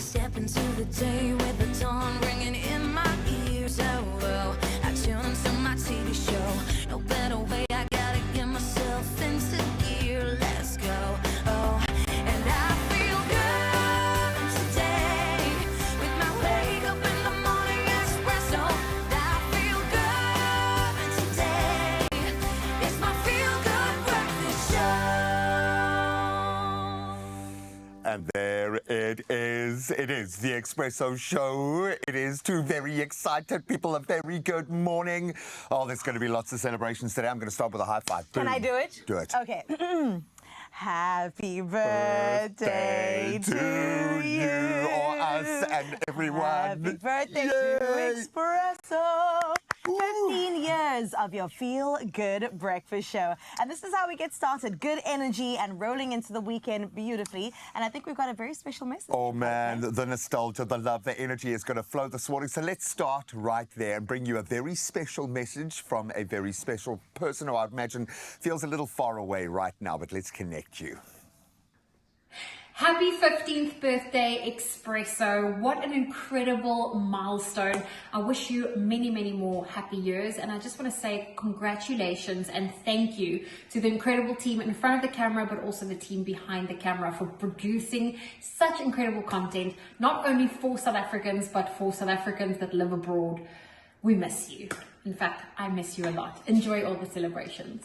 Step into the day with the dawn ringing in my ears. Oh, I tune into my TV show. No better way, I gotta get myself into gear. Let's go. Oh, and I feel good today with my wake up in the morning espresso. I feel good today. It's my feel good breakfast show. And there it is. It is the Expresso show. It is two very excited people. A very good morning. Oh, there's going to be lots of celebrations today. I'm going to start with a high five. Can I do it? Do it. Okay. Happy birthday to you. Or us and everyone. Happy birthday to Expresso. 15 years of your feel-good breakfast show. And this is how we get started. Good energy and rolling into the weekend beautifully. And I think we've got a very special message. Oh, man, the nostalgia, the love, the energy is going to flow this morning. So let's start right there and bring you a very special message from a very special person who I imagine feels a little far away right now, but let's connect you. Happy 15th birthday, Expresso. What an incredible milestone. I wish you many, many more happy years. And I just want to say congratulations and thank you to the incredible team in front of the camera, but also the team behind the camera for producing such incredible content, not only for South Africans, but for South Africans that live abroad. We miss you. In fact, I miss you a lot. Enjoy all the celebrations.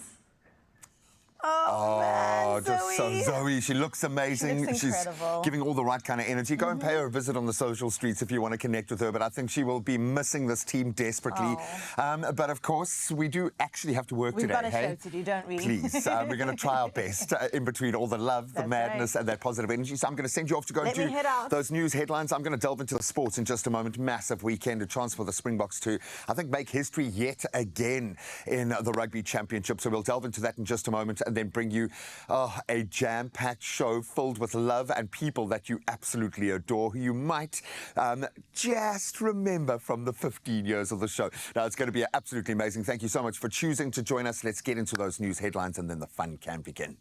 Oh, man, just Zoe. so Zoe, she looks amazing. She looks incredible. She's giving all the right kind of energy. Go and pay her a visit on the social streets if you want to connect with her. But I think she will be missing this team desperately. But of course, we do actually have to work We've today. got a show to do, don't we? Please, we're going to try our best in between all the love, the That's madness, right. and that positive energy. So I'm going to send you off to go Let and me do head out. those news headlines. I'm going to delve into the sports in just a moment. Massive weekend, a chance for the Springboks to, I think, make history yet again in the Rugby Championship. So we'll delve into that in just a moment and then bring you a jam-packed show filled with love and people that you absolutely adore, who you might just remember from the 15 years of the show. Now, it's going to be absolutely amazing. Thank you so much for choosing to join us. Let's get into those news headlines and then the fun can begin.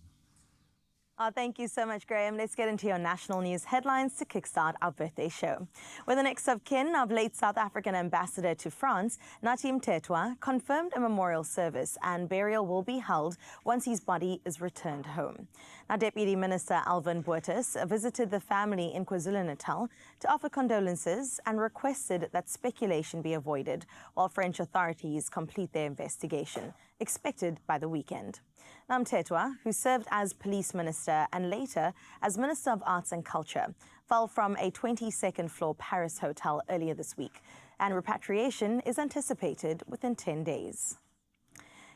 Oh, thank you so much, Graham. Let's get into your national news headlines to kickstart our birthday show. With the next of kin of late South African ambassador to France, Nathi Mthethwa, confirmed a memorial service and burial will be held once his body is returned home. Now, Deputy Minister Alvin Boertes visited the family in KwaZulu-Natal to offer condolences and requested that speculation be avoided while French authorities complete their investigation, expected by the weekend. Now, Mthethwa, who served as police minister and later as Minister of Arts and Culture, fell from a 22nd floor Paris hotel earlier this week, and repatriation is anticipated within 10 days.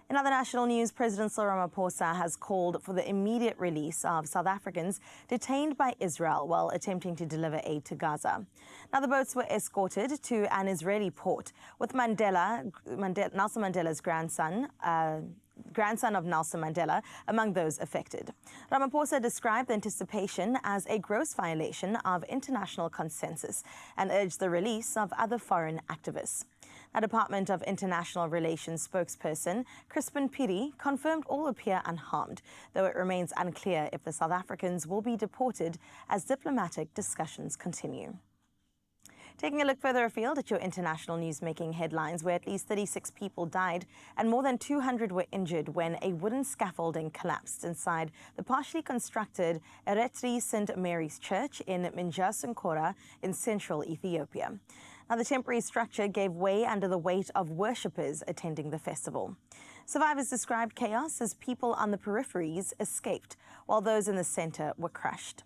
In other national news, President Cyril Ramaphosa has called for the immediate release of South Africans detained by Israel while attempting to deliver aid to Gaza. Now, the boats were escorted to an Israeli port with Nelson Mandela's grandson of Nelson Mandela among those affected. Ramaphosa described the anticipation as a gross violation of international consensus and urged the release of other foreign activists. A Department of International Relations spokesperson, Crispin Piri, confirmed all appear unharmed, though it remains unclear if the South Africans will be deported as diplomatic discussions continue. Taking a look further afield at your international news making headlines, where at least 36 people died and more than 200 were injured when a wooden scaffolding collapsed inside the partially constructed Eretri St. Mary's Church in Minjasunkora in central Ethiopia. Now, the temporary structure gave way under the weight of worshippers attending the festival. Survivors described chaos as people on the peripheries escaped, while those in the center were crushed.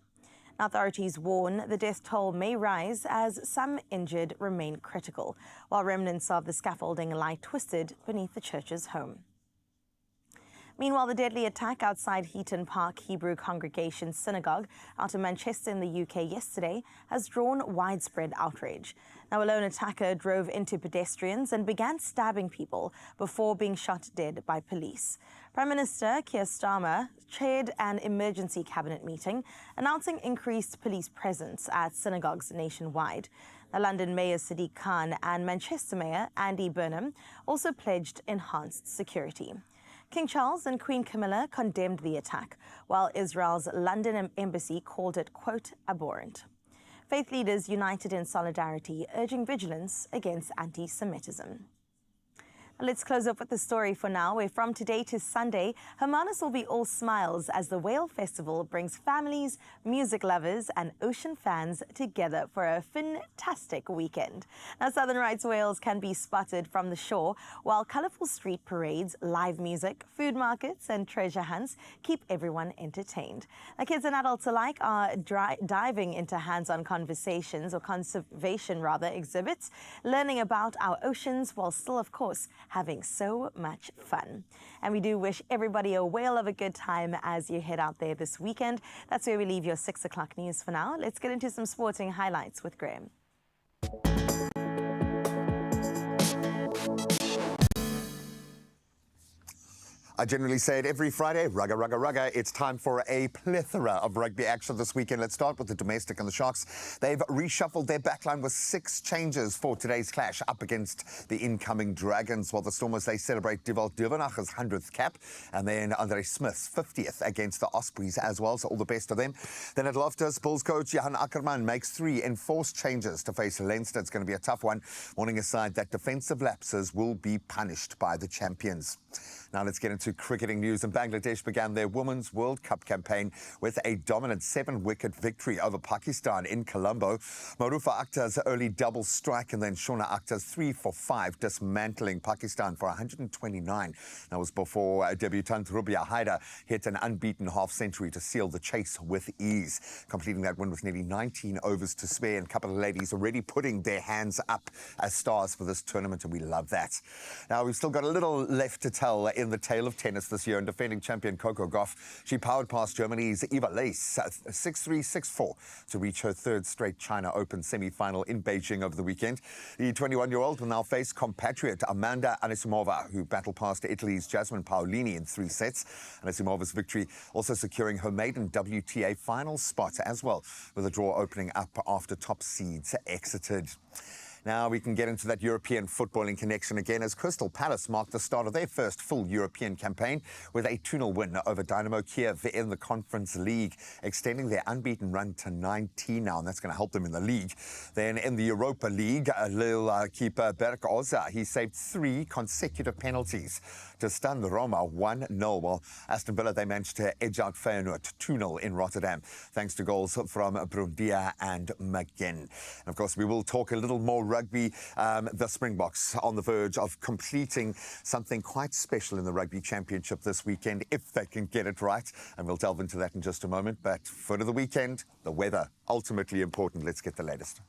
Authorities warn the death toll may rise as some injured remain critical, while remnants of the scaffolding lie twisted beneath the church's home. Meanwhile, the deadly attack outside Heaton Park Hebrew Congregation Synagogue out of Manchester in the UK yesterday has drawn widespread outrage. Now, a lone attacker drove into pedestrians and began stabbing people before being shot dead by police. Prime Minister Keir Starmer chaired an emergency cabinet meeting announcing increased police presence at synagogues nationwide. The London Mayor Sadiq Khan and Manchester Mayor Andy Burnham also pledged enhanced security. King Charles and Queen Camilla condemned the attack, while Israel's London embassy called it, quote, abhorrent. Faith leaders united in solidarity, urging vigilance against anti-Semitism. Let's close up with the story for now, where from today to Sunday, Hermanus will be all smiles as the Whale Festival brings families, music lovers and ocean fans together for a fantastic weekend. Now, Southern Rights whales can be spotted from the shore, while colourful street parades, live music, food markets and treasure hunts keep everyone entertained. Now, kids and adults alike are diving into hands-on conversations, or conservation exhibits, learning about our oceans while still, of course, having so much fun. And we do wish everybody a whale of a good time as you head out there this weekend. That's where we leave your 6 o'clock news for now. Let's get into some sporting highlights with Graham. I generally say it every Friday, rugga, rugga, rugga. It's time for a plethora of rugby action this weekend. Let's start with the domestic and the Sharks. They've reshuffled their backline with 6 changes for today's clash up against the incoming Dragons, while the Stormers, they celebrate Dewald Duvenach's 100th cap, and then Andre Smith's 50th against the Ospreys as well, so all the best to them. Then at Loftus, Bulls coach Johan Ackermann makes 3 enforced changes to face Leinster. It's going to be a tough one, warning aside that defensive lapses will be punished by the champions. Now let's get into cricketing news. And Bangladesh began their Women's World Cup campaign with a dominant 7-wicket victory over Pakistan in Colombo. Marufa Akhtar's early double strike and then Shona Akhtar's 3 for 5, dismantling Pakistan for 129. That was before debutant Rubia Haider hit an unbeaten half-century to seal the chase with ease, completing that win with nearly 19 overs to spare. And a couple of ladies already putting their hands up as stars for this tournament, and we love that. Now, we've still got a little left to tell in the tale of tennis this year, and defending champion Coco Gauff, she powered past Germany's Eva Leis 6-3, 6-4 to reach her 3rd straight China Open semi-final in Beijing over the weekend. The 21-year-old will now face compatriot Amanda Anisimova, who battled past Italy's Jasmine Paolini in 3 sets. Anisimova's victory also securing her maiden WTA final spot as well, with a draw opening up after top seeds exited. Now we can get into that European footballing connection again, as Crystal Palace marked the start of their first full European campaign with a 2-0 win over Dynamo Kiev in the Conference League, extending their unbeaten run to 19 now, and that's going to help them in the league. Then in the Europa League, Lille keeper Berk Oza, he saved 3 consecutive penalties to stun the Roma 1-0, while Aston Villa, they managed to edge out Feyenoord 2-0 in Rotterdam, thanks to goals from Brundia and McGinn. And of course, we will talk a little more rugby. The Springboks on the verge of completing something quite special in the Rugby Championship this weekend, if they can get it right. And we'll delve into that in just a moment. But for the weekend, the weather, ultimately important. Let's get the latest.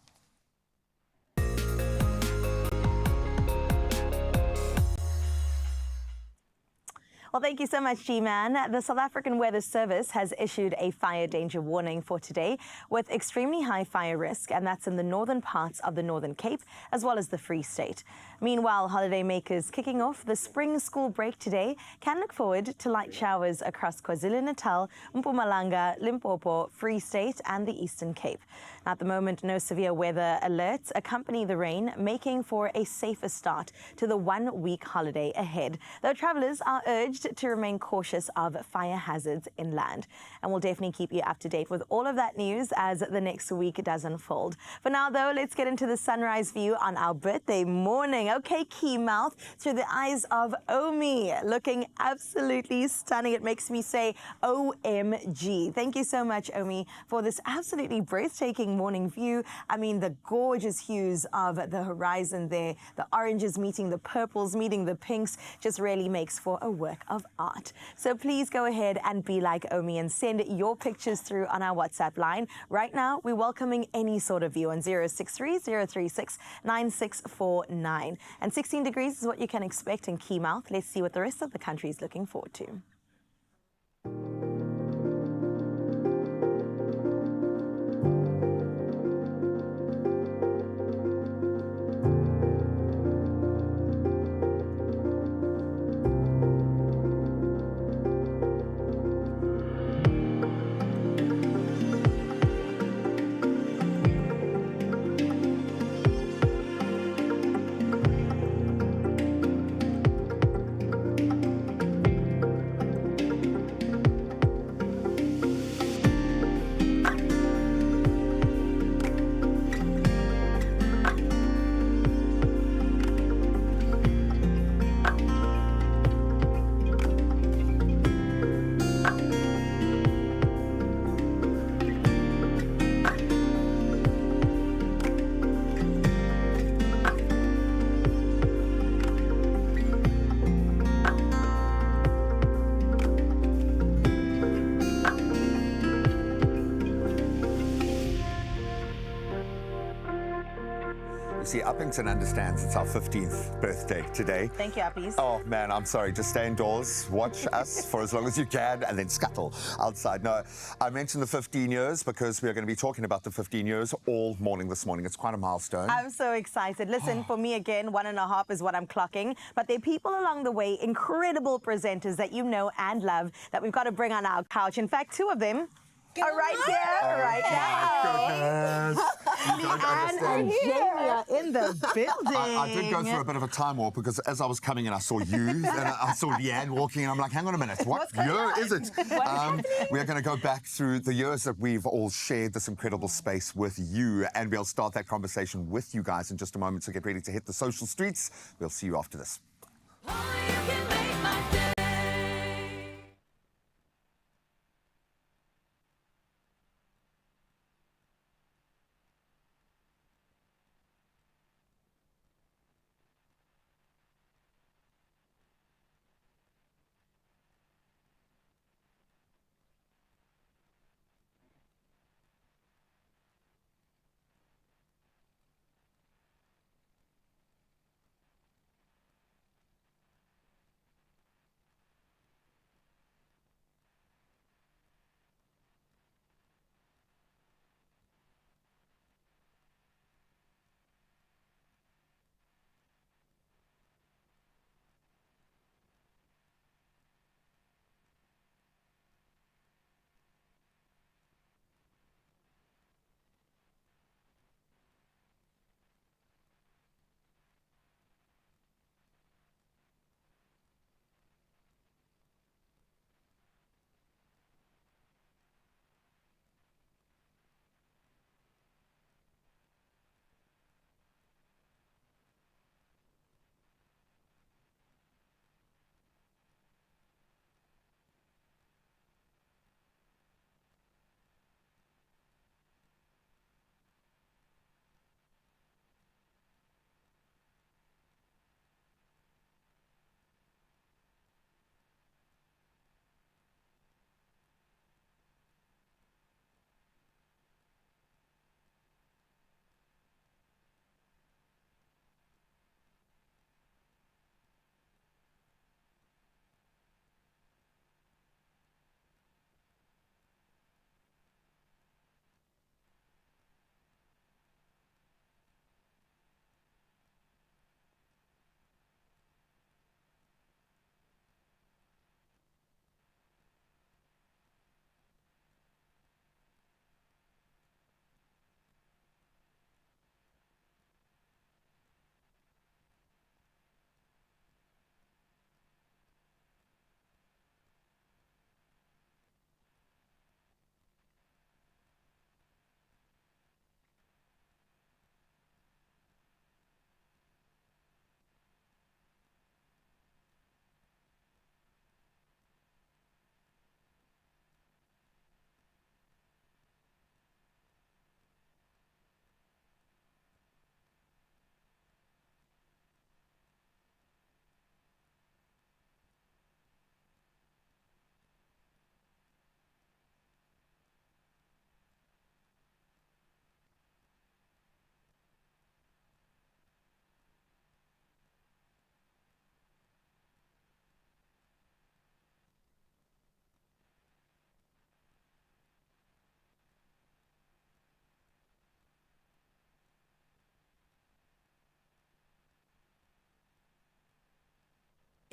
Well, thank you so much, G-Man. The South African Weather Service has issued a fire danger warning for today with extremely high fire risk, and that's in the northern parts of the Northern Cape as well as the Free State. Meanwhile, holidaymakers kicking off the spring school break today can look forward to light showers across KwaZulu-Natal, Mpumalanga, Limpopo, Free State and the Eastern Cape. At the moment, no severe weather alerts accompany the rain, making for a safer start to the 1-week holiday ahead, though travellers are urged to remain cautious of fire hazards inland. And we'll definitely keep you up to date with all of that news as the next week does unfold. For now, though, let's get into the sunrise view on our birthday morning. Okay, Keymouth, through the eyes of Omi, looking absolutely stunning. It makes me say OMG. Thank you so much, Omi, for this absolutely breathtaking morning view. I mean, the gorgeous hues of the horizon there, the oranges meeting the purples, meeting the pinks, just really makes for a work of art. So please go ahead and be like Omi and send your pictures through on our WhatsApp line. Right now, we're welcoming any sort of view on 063 036 9649. And 16 degrees is what you can expect in Keymouth. Let's see what the rest of the country is looking forward to. You see, Uppington understands it's our 15th birthday today. Thank you, Uppies. Oh, man, I'm sorry. Just stay indoors, watch us for as long as you can, and then scuttle outside. No, I mentioned the 15 years because we are going to be talking about the 15 years all morning this morning. It's quite a milestone. I'm so excited. Listen, for me, again, 1.5 is what I'm clocking. But there are people along the way, incredible presenters that you know and love, that we've got to bring on our couch. In fact, two of them are right here, right now. Goodness. And Jamie are in the building. I did go through a bit of a time warp because as I was coming in, I saw you, and I saw Leanne walking, and I'm like, hang on a minute, what year is it? We're going to go back through the years that we've all shared this incredible space with you, and we'll start that conversation with you guys in just a moment, so get ready to hit the social streets. We'll see you after this. Only you can make my day.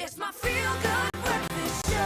It's my feel-good breakfast show.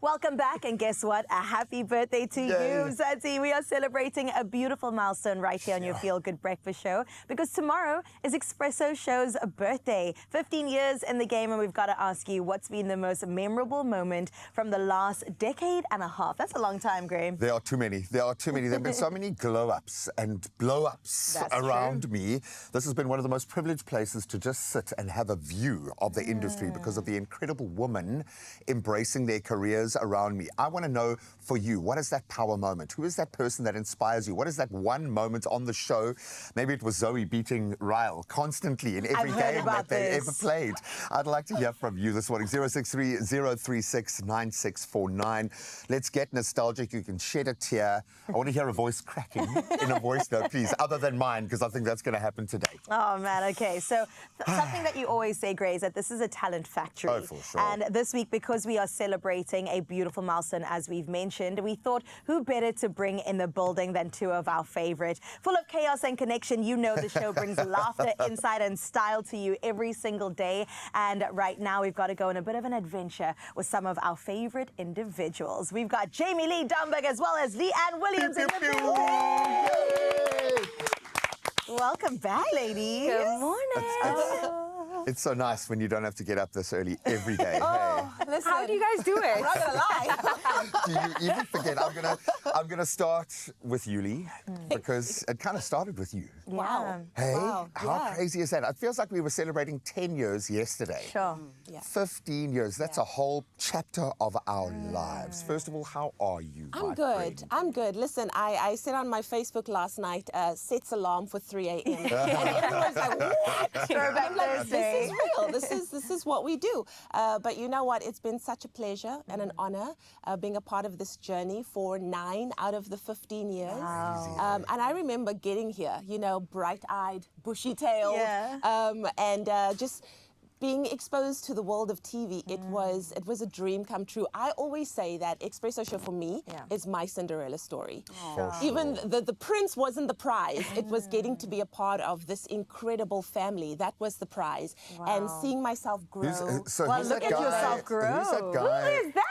Welcome back, and guess what? A happy birthday to you, Zadzi. We are celebrating a beautiful milestone right here on your Feel Good Breakfast Show, because tomorrow is Expresso Show's birthday. 15 years in the game, and we've got to ask you, what's been the most memorable moment from the last decade and a half? That's a long time, Graham. There are too many. There are too many. There have been so many glow-ups and blow-ups around me. This has been one of the most privileged places to just sit and have a view of the industry because of the incredible women embracing their careers around me. I want to know for you, what is that power moment? Who is that person that inspires you? What is that one moment on the show? Maybe it was Zoe beating Ryle constantly in every game that they ever played. I'd like to hear from you this morning. 063-036-9649. Let's get nostalgic. You can shed a tear. I want to hear a voice cracking in a voice note, please, other than mine, because I think that's going to happen today. Oh, man, okay. So something that you always say, Gray, is that this is a talent factory. Oh, for sure. And this week, because we are celebrating a beautiful milestone, as we've mentioned, we thought who better to bring in the building than two of our favorite. Full of chaos and connection, you know the show brings laughter, insight, and style to you every single day. And right now, we've got to go on a bit of an adventure with some of our favorite individuals. We've got Jamie Lee Dunberg as well as Leanne Williams in the building. Welcome back, ladies. Good morning. It's so nice when you don't have to get up this early every day. Oh, Hey. listen. How do you guys do it? I'm not gonna lie. Do you even forget? I'm gonna start with Yuli because it kind of started with you. Wow. Hey, Wow, how yeah. crazy is that? It feels like we were celebrating 10 years yesterday. Sure. Yeah. 15 years. That's a whole chapter of our lives. First of all, how are you? I'm my good. friend? I'm good. Listen, I said on my Facebook last night, sets alarm for 3 a.m. And everyone's like, what? I'm like, this is real. This is what we do. But you know what? It's been such a pleasure and an honor being a part of this journey for 9 out of the 15 years. Wow. And I remember getting here, you know, bright-eyed, bushy-tailed, Yeah. and just being exposed to the world of TV. It was a dream come true. I always say that Expresso show for me is my Cinderella story. Even the prince wasn't the prize. It was getting to be a part of this incredible family. That was the prize. And seeing myself grow. Well, look at yourself grow. Who's that guy? Who is that?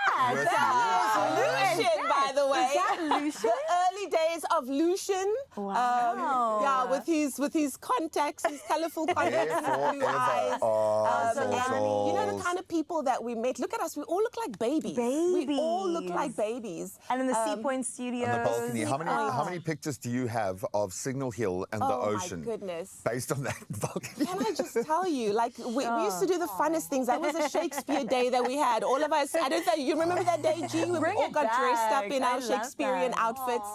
with Lucian, by the way. Is that Lucian? The early days of Lucian. Wow. Yeah, with his contacts, his colorful contacts, and his blue eyes. So And you know the kind of people that we met. Look at us. We all look like babies. We all look like babies. And in the Sea Point Studios. On the balcony. How many pictures do you have of Signal Hill and the ocean? Oh my goodness. Based on that balcony. Can I just tell you, like, we used to do the funnest things. That was a Shakespeare day that we had. All of us, I don't know, you remember that day, G? We Bring all it got dressed up back. in I our love Shakespearean that. outfits.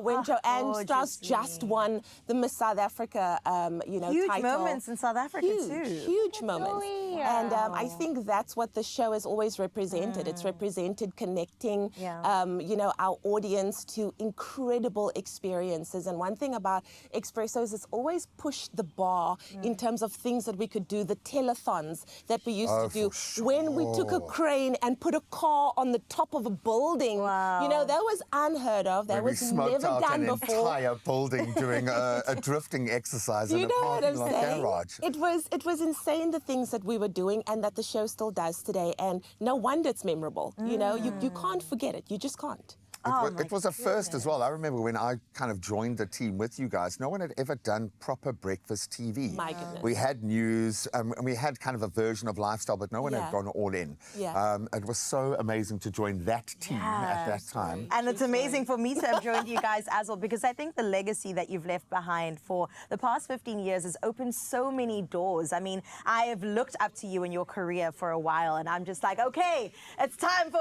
When Joanne Strauss just won the Miss South Africa, Huge title. moments in South Africa, too. Huge moments. And I think that's what the show has always represented. It's represented connecting, our audience to incredible experiences. And one thing about Expresso is it's always pushed the bar in terms of things that we could do, the telethons that we used to do. When we took a crane and put a car on the top of a building, that was unheard of. That was never done before. We smoked out an entire building doing a drifting exercise in a parking lot garage. It was insane, the things that we were doing and that the show still does today. And no wonder it's memorable. You know, you can't forget it. You just can't. It was a first as well. I remember when I kind of joined the team with you guys, no one had ever done proper breakfast TV. My goodness. We had news and we had kind of a version of lifestyle, but no one had gone all in. It was so amazing to join that team at that time. And it's amazing for me to have joined you guys as well, because I think the legacy that you've left behind for the past 15 years has opened so many doors. I mean, I have looked up to you in your career for a while, and I'm just like, okay, it's time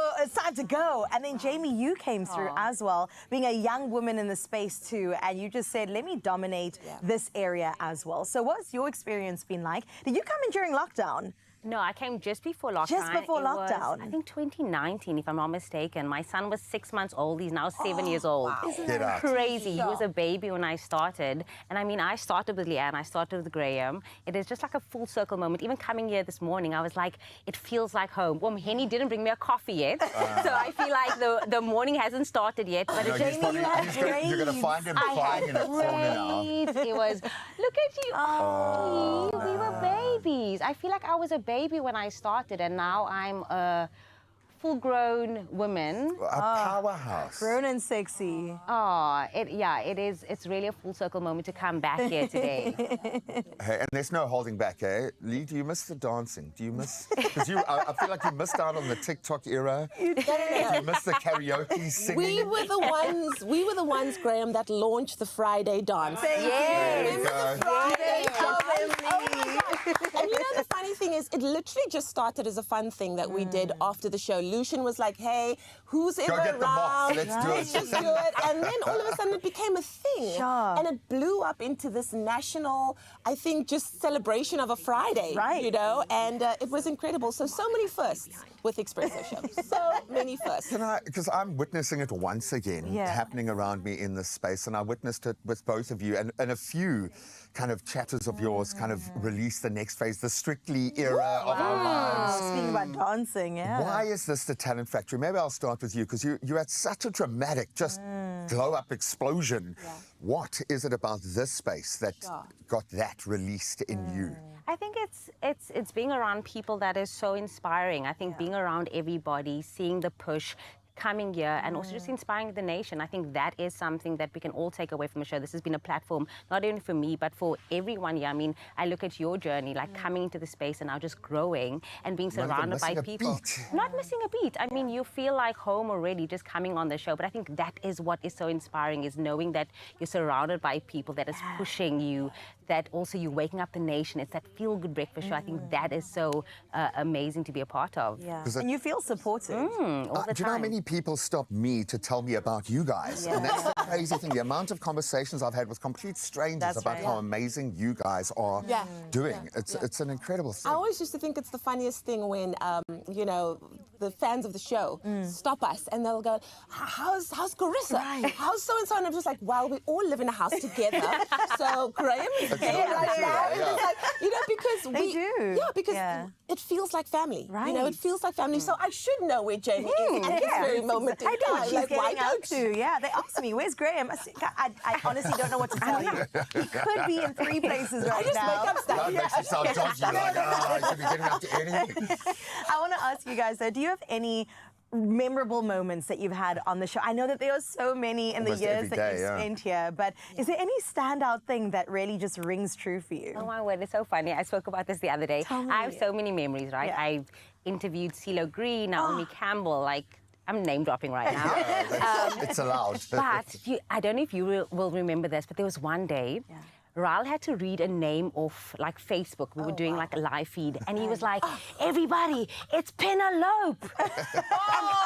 to go. And then Jamie, you came through as well, being a young woman in the space too, and you just said, let me dominate this area as well. So what's your experience been like? Did you come in during lockdown? No, I came just before lockdown. Just before lockdown? I think 2019, if I'm not mistaken. My son was 6 months old. He's now 7 years old. Wow. Isn't Get that out. crazy? He was a baby when I started. And I mean, I started with Leanne, I started with Graham. It is just like a full circle moment. Even coming here this morning, I was like, it feels like home. Well, Henny didn't bring me a coffee yet. So I feel like the morning hasn't started yet. But it's You're going to find him crying in a corner now. It was, look at you. Oh, we were babies. I feel like I was a baby when I started, and now I'm a full-grown woman. A powerhouse. Grown and sexy. Oh, it's really a full circle moment to come back here today. Hey, and there's no holding back, eh? Lee, do you miss the dancing? Do you miss? Because I feel like you missed out on the TikTok era. You missed the karaoke singing. We were the ones, Graham, that launched the Friday dance. Yes. There you go. Friday dance. Oh my And you know, the funny thing is, it literally just started as a fun thing that we did after the show. Lucian was like, hey, who's ever Go get the mops, around? let's do Let's it. just do it. And then all of a sudden it became a thing. Sure. And it blew up into this national, I think, just celebration of a Friday. Right. You know, and it was incredible. So many firsts with Expresso Show. So many firsts. Because I'm witnessing it once again happening around me in this space, and I witnessed it with both of you, and a few kind of chatters of yours kind of release the next phase, the Strictly era of our lives. Speaking about dancing, yeah. Why is this the talent factory? Maybe I'll start with you, because you had such a dramatic, just glow-up explosion. What is it about this space that got that released in you? I think it's being around people that is so inspiring. I think being around everybody, seeing the push, coming here and also just inspiring the nation. I think that is something that we can all take away from the show. This has been a platform, not only for me, but for everyone here. I mean, I look at your journey, like coming into the space and now just growing and being surrounded by people. Not missing a beat. I mean, you feel like home already just coming on the show. But I think that is what is so inspiring, is knowing that you're surrounded by people that is pushing you, that also you're waking up the nation. It's that feel-good breakfast show. I think that is so amazing to be a part of. Yeah. And you feel supported. All the Do you know how many people stop me to tell me about you guys? And that's the crazy thing. The amount of conversations I've had with complete strangers about how amazing you guys are doing. It's an incredible thing. I always used to think it's the funniest thing when, you know, the fans of the show stop us and they'll go, how's Carissa? Right. How's so-and-so? And I'm just like, well, we all live in a house together. So Graham is here right now. And it's like, you know, because They do. Yeah, because it feels like family. Right. You know, it feels like family. So I should know where Jamie is at this very moment in I know time. she's Like, why getting out don't you? to. Yeah, they asked me, where's Graham? I honestly don't know what to tell you. He could be in 3 places right I just now. make up stuff. That makes you sound dodgy. You're like, I should be getting up to anything. I want to ask you guys, though, do you have any memorable moments that you've had on the show? I know that there are so many in Almost the years every that day, you've spent here, but is there any standout thing that really just rings true for you? Oh my word, it's so funny. I spoke about this the other day. Tell me. I have so many memories, right? Yeah. I've interviewed CeeLo Green, Naomi Campbell, like, I'm name dropping right now. It's allowed. But I don't know if you will remember this, but there was one day, Raul had to read a name off like Facebook. We were doing like a live feed, and he was like, everybody, it's Penelope. And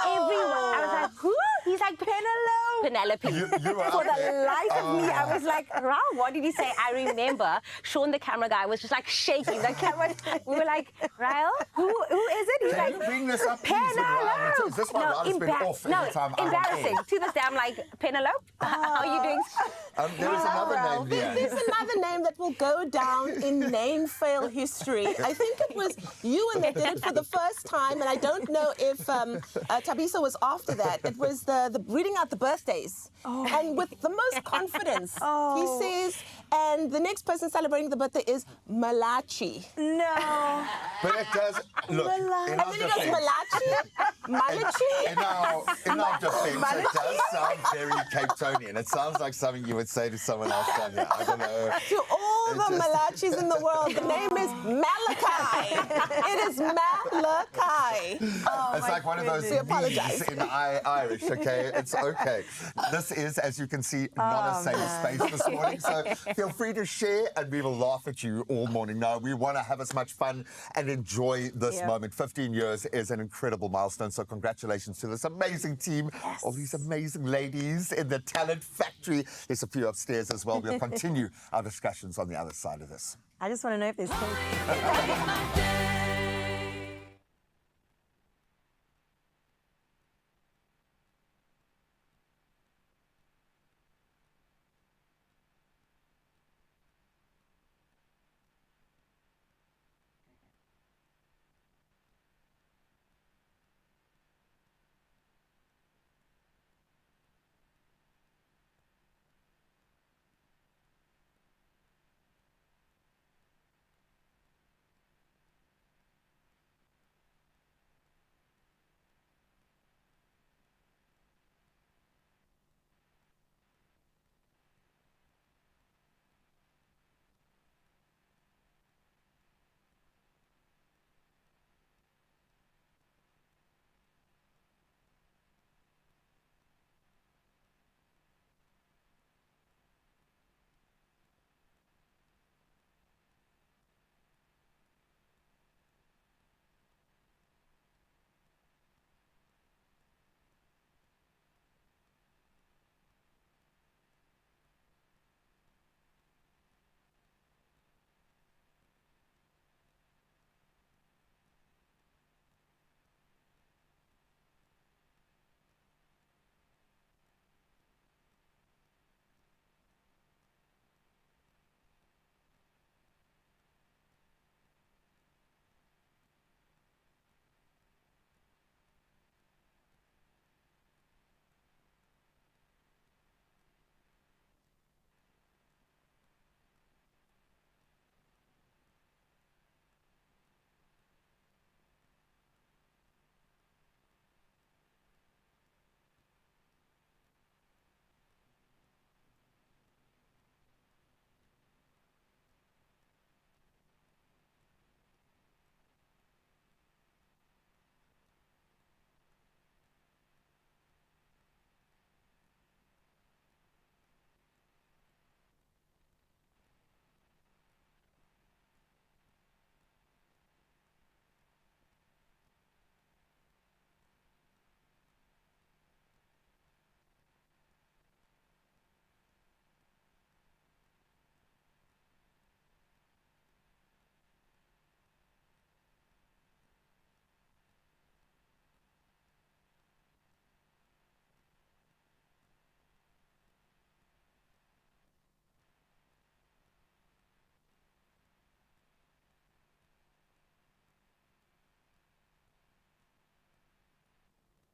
everyone, I was like, who? He's like, Penelope. You were For up the there. life of me, I was like, Raul, what did he say? I remember Sean, the camera guy, was just like shaking. The camera, we were like, Raul, who is it? He's Can like, you bring this up, please, with Ryan? Penelope. Is this why Ryan's been off every time I'm on embarrassing. air? To this day, I'm like, Penelope, how are you doing? There is another name here. There's another name that will go down in name fail history. I think it was you and that did it for the first time, and I don't know if Tabisa was after that. It was the reading out the birthdays. And with the most confidence, he says, and the next person celebrating the birthday is Malachi. No. But it does, look, in And our then he goes, defense, Malachi? Malachi? in our defense, it does sound very Cape Townian. It sounds like something you would say to someone else down here. I don't know. To all It the just- Malachis in the world, the name is Malachi. It is Malachi. It's like one of those We apologize. V's in Irish, okay? It's okay. This is, as you can see, not a safe space this morning, so feel free to share and we will laugh at you all morning. No, we want to have as much fun and enjoy this moment. 15 years is an incredible milestone, so congratulations to this amazing team, all these amazing ladies in the talent factory. There's a few upstairs as well. We'll continue our discussions on the other side of this. I just want to know if there's cake. my day.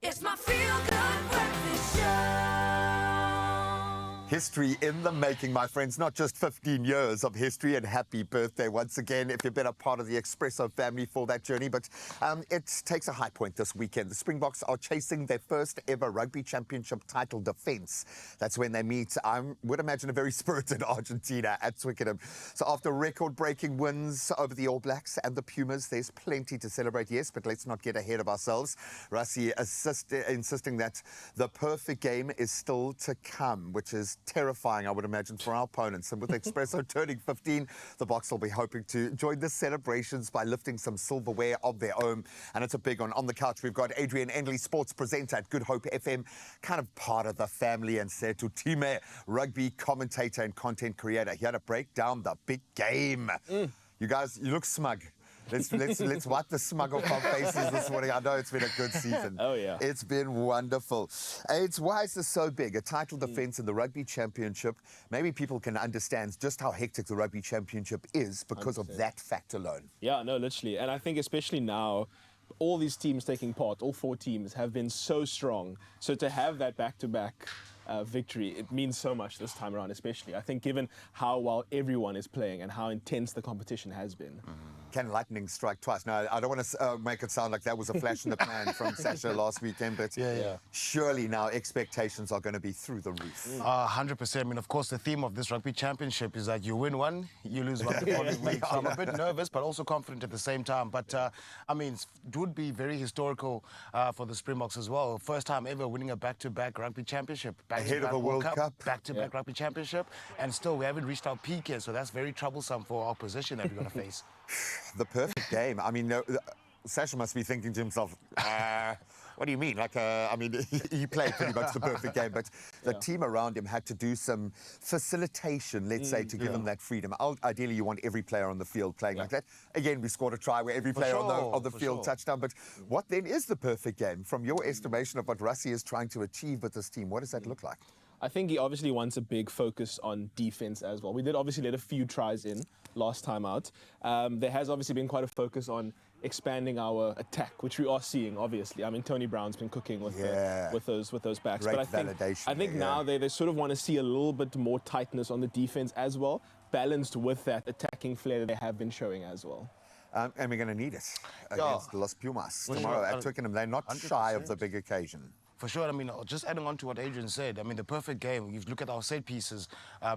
It's my feel-good breakfast show. History in the making, my friends. Not just 15 years of history, and happy birthday once again if you've been a part of the Expresso family for that journey. But it takes a high point this weekend. The Springboks are chasing their first ever rugby championship title defence. That's when they meet, I would imagine, a very spirited Argentina at Twickenham. So after record-breaking wins over the All Blacks and the Pumas, there's plenty to celebrate, yes, but let's not get ahead of ourselves. Rassie insisting that the perfect game is still to come, which is terrifying, I would imagine, for our opponents. And with Expresso turning 15, the Boks will be hoping to join the celebrations by lifting some silverware of their own. And it's a big one. On the couch, we've got Adrian Endley, sports presenter at Good Hope FM, kind of part of the family, and Setu Time, rugby commentator and content creator. Here to break down the big game. You guys, you look smug. Let's wipe the smug off our faces this morning. I know it's been a good season. Oh, yeah. It's been wonderful. Aids, why is this so big? A title defence in the Rugby Championship. Maybe people can understand just how hectic the Rugby Championship is because 100%. Of that fact alone. Yeah, no, literally. And I think especially now, all these teams taking part, all 4 teams, have been so strong. So to have that back-to-back victory, it means so much this time around, especially. I think given how well everyone is playing and how intense the competition has been. Can lightning strike twice? No, I don't want to make it sound like that was a flash in the pan from Sasha last weekend, but surely now expectations are going to be through the roof. 100%. I mean, of course, the theme of this rugby championship is that you win one, you lose one. So I'm a bit nervous, but also confident at the same time. But, I mean, it would be very historical for the Springboks as well. First time ever winning a back-to-back rugby championship. Ahead of a World Cup. Back-to-back rugby championship. And still, we haven't reached our peak yet, so that's very troublesome for our opposition that we're going to face. The perfect game. I mean, Sasha must be thinking to himself, what do you mean? Like, I mean, he played pretty much the perfect game, but the team around him had to do some facilitation, let's say, to give him that freedom. Ideally, you want every player on the field playing like that. Again, we scored a try where every player on the field touchdown. But what then is the perfect game? From your estimation of what Rassie is trying to achieve with this team, what does that look like? I think he obviously wants a big focus on defense as well. We did obviously let a few tries in last time out. There has obviously been quite a focus on expanding our attack, which we are seeing, obviously. I mean, Tony Brown's been cooking with those backs. Great but validation. I think now they sort of want to see a little bit more tightness on the defense as well, balanced with that attacking flair that they have been showing as well. And we're going to need it against Los Pumas tomorrow at Twickenham. They're not 100%. Shy of the big occasion. For sure. I mean, just adding on to what Adrian said, I mean, the perfect game, you look at our set pieces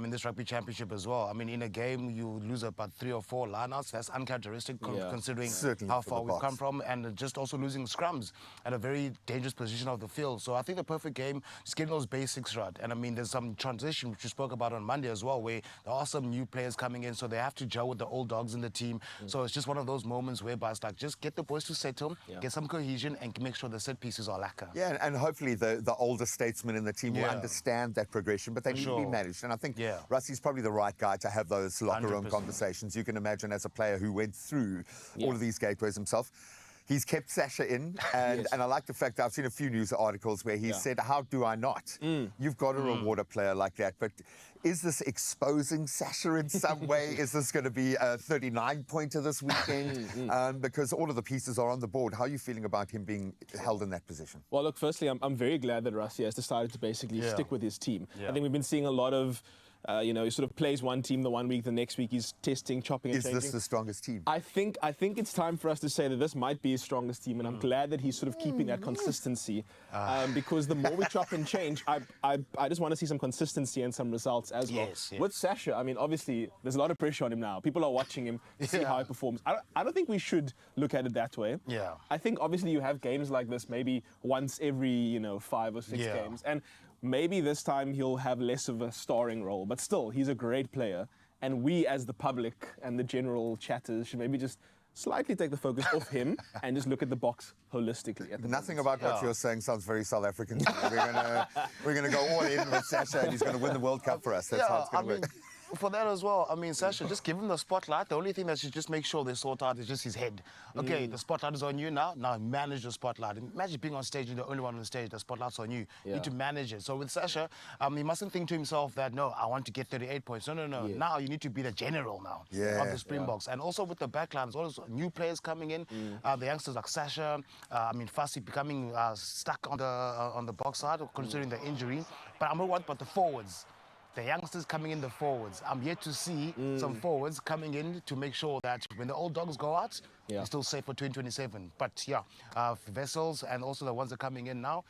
in this rugby championship as well. I mean, in a game, you lose about 3 or 4 lineouts. That's uncharacteristic considering how far we've come from, and just also losing scrums at a very dangerous position of the field. So I think the perfect game is getting those basics right. And I mean, there's some transition, which we spoke about on Monday as well, where there are some new players coming in, so they have to gel with the old dogs in the team. So it's just one of those moments whereby it's like, just get the boys to settle, get some cohesion, and make sure the set pieces are lacquer. Yeah, and hopefully the older statesmen in the team will understand that progression, but they need to be managed. And I think Rassie's probably the right guy to have those locker room 100%. Conversations. You can imagine, as a player who went through all of these gateways himself, he's kept Sasha in, and I like the fact that I've seen a few news articles where he said, how do I not? You've got to reward a player like that, but is this exposing Sasha in some way? Is this going to be a 39-pointer this weekend? Because all of the pieces are on the board. How are you feeling about him being held in that position? Well, look, firstly, I'm very glad that Rassie has decided to basically stick with his team. I think we've been seeing a lot of he sort of plays one team the one week, the next week he's testing, chopping and changing. Is this the strongest team? I think it's time for us to say that this might be his strongest team, and I'm glad that he's sort of keeping that consistency. Because the more we chop and change, I just want to see some consistency and some results as well. With Sasha, I mean, obviously, there's a lot of pressure on him now. People are watching him to see how he performs. I don't think we should look at it that way. I think, obviously, you have games like this maybe once every, 5 or 6 games. And maybe this time he'll have less of a starring role, but still, he's a great player. And we, as the public and the general chatters, should maybe just slightly take the focus off him and just look at the box holistically. Nothing about what you're saying sounds very South African. We're gonna go all in with Sasha, and he's going to win the World Cup for us. That's how it's going to work. for that as well, I mean, Sasha, just give him the spotlight. The only thing that should just make sure they sort out is just his head. Okay, the spotlight is on you now. Now manage the spotlight. Imagine being on stage, you're the only one on stage. The spotlight's on you. You need to manage it. So with Sasha, he mustn't think to himself that, no, I want to get 38 points. No, no, no. Now you need to be the general now of the Springboks. And also with the backlines, all those new players coming in, the youngsters like Sasha, I mean, Fassi becoming stuck on the box side, considering the injury. But I'm worried about the forwards. The youngsters coming in the forwards. I'm yet to see some forwards coming in to make sure that when the old dogs go out, they're still safe for 2027. But yeah, Vessels and also the ones that are coming in now,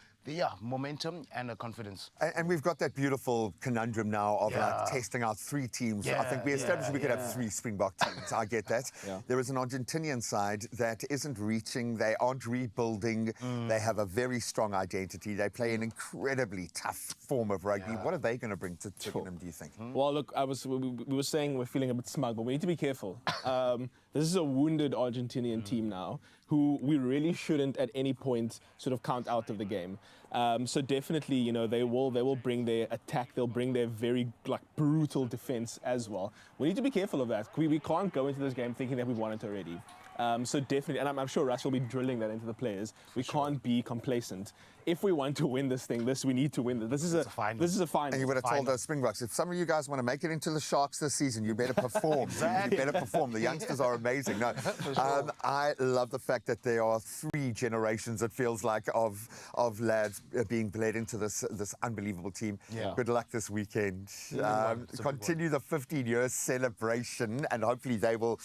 momentum and confidence. And we've got that beautiful conundrum now of like testing out 3 teams. I think we established we could have 3 Springbok teams. I get that. There is an Argentinian side that isn't reaching. They aren't rebuilding. They have a very strong identity. They play an incredibly tough form of rugby. What are they going to bring to Twickenham, do you think? Well, look, we were saying we're feeling a bit smug, but we need to be careful. This is a wounded Argentinian team now, who we really shouldn't at any point sort of count out of the game. So definitely, you know, they will bring their attack, they'll bring their very brutal defense as well. We need to be careful of that. We can't go into this game thinking that we won it already. So definitely, and I'm sure Russ will be drilling that into the players. We can't be complacent. If we want to win this thing, we need to win this. This is a final. This is a final. And you would have told those Springboks, if some of you guys want to make it into the Sharks this season, you better perform. You better perform. The youngsters are amazing. No, I love the fact that there are 3 generations, it feels like, of lads being bled into this unbelievable team. Good luck this weekend. Continue the 15-year celebration, and hopefully they will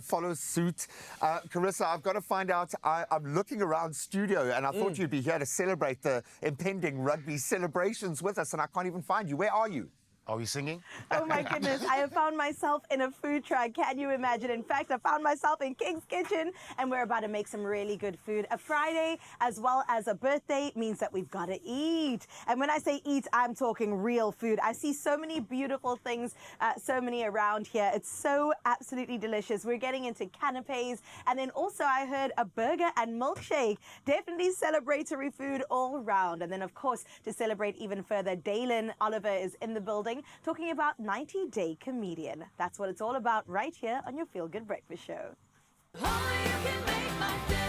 follow suit. Carissa, I've got to find out, I'm looking around studio, and I thought you'd be here to celebrate the impending rugby celebrations with us, and I can't even find you. Where are you? Are we singing? Oh my goodness, I have found myself in a food truck. Can you imagine? In fact, I found myself in King's Kitchen, and we're about to make some really good food. A Friday as well as a birthday means that we've got to eat. And when I say eat, I'm talking real food. I see so many beautiful things, so many around here. It's so absolutely delicious. We're getting into canapes, and then also I heard a burger and milkshake. Definitely celebratory food all round. And then of course, to celebrate even further, Dalen Oliver is in the building, talking about 90-Day Comedian. That's what it's all about right here on your Feel Good Breakfast Show. Only you can make my day.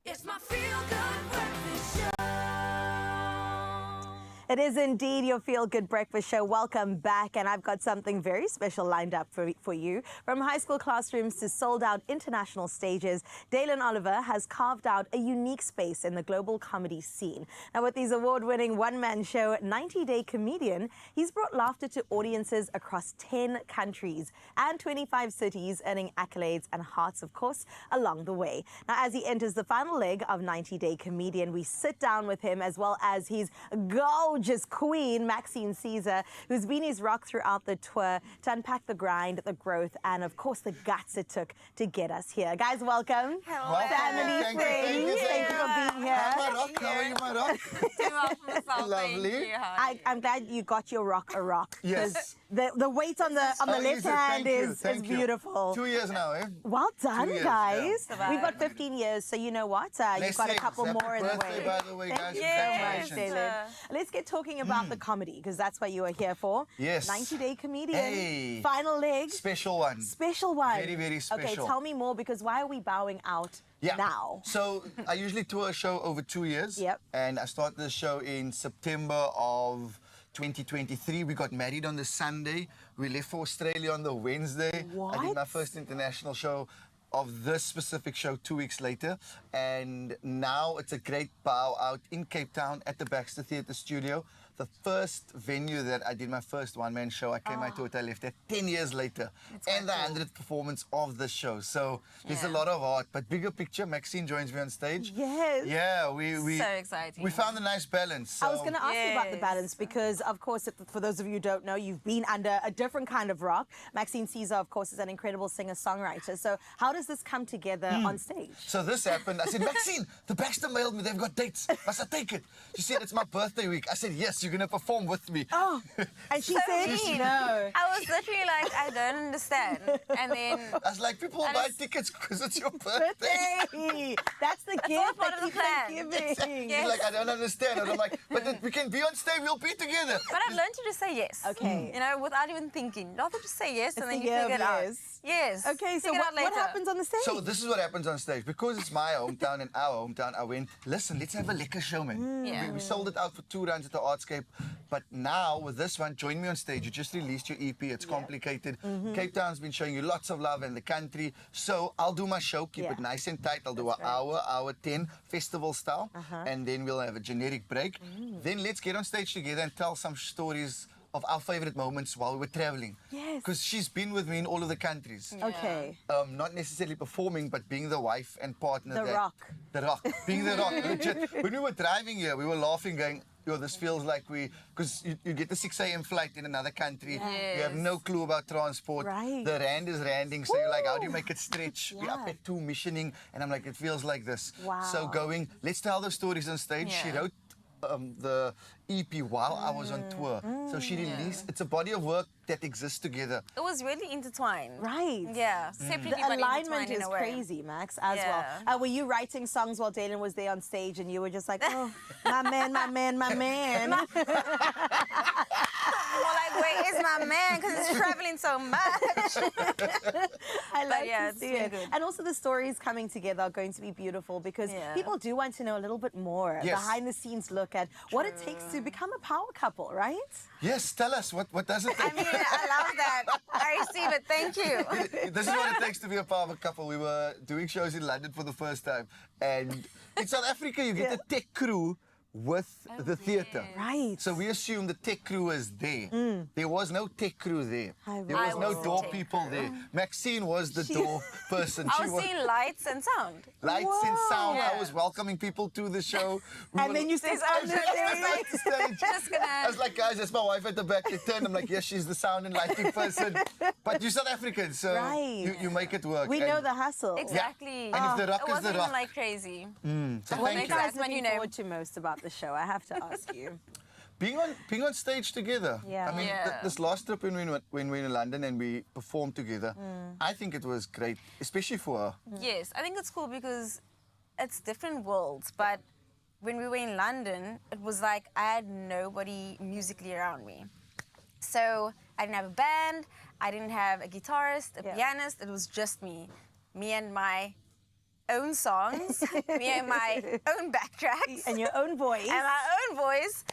It's my feel-good breakfast show. It is indeed your feel-good breakfast show. Welcome back, and I've got something very special lined up for you. From high school classrooms to sold-out international stages, Dalen Oliver has carved out a unique space in the global comedy scene. Now, with his award-winning one-man show, 90-Day Comedian, he's brought laughter to audiences across 10 countries and 25 cities, earning accolades and hearts, of course, along the way. Now, as he enters the final leg of 90-Day Comedian, we sit down with him as well as his gorgeous queen, Maxine Caesar, who's been his rock throughout the tour, to unpack the grind, the growth, and of course the guts it took to get us here. Guys, welcome. Hello. Family, friends, thank you for being here. Hi, my rock. How are you, my rock? Doing well for myself, Lovely. thank you. How are you? I'm glad you got your rock a rock. Yes. The weight on the Oh, left easy. hand Thank you. is Thank you. beautiful. 2 years now, eh? Well done, 2 years, guys. yeah. We've got 15 years, so you know what? You've got a couple Happy more in the birthday, way. by the way, Thank guys. you so much, Congratulations. Dalen. Let's get talking about the comedy, because that's what you are here for. Yes. 90-Day Comedian. Hey. Final leg. Special one. Special one. Very, very Okay, special. tell me more, because why are we bowing out Yeah. now? So I usually tour a show over 2 years. Yep. And I started the show in September of 2023. We got married on the Sunday. We left for Australia on the Wednesday. I did What? my first international show of this specific show 2 weeks later. And now it's a great bow out in Cape Town at the Baxter Theatre Studio. The first venue that I did my first one-man show, I came out to it, I left there 10 years later. And the 100th performance of the show. So there's a lot of art. But bigger picture, Maxine joins me on stage. Yes. Yeah, we So exciting. We found a nice balance. I was So- going to ask you about the Yes. balance because, of course, for those of you who don't know, you've been under a different kind of rock. Maxine Caesar, of course, is an incredible singer-songwriter. So how does this come together on stage? So this happened. I said, Maxine, the Baxter mailed me. They've got dates. Must I take it? She said, it's my birthday week. I said, yes, you're going to perform with me. Oh, and she said mean. no. I was literally like, I don't understand. And then I was like, people will And buy it's- tickets because it's your birthday. Birthday. That's the all gift part that of the keeps on plan. giving. Yes. She's like, I don't understand. And I'm like, but then we can be on stage. We'll be together. but I've learned to just say yes. Okay. You know, without even thinking. Rather just say yes and It's then the you year figure of it out. yes. Yes. Okay, so Figure it what out later. happens on the stage? So this is what happens on stage. Because it's my hometown and our hometown, I went, listen, let's have a liquor show, man. Yeah. We sold it out for 2 rounds at the Artscape. But now with this one, join me on stage. You just released your EP. It's complicated. Cape Town's been showing you lots of love in the country. So I'll do my show, keep it nice and tight. I'll do an hour 10, festival style. And then we'll have a generic break. Then let's get on stage together and tell some stories of our favorite moments while we were traveling. Yes. Because she's been with me in all of the countries. Okay. Not necessarily performing, but being the wife and partner. The rock. The rock. Being the rock. Legit. When we were driving here, we were laughing, going, yo, this feels like because you get the 6 a.m. flight in another country. You have no clue about transport. Right. The rand is randing, so you're like, how do you make it stretch? We're up at 2 missioning, and I'm like, it feels like this. Wow. So going, let's tell those stories on stage. She Yeah. wrote the EP while I was on tour. So she released, it's a body of work that exists together. It was really intertwined. Right. Yeah. Separately, The but alignment intertwined in is a way. crazy, Max, as Yeah. well. Were you writing songs while Dalen was there on stage and you were just like, oh, my man, my man, my man? More like, where is my man? Because he's traveling so much. I like yeah, to it's see been it. good. And also the stories coming together are going to be beautiful because Yeah. people do want to know a little bit more, Yes. behind the scenes look at what it takes to become a power couple, right? Yes, tell us, what does it take? I mean, I love that. I receive it. Thank you. This is what it takes to be a power couple. We were doing shows in London for the first time. And in South Africa, you get a tech crew with the theatre. Right. So we assume the tech crew is there. There was no tech crew there. There was I no was the door tech people there. Maxine was the door person. I was seeing lights and sound. lights and sound. I Yeah. was welcoming people to the show. We And were- then you said, I was "Oh, stage. Just gonna- I was like, guys, that's my wife at the back. They turned. I'm like, yes, she's the sound and lighting person. But you're South African, so Right. you make it work. we And- know the hustle." Exactly. And if the rock it is wasn't the even rock. like crazy. So What thank are you you. guys That's when looking you know. forward to most about the show? I have to ask you. Being on stage together. Yeah. I mean, Yeah. this last trip when we were in London and we performed together, I think it was great, especially for her. Yes, I think it's cool because it's different worlds. But when we were in London, it was like I had nobody musically around me. So I didn't have a band, I didn't have a guitarist, a Yeah. pianist. It was just me and my own songs, me and my own backtracks. And your own voice. And my own voice.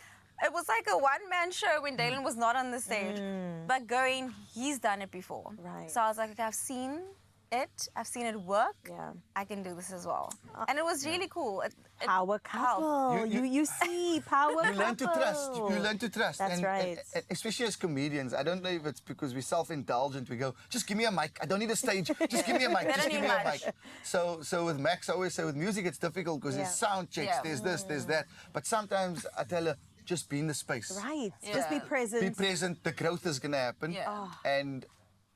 It was like a one-man show when Dalen was not on the stage. But going, he's done it before. Right. So I was like, okay, I've seen it work. Yeah. I can do this as well. And it was really cool. Power couple. You see, power couple. You learn to trust. You learn to trust. That's right. And especially as comedians, I don't know if it's because we're self-indulgent. We go, just give me a mic. I don't need a stage. Just give me a mic. They Just don't give need me a much. mic. So with Max, I always say with music, it's difficult because there's sound checks, there's this, there's that. But sometimes I tell her, just be in the space. Right. Just be present. Be present. The growth is going to happen. Yeah. And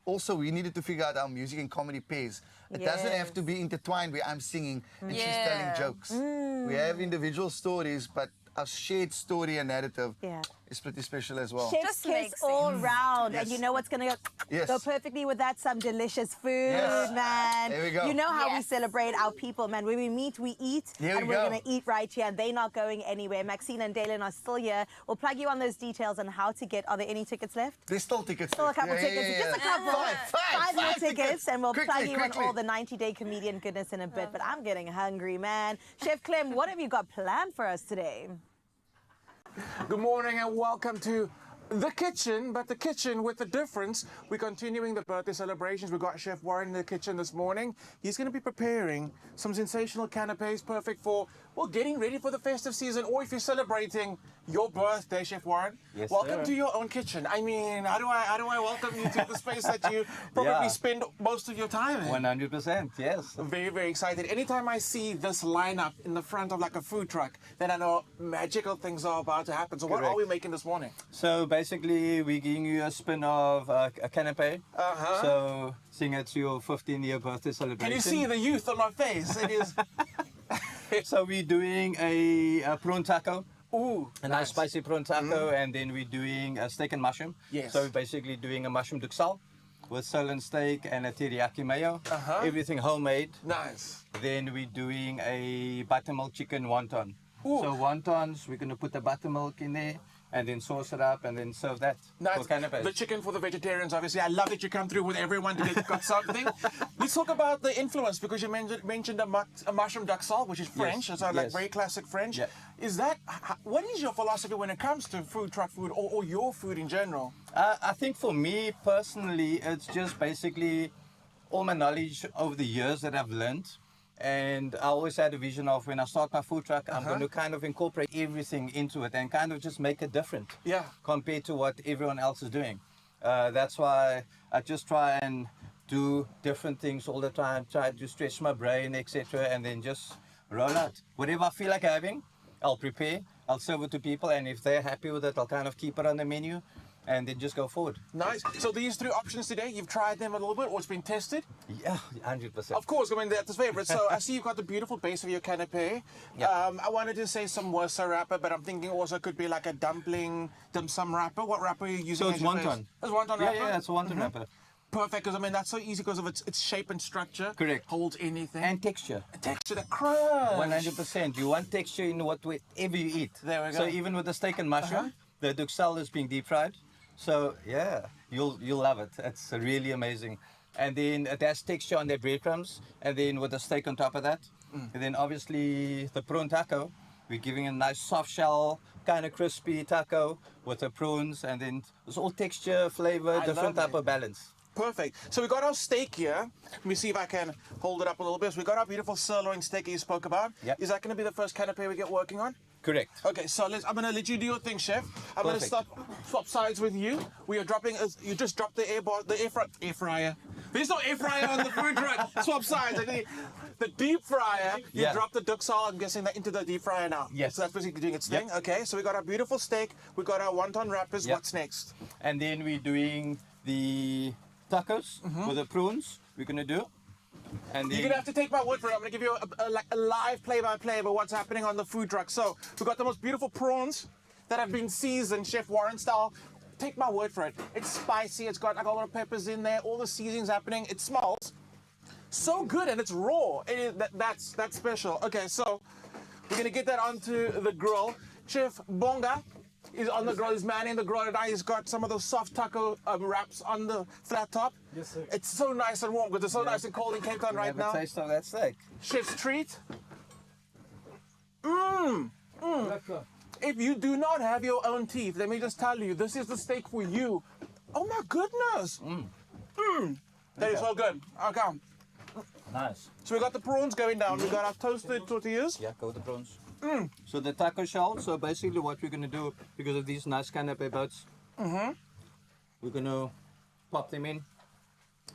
also, we needed to figure out how music and comedy pairs. It doesn't have to be intertwined where I'm singing and she's telling jokes. We have individual stories, but our shared story and narrative is pretty special as well. Chef's kiss all round. Yes. And you know what's going to Yes. go perfectly with that? Some delicious food, Yes. man. There we go. You know how we celebrate our people, man. When we meet, we eat. Here and we we're go. going to eat right here. And they're not going anywhere. Maxine and Dalen are still here. We'll plug you on those details on how to get. Are there any tickets left? There's still tickets. Still a left. couple Yeah, tickets. yeah, yeah. Just a couple. Five More tickets. And we'll plug Quickly, you quickly. on all the 90-day comedian goodness in a bit. But I'm getting hungry, man. Chef Clem, what have you got planned for us today? Good morning and welcome to the kitchen, but the kitchen with a difference. We're continuing the birthday celebrations. We've got Chef Warren in the kitchen this morning. He's going to be preparing some sensational canapes, perfect for, well, getting ready for the festive season, or if you're celebrating your birthday, Chef Warren. Yes, welcome sir. to your own kitchen. I mean, how do I welcome you to the space that you probably spend most of your time in? 100%, yes. Very, very excited. Anytime I see this lineup in the front of like a food truck, then I know magical things are about to happen. So what are we making this morning? So basically, we're giving you a spin of a canapé. So seeing it's your 15-year birthday celebration. Can you see the youth on my face? It is. So we're doing a prawn taco. Ooh, a nice spicy prawn taco, and then we're doing a steak and mushroom. Yes. So we're basically doing a mushroom duxelle with sirloin steak and a teriyaki mayo. Everything homemade. Nice. Then we're doing a buttermilk chicken wonton. Ooh. So wontons, we're going to put the buttermilk in there and then sauce it up and then serve that Nice. for canapes. The chicken for the vegetarians, obviously. I love that you come through with everyone to get got something. Let's talk about the influence, because you mentioned a mushroom duxelle, which is French. It's like very classic French. Yeah. Is that, what is your philosophy when it comes to food, truck food, or your food in general? I think for me personally, it's just basically all my knowledge over the years that I've learned. And I always had a vision of when I start my food truck, I'm going to kind of incorporate everything into it and kind of just make it different compared to what everyone else is doing. That's why I just try and do different things all the time, try to stretch my brain, etc. And then just roll out. Whatever I feel like having, I'll prepare, I'll serve it to people, and if they're happy with it, I'll kind of keep it on the menu and then just go forward. Nice. So these three options today, you've tried them a little bit, or it's been tested? Yeah, 100%. Of course, I mean, that's his favorite. So I see you've got the beautiful base of your canapé. I wanted to say some wurster wrapper, but I'm thinking also could be like a dumpling, dim sum wrapper. What wrapper are you using? So it's wonton. It's wonton wrapper? Yeah, it's a wonton wrapper. Perfect, because I mean, that's so easy because of its shape and structure. Correct. Holds anything. And texture. Texture, the crunch. 100%. You want texture in whatever you eat. There we go. So even with the steak and mushroom, the duxelle is being deep fried. So yeah, you'll love it. It's really amazing. And then it has texture on the breadcrumbs, and then with the steak on top of that. And then obviously the prawn taco, we're giving a nice soft shell, kind of crispy taco with the prawns, and then it's all texture, flavor, different type of balance. Perfect. So we got our steak here. Let me see if I can hold it up a little bit. So we got our beautiful sirloin steak that you spoke about. Yep. Is that going to be the first canapé we get working on? Correct. Okay, so I'm going to let you do your thing, chef. I'm going to swap sides with you. We are dropping, you just dropped the air fryer. There's no air fryer on the food truck. Swap sides. The deep fryer, you drop the duxelle, I'm guessing that into the deep fryer now. Yes. So that's basically doing its thing. Okay, so we got our beautiful steak. We got our wonton wrappers. What's next? And then we're doing the tacos with the prawns. We're going to do. And You're going to have to take my word for it. I'm going to give you a live play-by-play about what's happening on the food truck. So we've got the most beautiful prawns that have been seasoned, Chef Warren style. Take my word for it. It's spicy. It's got like a lot of peppers in there. All the seasonings happening. It smells so good, and it's raw. That's special. Okay, so we're going to get that onto the grill. Chef Bonga, He's on the grill, he's manning the grill, and now he's got some of those soft taco wraps on the flat top. Yes, sir. It's so nice and warm because it's so nice and cold in Cape Town right now. Have a taste of that steak. Chef's treat. If you do not have your own teeth, let me just tell you, this is the steak for you. Oh my goodness. That is so good. Okay. Nice. So we got the prawns going down. We got our toasted tortillas. Yeah, go with the prawns. So the taco shell, so basically what we're going to do, because of these nice canapé boats, we're going to pop them in.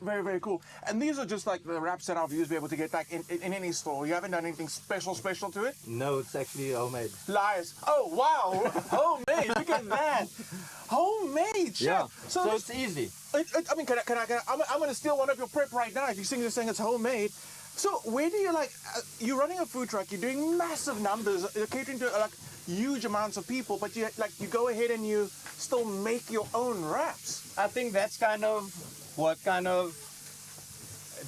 Very, very cool. And these are just like the wraps that our viewers be able to get like in any store. You haven't done anything special to it? No, it's actually homemade. Lies. Oh, wow. Homemade. Look at that. Homemade, chef. Yeah. So this- it's easy. I mean, I'm going to steal one of your prep right now if you're saying it's homemade. So where do you you're running a food truck, you're doing massive numbers, you're catering to huge amounts of people, but you go ahead and you still make your own wraps. I think that's kind of what kind of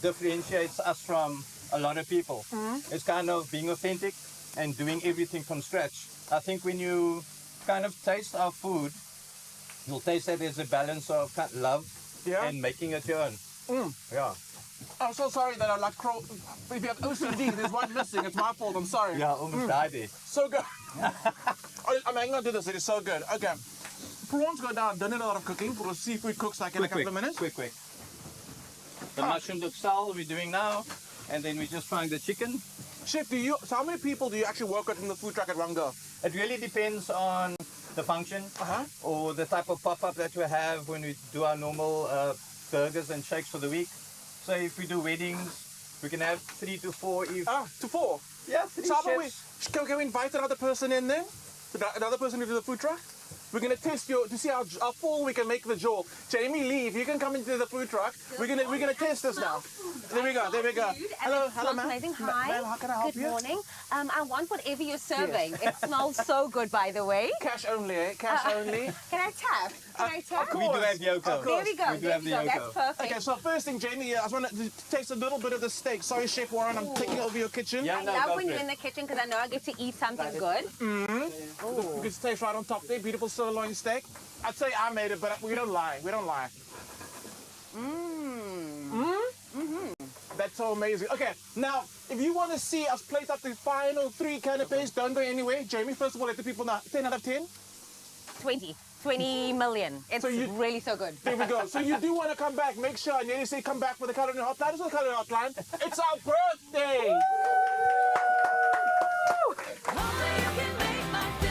differentiates us from a lot of people. It's kind of being authentic and doing everything from scratch. I think when you kind of taste our food, you'll taste that there's a balance of love and making it your own. Yeah. I'm so sorry that I if you have OCD, there's one missing. It's my fault. I'm sorry. Yeah, almost died there. So good. I'm going to do this. It is so good. Okay. Prawns go down. Done a lot of cooking for the seafood cooks in a couple of minutes. Quick. The mushroom style we're doing now, and then we're just frying the chicken. Chef, so how many people do you actually work with in the food truck at one go? It really depends on the function or the type of pop-up that we have when we do our normal burgers and shakes for the week. So if we do weddings, we can have 3 to 4. To 4? Yeah, 3 so chefs. Can we invite another person in then? Another person into the food truck? We're going to test to see how full we can make the jaw. Jamie, leave. You can come into the food truck. We're gonna test this now. There we go. Hello, ma'am. Amazing. Hi. Ma'am, how can I help Good you? morning. I want whatever you're serving. It smells so good, by the way. Cash only, eh? Cash only. Can I tap? We do have yoko. There we go. We do have the That's yoko. perfect. Okay, so first thing, Jamie, I just want to taste a little bit of the steak. Sorry, Chef Warren, I'm taking over your kitchen. Yeah, I no, love go when for you're it. in the kitchen because I know I get to eat something good. You can taste right on top there. Beautiful sirloin steak. I'd say I made it, but we don't lie. That's so amazing. Okay, now, if you want to see us plate up the final 3 canapes, don't go anywhere. Jamie, first of all, let the people know. 10 out of 10? 20 million. It's So really so good. There we go. So you do want to come back. Make sure, and you say come back for the Culinary Hotline. It's not the Culinary Hotline. It's our birthday! Only you can make my day.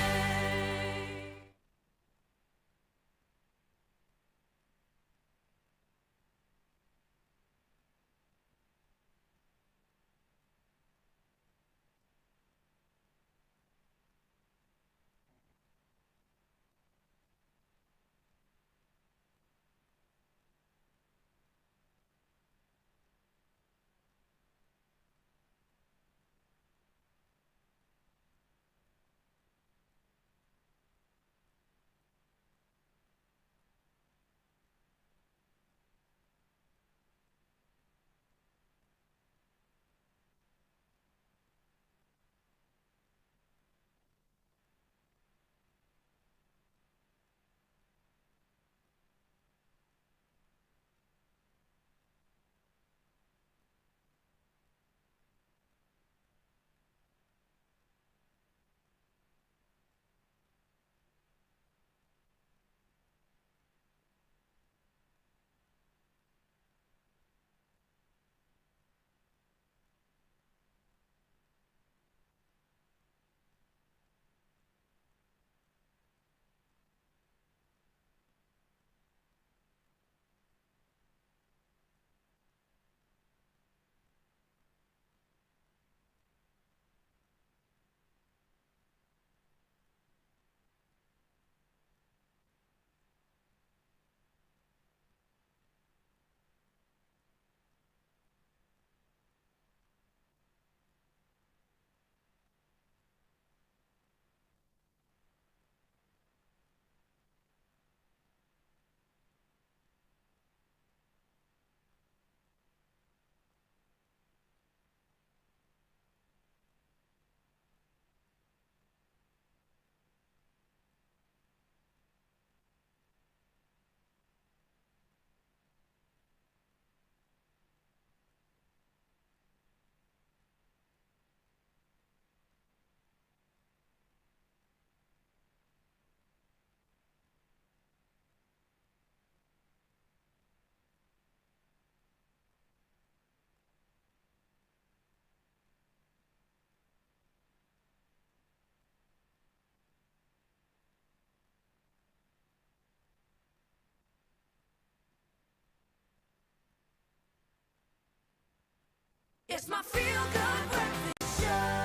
It's my feel-good breakfast show.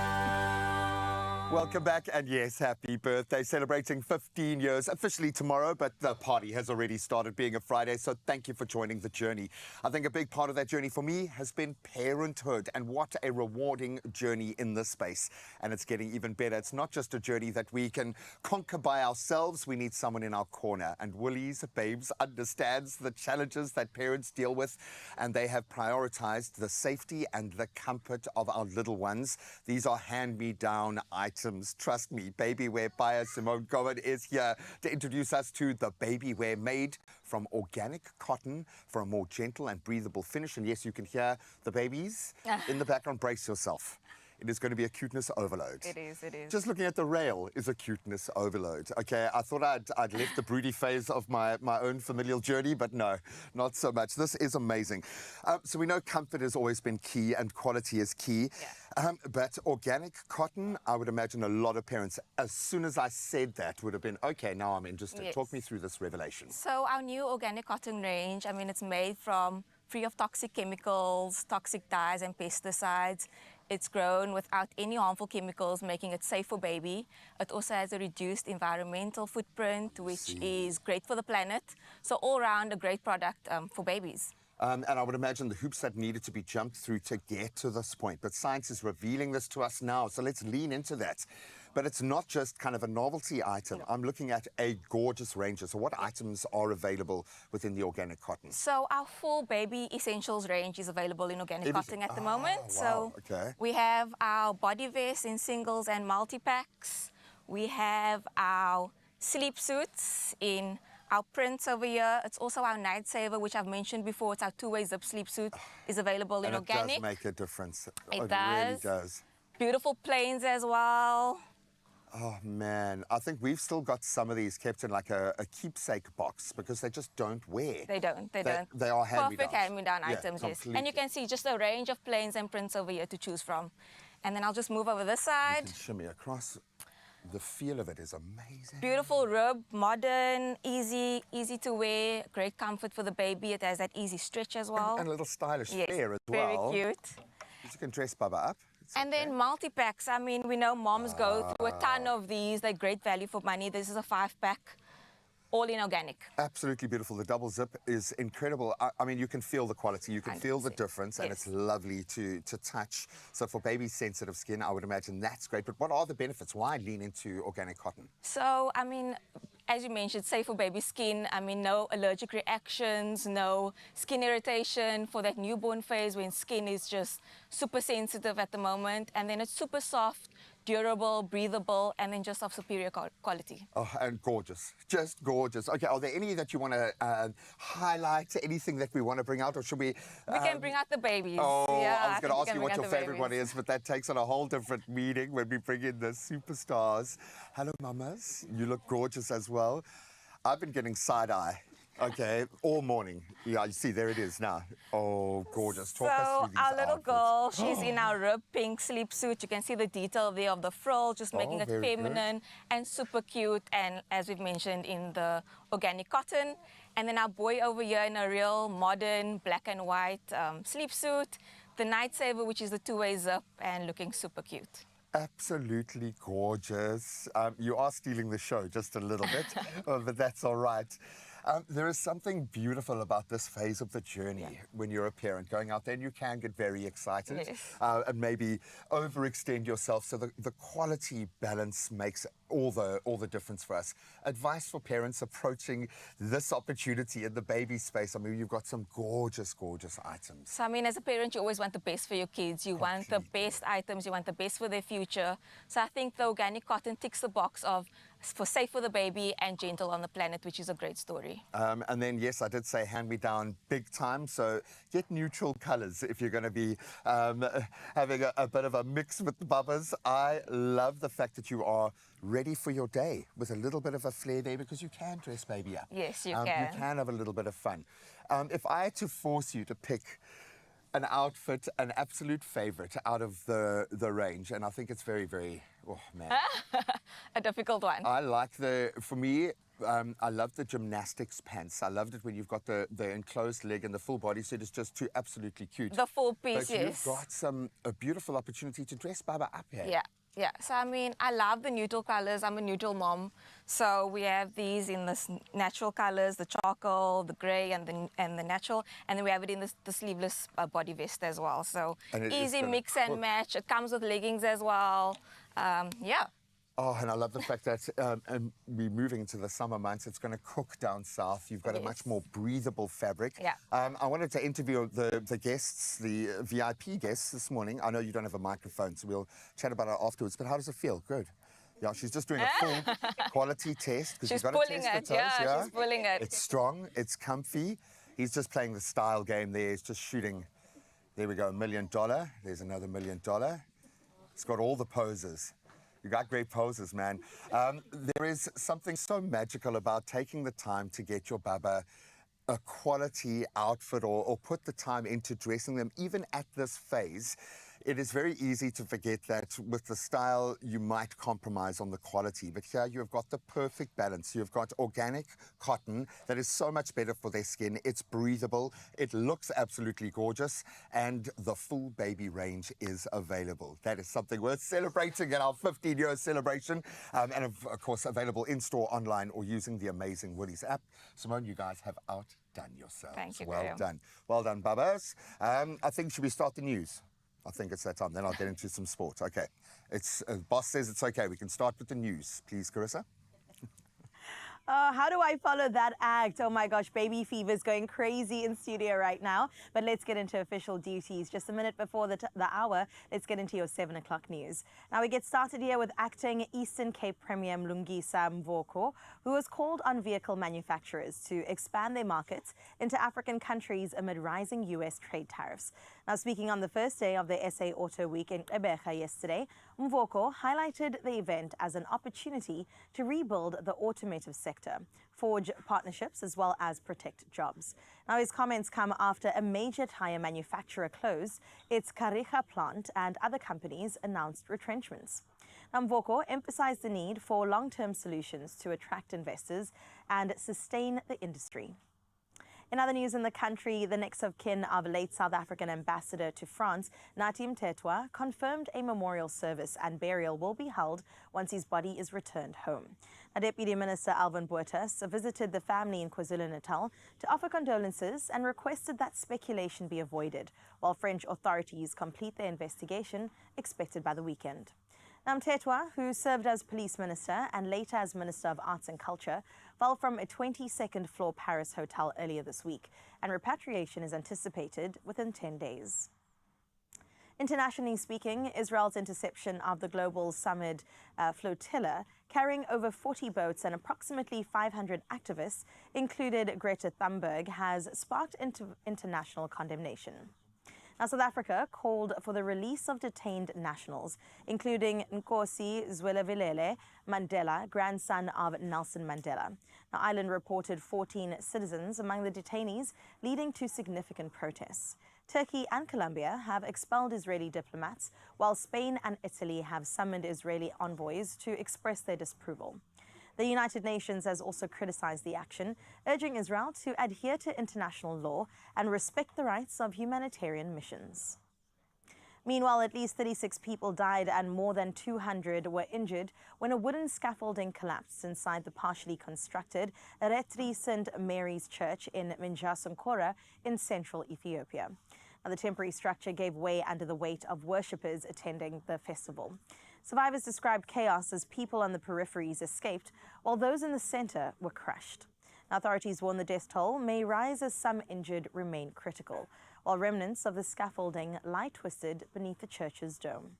Welcome back, and yes, happy birthday. Celebrating 15 years officially tomorrow, but the party has already started, being a Friday, so thank you for joining the journey. I think a big part of that journey for me has been parenthood, and what a rewarding journey in this space. And it's getting even better. It's not just a journey that we can conquer by ourselves. We need someone in our corner, and Woolies Babes understands the challenges that parents deal with, and they have prioritized the safety and the comfort of our little ones. These are hand-me-down items. Trust me, baby wear buyer Simone Cohen is here to introduce us to the baby wear made from organic cotton for a more gentle and breathable finish. And yes, you can hear the babies in the background. Brace yourself. It is going to be a cuteness overload. It is, it is. Just looking at the rail is a cuteness overload. Okay, I thought I'd left the broody phase of my own familial journey, but no, not so much. This is amazing. So we know comfort has always been key and quality is key. Yeah. But organic cotton, I would imagine a lot of parents, as soon as I said that, would have been, okay, now I'm interested. Yes. Talk me through this revelation. So our new organic cotton range, I mean, it's made from free of toxic chemicals, toxic dyes and pesticides. It's grown without any harmful chemicals, making it safe for baby. It also has a reduced environmental footprint, which is great for the planet. So all around a great product for babies. And I would imagine the hoops that needed to be jumped through to get to this point. But science is revealing this to us now, so let's lean into that. But it's not just kind of a novelty item. I'm looking at a gorgeous range. So what items are available within the organic cotton? So our full baby essentials range is available in organic cotton at the moment. Wow. So Okay. we have our body vests in singles and multi-packs. We have our sleep suits in our prints over here. It's also our night saver, which I've mentioned before. It's our two-way zip sleep suit, is available in organic. And it does make a difference. It really does. does. Beautiful plains as well. Oh, man. I think we've still got some of these kept in like a keepsake box because they just don't wear. They don't. They don't. They are hand-me-downs. Perfect hand-me-down Yeah, items, yes. completely. And you can see just a range of plains and prints over here to choose from. And then I'll just move over this side. You can shimmy across. The feel of it is amazing. Beautiful rib, modern, easy to wear, great comfort for the baby. It has that easy stretch as well. And a little stylish yes, flair as very well. cute. You can dress Baba up. And then multi-packs. I mean, we know moms go through a ton of these. They're great value for money. This is a 5-pack, all in organic. Absolutely beautiful. The double zip is incredible. I mean, you can feel the quality. You can feel the difference, and it's lovely to touch. So for baby sensitive skin, I would imagine that's great. But what are the benefits? Why lean into organic cotton? So, I mean, as you mentioned, safe for baby skin. I mean, no allergic reactions, no skin irritation for that newborn phase when skin is just super sensitive at the moment. And then it's super soft, durable, breathable, and then just of superior quality. Oh, and gorgeous. Just gorgeous. Okay, are there any that you want to highlight? Anything that we want to bring out? Or should we... We can bring out the babies. Oh, yeah, I was going to ask you what your favorite favorite one is, but that takes on a whole different meaning when we bring in the superstars. Hello, mamas. You look gorgeous as well. I've been getting side-eye. Okay, all morning. Yeah, you see, there it is now. Oh, gorgeous. Talk us through these our little outfits. girl, she's in our rib pink sleep suit. You can see the detail there of the frill, just making it very feminine and super cute. And as we've mentioned, in the organic cotton. And then our boy over here in a real modern black and white sleep suit. The night saver, which is the two-way zip and looking super cute. Absolutely gorgeous. You are stealing the show just a little bit, but that's all right. There is something beautiful about this phase of the journey when you're a parent going out there, and you can get very excited and maybe overextend yourself. So the quality balance makes all the difference for us. Advice for parents approaching this opportunity in the baby space. I mean, you've got some gorgeous, gorgeous items. So, I mean, as a parent, you always want the best for your kids. You want the best items. You want the best for their future. So I think the organic cotton ticks the box of for safe for the baby and gentle on the planet, which is a great story. And then, yes, I did say hand-me-down big time. So get neutral colors if you're going to be having a bit of a mix with the bubbas. I love the fact that you are ready for your day with a little bit of a flair there, because you can dress baby up. Yes, you can. You can have a little bit of fun. If I had to force you to pick an outfit, an absolute favorite out of the range, and I think it's very, very, oh man. A difficult one. I like for me, I love the gymnastics pants. I loved it when you've got the enclosed leg and the full bodysuit. It's just too absolutely cute. The full piece, but yes. You've got a beautiful opportunity to dress Baba up here. Yeah. Yeah, so I mean, I love the neutral colors. I'm a neutral mom. So we have these in the natural colors, the charcoal, the gray, and the natural. And then we have it in the sleeveless body vest as well. So easy mix and match. It comes with leggings as well. Yeah. Oh, and I love the fact that and we're moving into the summer months. It's going to cook down south. You've got a much more breathable fabric. Yeah. I wanted to interview the guests, the VIP guests this morning. I know you don't have a microphone, so we'll chat about it afterwards. But how does it feel? Good. Yeah, she's just doing a full quality test. She's pulling it. She's pulling it. It's strong. It's comfy. He's just playing the style game there. He's just shooting. There we go, $1 million. There's another $1 million. He's got all the poses. You got great poses, man. There is something so magical about taking the time to get your Baba a quality outfit or put the time into dressing them, even at this phase. It is very easy to forget that with the style, you might compromise on the quality. But here you've got the perfect balance. You've got organic cotton that is so much better for their skin. It's breathable. It looks absolutely gorgeous. And the full baby range is available. That is something worth celebrating in our 15-year celebration. And of course, available in-store, online, or using the amazing Woolies app. Simone, you guys have outdone yourselves. Thank you, Well Graham. done. Well done, Babas. I think, should we start the news? I think it's that time. Then I'll get into some sport. Okay. It's boss says it's okay. We can start with the news. Please, Carissa. How do I follow that act? Oh my gosh, baby fever is going crazy in studio right now. But let's get into official duties. Just a minute before the hour, let's get into your 7 o'clock news. Now we get started here with acting Eastern Cape Premier Mlungisa Mvoko, who has called on vehicle manufacturers to expand their markets into African countries amid rising US trade tariffs. Now, speaking on the first day of the SA Auto Week in Gqeberha yesterday, Mvoko highlighted the event as an opportunity to rebuild the automotive sector, forge partnerships, as well as protect jobs. Now, his comments come after a major tire manufacturer closed its Kariga plant and other companies announced retrenchments. Now, Mvoko emphasized the need for long-term solutions to attract investors and sustain the industry. In other news in the country, the next of kin of late South African ambassador to France, Nathi Mthethwa, confirmed a memorial service and burial will be held once his body is returned home. Now, Deputy Minister Alvin Botha visited the family in KwaZulu-Natal to offer condolences and requested that speculation be avoided, while French authorities complete their investigation expected by the weekend. Now, Mthethwa, who served as police minister and later as Minister of Arts and Culture, fell from a 22nd floor Paris hotel earlier this week, and repatriation is anticipated within 10 days. Internationally speaking, Israel's interception of the global summit flotilla, carrying over 40 boats and approximately 500 activists, included Greta Thunberg, has sparked international condemnation. Now, South Africa called for the release of detained nationals, including Nkosi Zwelivelele Mandela, grandson of Nelson Mandela. Now, Ireland reported 14 citizens among the detainees, leading to significant protests. Turkey and Colombia have expelled Israeli diplomats, while Spain and Italy have summoned Israeli envoys to express their disapproval. The United Nations has also criticized the action, urging Israel to adhere to international law and respect the rights of humanitarian missions. Meanwhile, at least 36 people died and more than 200 were injured when a wooden scaffolding collapsed inside the partially constructed Retri St. Mary's Church in Minjasunkora in central Ethiopia. Now, the temporary structure gave way under the weight of worshippers attending the festival. Survivors described chaos as people on the peripheries escaped, while those in the center were crushed. Now, authorities warn the death toll may rise as some injured remain critical, while remnants of the scaffolding lie twisted beneath the church's dome.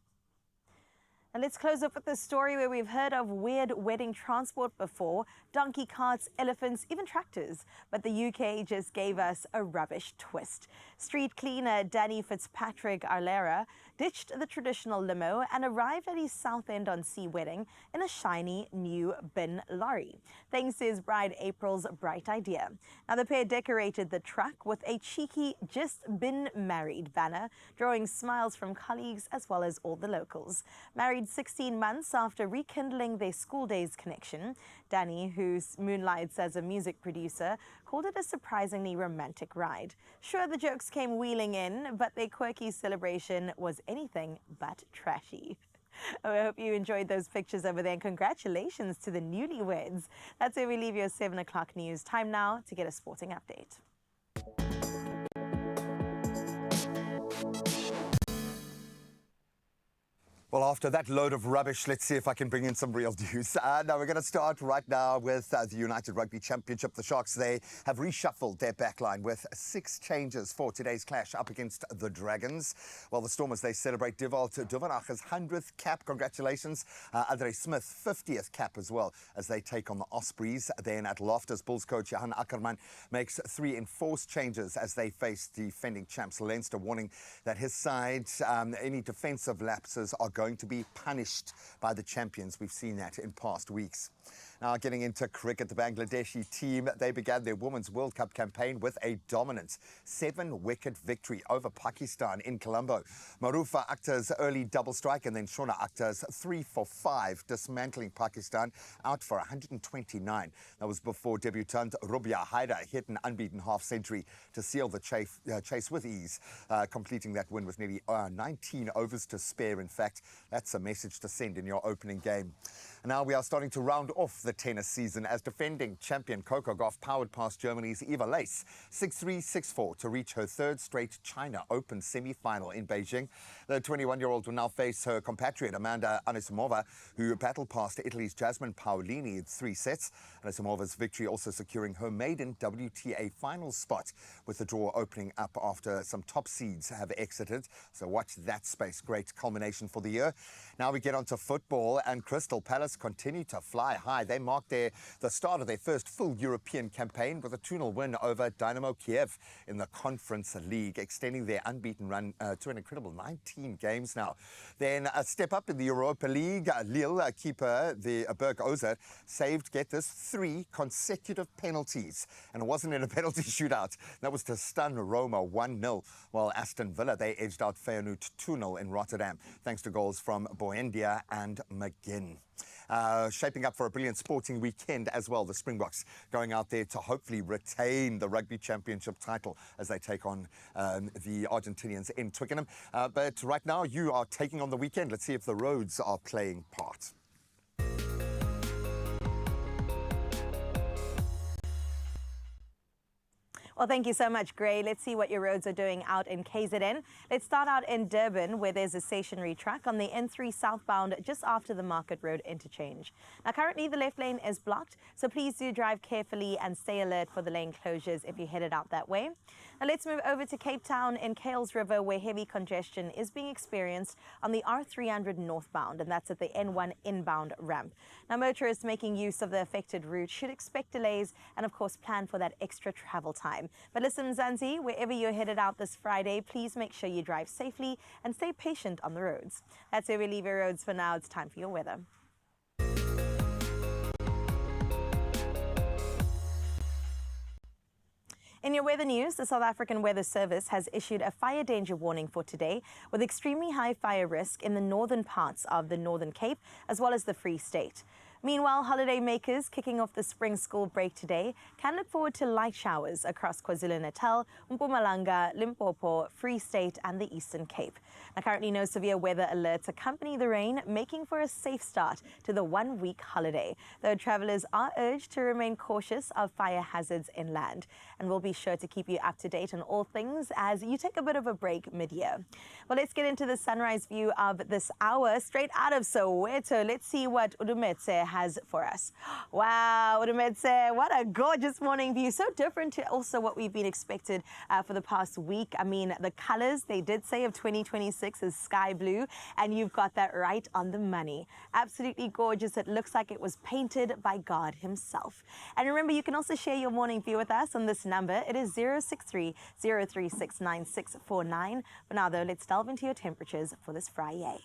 And let's close up with the story where we've heard of weird wedding transport before, donkey carts, elephants, even tractors. But the UK just gave us a rubbish twist. Street cleaner Danny Fitzpatrick Arlera ditched the traditional limo and arrived at his Southend-on-Sea wedding in a shiny new bin lorry, thanks to his bride April's bright idea. Now, the pair decorated the truck with a cheeky "Just Been Married" banner, drawing smiles from colleagues as well as all the locals. Married 16 months after rekindling their school days connection, Danny, who moonlights as a music producer, called it a surprisingly romantic ride. Sure, the jokes came wheeling in, but their quirky celebration was anything but trashy. I hope you enjoyed those pictures over there, and congratulations to the newlyweds. That's where we leave your 7 o'clock news. Time now to get a sporting update. Well, after that load of rubbish, let's see if I can bring in some real news. Now, we're going to start right now with the United Rugby Championship. The Sharks, they have reshuffled their backline with 6 changes for today's clash up against the Dragons. While the Stormers, they celebrate Dewald Duvenach's 100th cap. Congratulations. Andre Smith, 50th cap as well, as they take on the Ospreys. Then at Loftus, Bulls coach Johan Ackerman makes 3 enforced changes as they face defending champs Leinster, warning that his side, any defensive lapses are going to be punished by the champions. We've seen that in past weeks. Now, getting into cricket, the Bangladeshi team, they began their Women's World Cup campaign with a dominant 7-wicket victory over Pakistan in Colombo. Marufa Akhtar's early double strike and then Shona Akhtar's 3 for 5, dismantling Pakistan out for 129. That was before debutant Rubia Haida hit an unbeaten half-century to seal the chase with ease, completing that win with nearly 19 overs to spare. In fact, that's a message to send in your opening game. Now we are starting to round off the tennis season as defending champion Coco Gauff powered past Germany's Eva Lace 6-3, 6-4 to reach her 3rd straight China Open semi-final in Beijing. The 21-year-old will now face her compatriot Amanda Anisimova, who battled past Italy's Jasmine Paolini in 3 sets. Anisimova's victory also securing her maiden WTA final spot, with the draw opening up after some top seeds have exited. So watch that space. Great culmination for the year. Now we get on to football, and Crystal Palace continue to fly high. They marked the start of their first full European campaign with a 2-0 win over Dynamo Kiev in the Conference League, extending their unbeaten run to an incredible 19 games now. Then a step up in the Europa League. Lille keeper Berg Ozer saved, get this, 3 consecutive penalties. And it wasn't in a penalty shootout. That was to stun Roma 1-0, while Aston Villa, they edged out Feyenoord 2-0 in Rotterdam, thanks to goals from Boendia and McGinn. Shaping up for a brilliant sporting weekend as well. The Springboks going out there to hopefully retain the Rugby Championship title as they take on the Argentinians in Twickenham. But right now, you are taking on the weekend. Let's see if the roads are playing part. Well, thank you so much, Gray. Let's see what your roads are doing out in KZN. Let's start out in Durban, where there's a stationary track on the N3 southbound just after the Market Road interchange. Now, currently the left lane is blocked, so please do drive carefully and stay alert for the lane closures if you're headed out that way. Now, let's move over to Cape Town in Kales River, where heavy congestion is being experienced on the R300 northbound, and that's at the N1 inbound ramp. Now, motorists making use of the affected route should expect delays and, of course, plan for that extra travel time. But listen, Zanzi, wherever you're headed out this Friday, please make sure you drive safely and stay patient on the roads. That's where we leave your roads for now. It's time for your weather. In your weather news, the South African Weather Service has issued a fire danger warning for today, with extremely high fire risk in the northern parts of the Northern Cape, as well as the Free State. Meanwhile, holiday makers kicking off the spring school break today can look forward to light showers across KwaZulu-Natal, Mpumalanga, Limpopo, Free State and the Eastern Cape. Now, currently no severe weather alerts accompany the rain, making for a safe start to the one-week holiday, though travelers are urged to remain cautious of fire hazards inland. And we'll be sure to keep you up to date on all things as you take a bit of a break mid-year. Well, let's get into the sunrise view of this hour straight out of Soweto. Let's see what Udumetse has for us. Wow, Udumetse, what a gorgeous morning view. So different to also what we've been expected for the past week. I mean, the colors they did say of 2026 is sky blue, and you've got that right on the money. Absolutely gorgeous. It looks like it was painted by God himself. And remember, you can also share your morning view with us on this number. It is 063 036 9649. But now, though, let's delve into your temperatures for this Friday.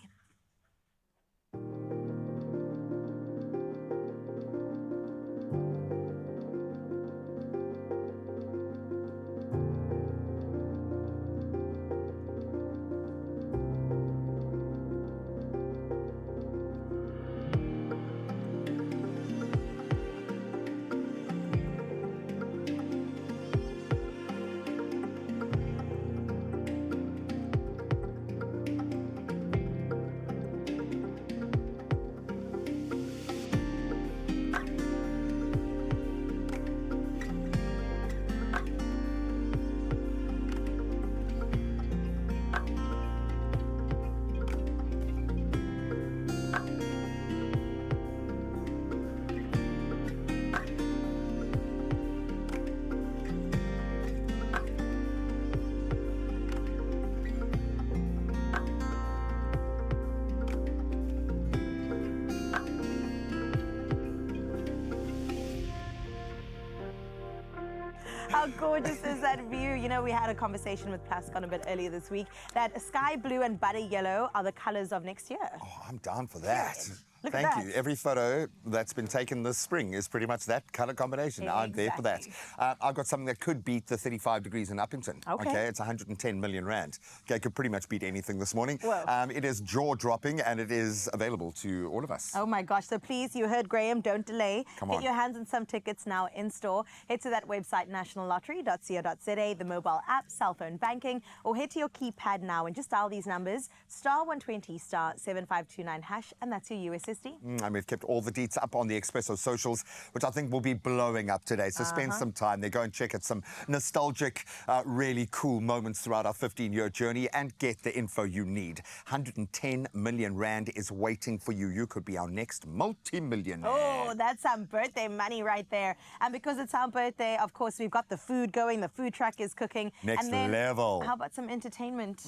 gorgeous is that view? You know, we had a conversation with Plascon a bit earlier this week that sky blue and butter yellow are the colors of next year. Oh, I'm down for that. Look Thank at that. you. Every photo that's been taken this spring is pretty much that colour combination. I'm there for that. I've got something that could beat the 35 degrees in Uppington. Okay. It's 110 million rand. Okay, could pretty much beat anything this morning. Whoa. It is jaw-dropping and it is available to all of us. Oh my gosh, so please, you heard Graham, don't delay. Come Get on. your hands on some tickets now in store. Head to that website, nationallottery.co.za, the mobile app, cell phone banking, or head to your keypad now and just dial these numbers, *120 *7529#, and that's your USSD. And we've kept all the deets up on the Expresso socials, which I think will be blowing up today. So spend some time there. Go and check out some nostalgic, really cool moments throughout our 15-year journey and get the info you need. 110 million rand is waiting for you. You could be our next multi-millionaire. Oh, that's some birthday money right there. And because it's our birthday, of course, we've got the food going. The food truck is cooking. Next and then, level. How about some entertainment?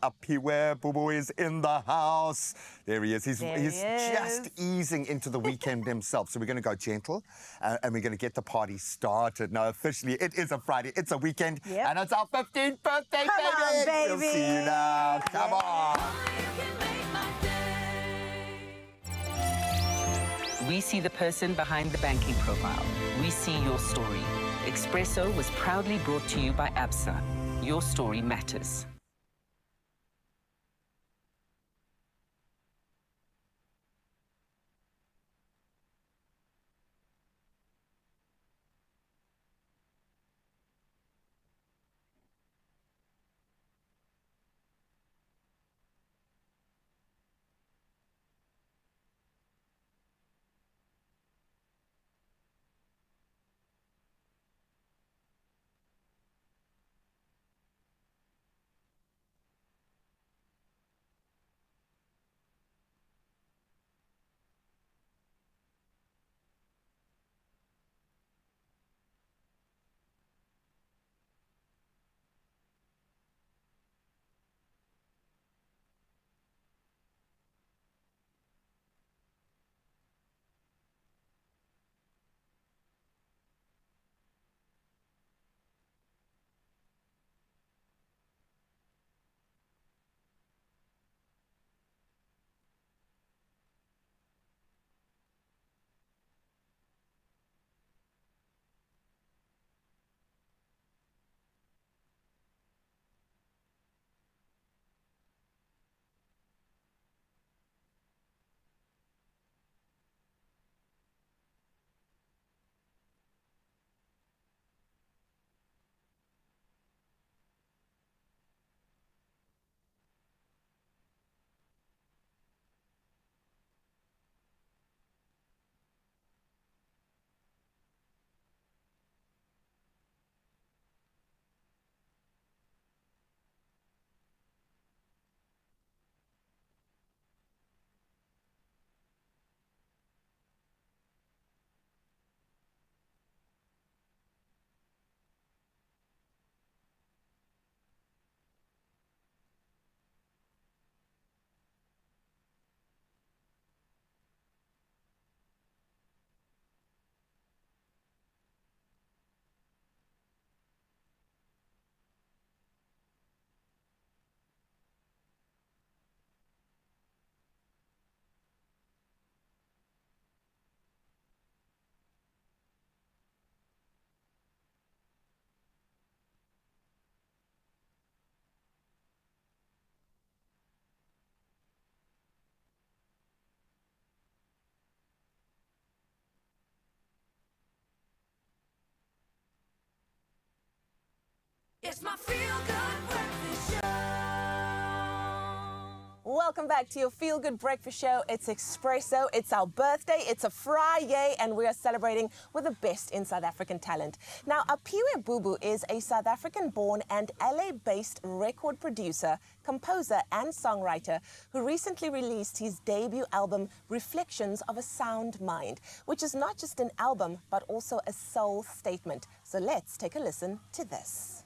Up here where Boo Boo is in the house. There he is. He's There he is. just easing into the weekend himself. So we're going to go gentle and we're going to get the party started. Now, officially, it is a Friday. It's a weekend. Yep. And it's our 15th birthday, Come on, baby. We'll see you now. Come on. We see the person behind the banking profile. We see your story. Expresso was proudly brought to you by ABSA. Your story matters. It's my feel-good breakfast show. Welcome back to your Feel Good Breakfast Show. It's Expresso. It's our birthday. It's a Friday, and we are celebrating with the best in South African talent. Now, Apiwe Bubu is a South African-born and LA-based record producer, composer, and songwriter who recently released his debut album, Reflections of a Sound Mind, which is not just an album, but also a soul statement. So let's take a listen to this.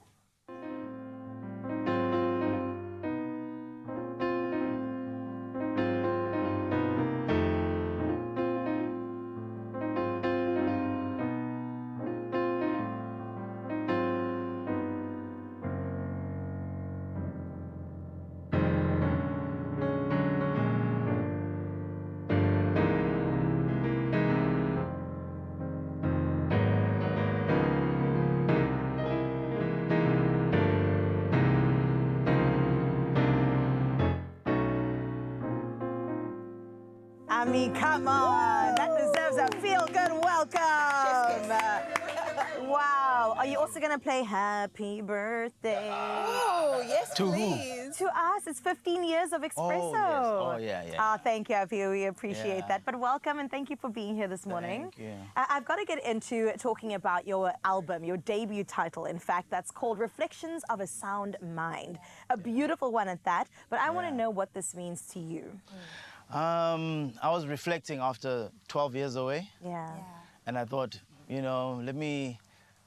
I mean, come on. That deserves a feel-good welcome. Wow. Are you also going to play Happy Birthday? Oh, yes, To who? please. To us, it's 15 years of Expresso. Oh, yes. Oh, yeah. Thank you, Api. We appreciate Yeah. that. But welcome and thank you for being here this morning. Thank you. I've got to get into talking about your album, your debut title, in fact, that's called Reflections of a Sound Mind. A beautiful one at that. But I want to know what this means to you. I was reflecting after 12 years away. Yeah. And I thought, you know, let me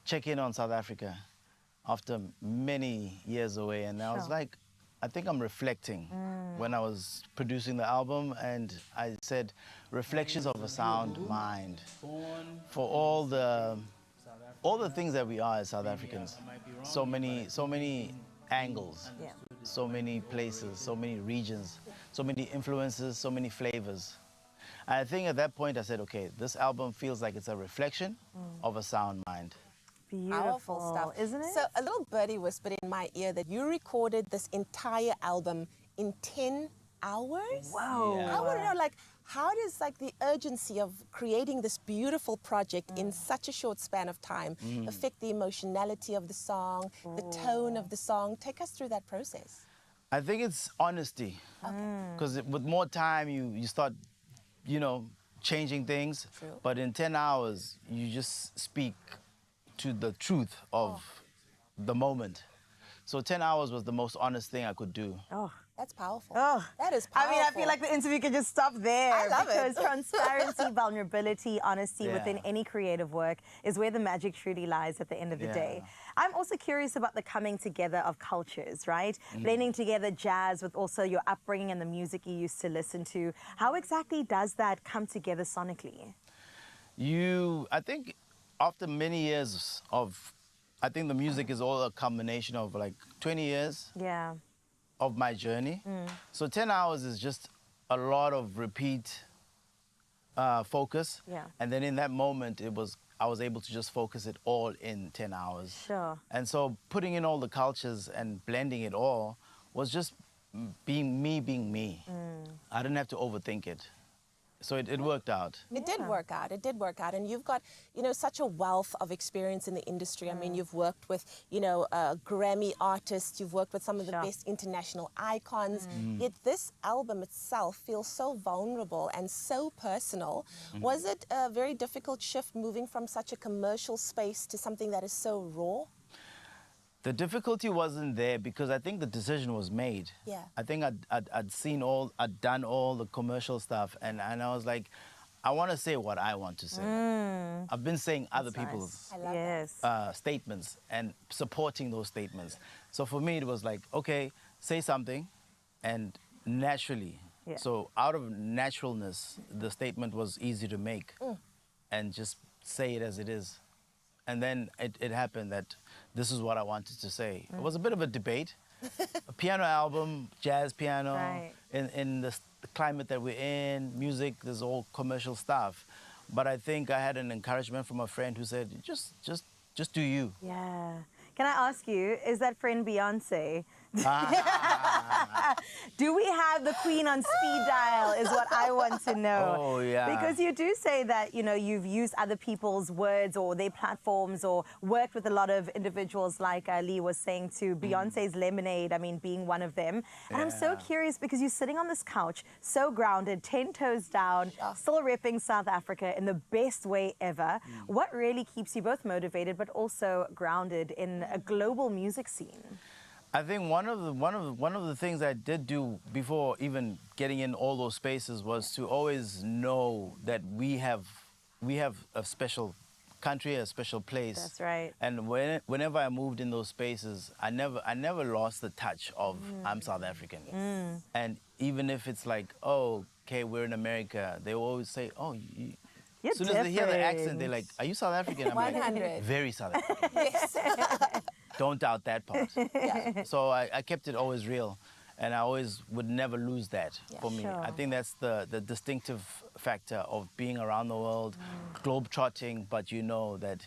check in on South Africa after many years away. And I was like, I think I'm reflecting when I was producing the album. And I said, Reflections of a Sound Mind. For all the things that we are as South Africans. So many angles. Yeah. So many places, so many regions, so many influences, so many flavors. And I think at that point I said, okay, this album feels like it's a reflection of a sound mind. Beautiful Powerful stuff, isn't it? So a little birdie whispered in my ear that you recorded this entire album in 10 hours. Whoa. Yeah. I want to know, like, how does like the urgency of creating this beautiful project in such a short span of time affect the emotionality of the song, the tone of the song? Take us through that process. I think it's honesty. Because with more time, you start, you know, changing things. True. But in 10 hours, you just speak to the truth of the moment. So 10 hours was the most honest thing I could do. Oh. That's powerful. Oh, that is I powerful. mean, I feel like the interview could just stop there. I love it. Because transparency, vulnerability, honesty Yeah. within any creative work is where the magic truly lies at the end of the day. I'm also curious about the coming together of cultures, right? Blending together jazz with also your upbringing and the music you used to listen to. How exactly does that come together sonically? I think after many years I think the music is all a combination of like 20 years Yeah. of my journey. So 10 hours is just a lot of repeat focus. Yeah. And then in that moment, I was able to just focus it all in 10 hours. Sure. And so putting in all the cultures and blending it all was just being me. I didn't have to overthink it. So it worked out. It did work out. It did work out. And you've got, you know, such a wealth of experience in the industry. I mean, you've worked with, you know, Grammy artists. You've worked with some of the best international icons. Yet this album itself feels so vulnerable and so personal. Was it a very difficult shift moving from such a commercial space to something that is so raw? The difficulty wasn't there because I think the decision was made. Yeah. I think I'd done all the commercial stuff, and I was like, I want to say what I want to say. I've been saying other people's statements and supporting those statements. So for me, it was like, okay, say something, and naturally. Yeah. So out of naturalness, the statement was easy to make, and just say it as it is. And then it happened that this is what I wanted to say. It was a bit of a debate. A piano album, jazz piano, in the climate that we're in, music, there's all commercial stuff. But I think I had an encouragement from a friend who said, just do you. Yeah. Can I ask you, is that friend Beyonce? Do we have the queen on speed dial is what I want to know. Oh, yeah. Because you do say that, you know, you've used other people's words or their platforms or worked with a lot of individuals like Lee was saying to Beyonce's Lemonade, I mean, being one of them. And I'm so curious because you're sitting on this couch, so grounded, 10 toes down, still repping South Africa in the best way ever. What really keeps you both motivated but also grounded in a global music scene? I think one of the things I did do before even getting in all those spaces was to always know that we have a special country, a special place. That's right. And whenever I moved in those spaces, I never lost the touch of I'm South African. And even if it's like, oh, okay, we're in America, they always say, oh, as soon as they hear the accent, they're like, are you South African? I'm 100. like, very South African. Yes. Don't doubt that part. So I kept it always real, and I always would never lose that for me. I think that's the distinctive factor of being around the world, globe-trotting, but you know that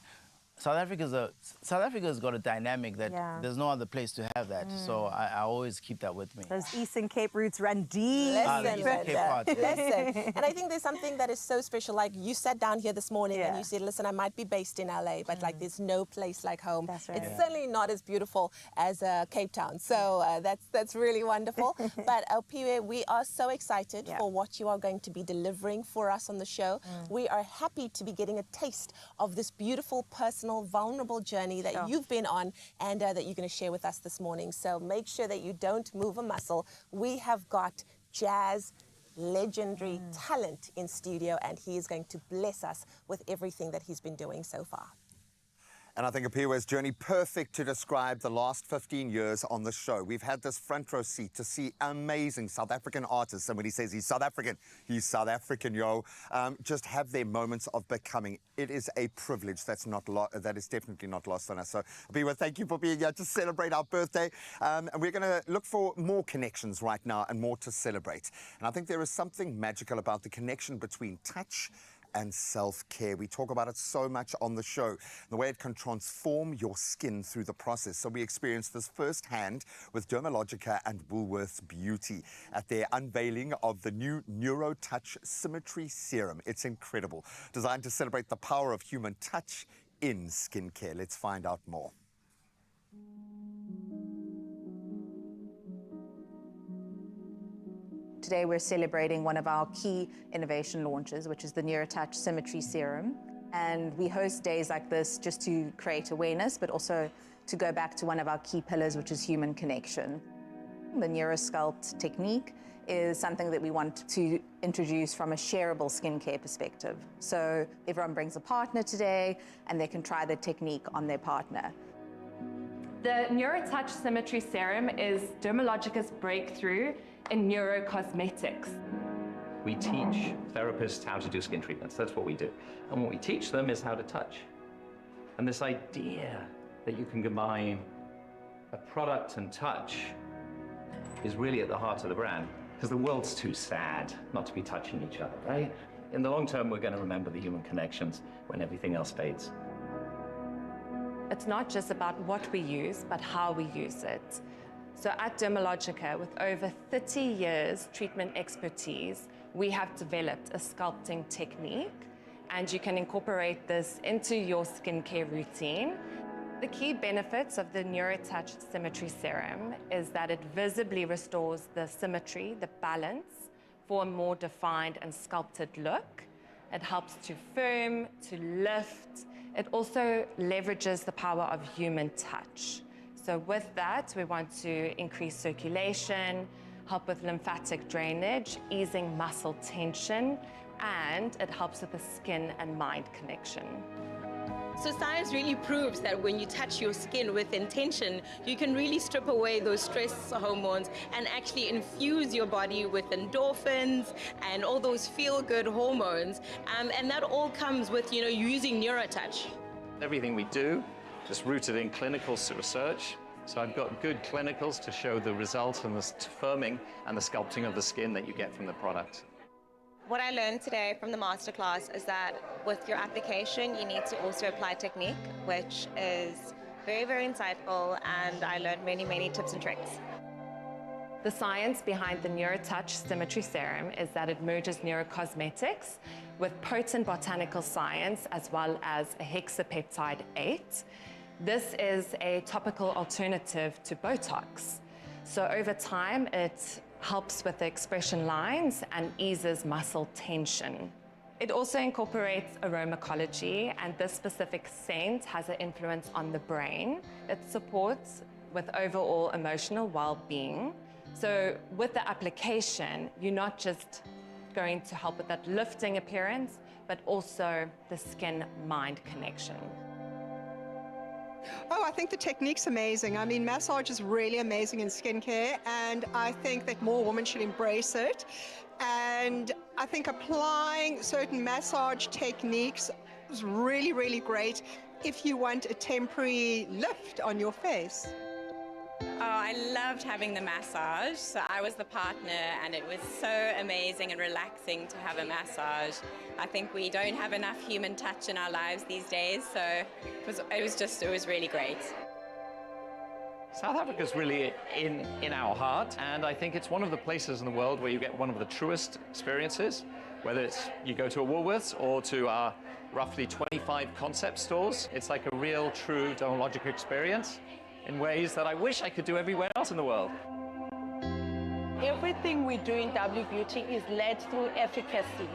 South Africa's got a dynamic that there's no other place to have that. So I always keep that with me. Those Eastern Cape roots run deep. Listen. And I think there's something that is so special. Like you sat down here this morning and you said, listen, I might be based in LA, but like there's no place like home. That's right. It's certainly not as beautiful as Cape Town. So that's really wonderful. But Opiwe, we are so excited for what you are going to be delivering for us on the show. We are happy to be getting a taste of this beautiful, personal, vulnerable journey that you've been on and that you're going to share with us this morning. So make sure that you don't move a muscle. We have got jazz legendary talent in studio, and he is going to bless us with everything that he's been doing so far. And I think Opiwe's journey, perfect to describe the last 15 years on the show. We've had this front row seat to see amazing South African artists. And when he says he's South African, yo. Just have their moments of becoming. It is a privilege that is definitely not lost on us. So, Opiwe, thank you for being here to celebrate our birthday. And we're going to look for more connections right now and more to celebrate. And I think there is something magical about the connection between touch and self-care. We talk about it so much on the show, the way it can transform your skin through the process. So we experienced this firsthand with Dermalogica and Woolworths Beauty at their unveiling of the new NeuroTouch Symmetry Serum. It's incredible, designed to celebrate the power of human touch in skincare. Let's find out more. Today we're celebrating one of our key innovation launches, which is the NeuroTouch Symmetry Serum. And we host days like this just to create awareness, but also to go back to one of our key pillars, which is human connection. The NeuroSculpt technique is something that we want to introduce from a shareable skincare perspective. So everyone brings a partner today, and they can try the technique on their partner. The NeuroTouch Symmetry Serum is Dermalogica's breakthrough in neurocosmetics. We teach therapists how to do skin treatments. That's what we do. And what we teach them is how to touch. And this idea that you can combine a product and touch is really at the heart of the brand, because the world's too sad not to be touching each other, right? In the long term, we're going to remember the human connections when everything else fades. It's not just about what we use, but how we use it. So at Dermalogica, with over 30 years treatment expertise, we have developed a sculpting technique, and you can incorporate this into your skincare routine. The key benefits of the NeuroTouch Symmetry Serum is that it visibly restores the symmetry, the balance, for a more defined and sculpted look. It helps to firm, to lift. It also leverages the power of human touch. So with that, we want to increase circulation, help with lymphatic drainage, easing muscle tension, and it helps with the skin and mind connection. So science really proves that when you touch your skin with intention, you can really strip away those stress hormones and actually infuse your body with endorphins and all those feel-good hormones. And that all comes with, using NeuroTouch. Everything we do is rooted in clinical research. So I've got good clinicals to show the results and the firming and the sculpting of the skin that you get from the product. What I learned today from the masterclass is that with your application, you need to also apply technique, which is very, very insightful, and I learned many, many tips and tricks. The science behind the NeuroTouch Symmetry Serum is that it merges neurocosmetics with potent botanical science as well as a hexapeptide 8. This is a topical alternative to Botox. So over time, it helps with the expression lines and eases muscle tension. It also incorporates aromacology, and this specific scent has an influence on the brain. It supports with overall emotional well-being. So with the application, you're not just going to help with that lifting appearance, but also the skin-mind connection. Oh, I think the technique's amazing. I mean, massage is really amazing in skincare, and I think that more women should embrace it. And I think applying certain massage techniques is really, really great if you want a temporary lift on your face. Oh, I loved having the massage. So I was the partner and it was so amazing and relaxing to have a massage. I think we don't have enough human touch in our lives these days, so it was really great. South Africa's really in our heart, and I think it's one of the places in the world where you get one of the truest experiences, whether it's you go to a Woolworths or to our roughly 25 concept stores. It's like a real, true Dermalogica experience in ways that I wish I could do everywhere else in the world. Everything we do in W Beauty is led through efficacy.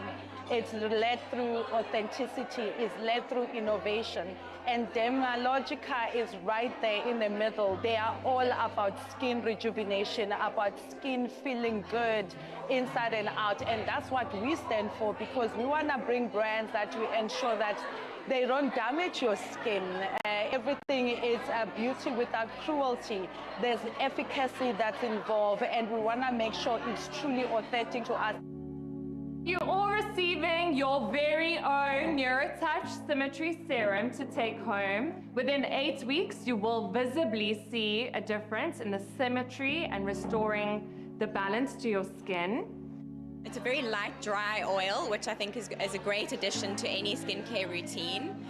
It's led through authenticity, it's led through innovation. And Dermalogica is right there in the middle. They are all about skin rejuvenation, about skin feeling good inside and out. And that's what we stand for, because we want to bring brands that will ensure that they don't damage your skin. Everything is beauty without cruelty. There's efficacy that's involved, and we want to make sure it's truly authentic to us. You're all receiving your very own NeuroTouch Symmetry Serum to take home. Within 8 weeks, you will visibly see a difference in the symmetry and restoring the balance to your skin. It's a very light, dry oil, which I think is a great addition to any skincare routine.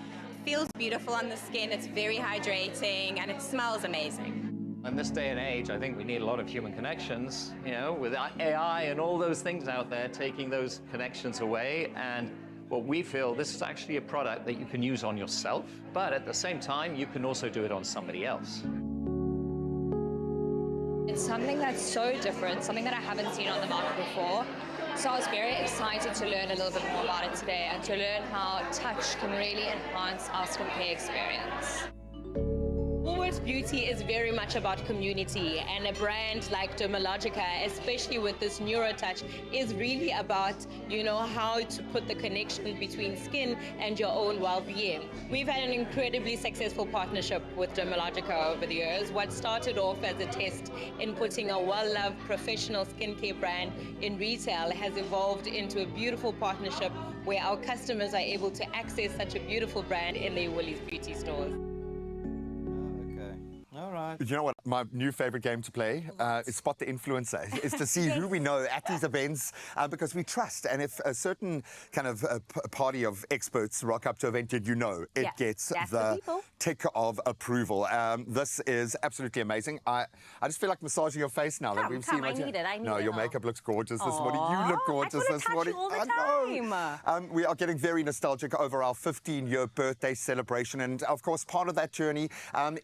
Feels beautiful on the skin, it's very hydrating, and it smells amazing. In this day and age, I think we need a lot of human connections, you know, with AI and all those things out there taking those connections away. And what we feel, this is actually a product that you can use on yourself, but at the same time, you can also do it on somebody else. It's something that's so different, something that I haven't seen on the market before. So I was very excited to learn a little bit more about it today and to learn how touch can really enhance our skincare experience. Woolworths Beauty is very much about community, and a brand like Dermalogica, especially with this NeuroTouch, is really about, you know, how to put the connection between skin and your own well-being. We've had an incredibly successful partnership with Dermalogica over the years. What started off as a test in putting a well-loved professional skincare brand in retail has evolved into a beautiful partnership where our customers are able to access such a beautiful brand in their Woolies Beauty stores. All right. You know what? My new favorite game to play is Spot the Influencer. Is to see who we know at these events because we trust. And if a certain kind of party of experts rock up to an event, you know it gets the tick of approval. This is absolutely amazing. I just feel like massaging your face now that we've seen. I need it. No, your makeup looks gorgeous this morning. You look gorgeous this morning. I know. We are getting very nostalgic over our 15-year birthday celebration. And of course, part of that journey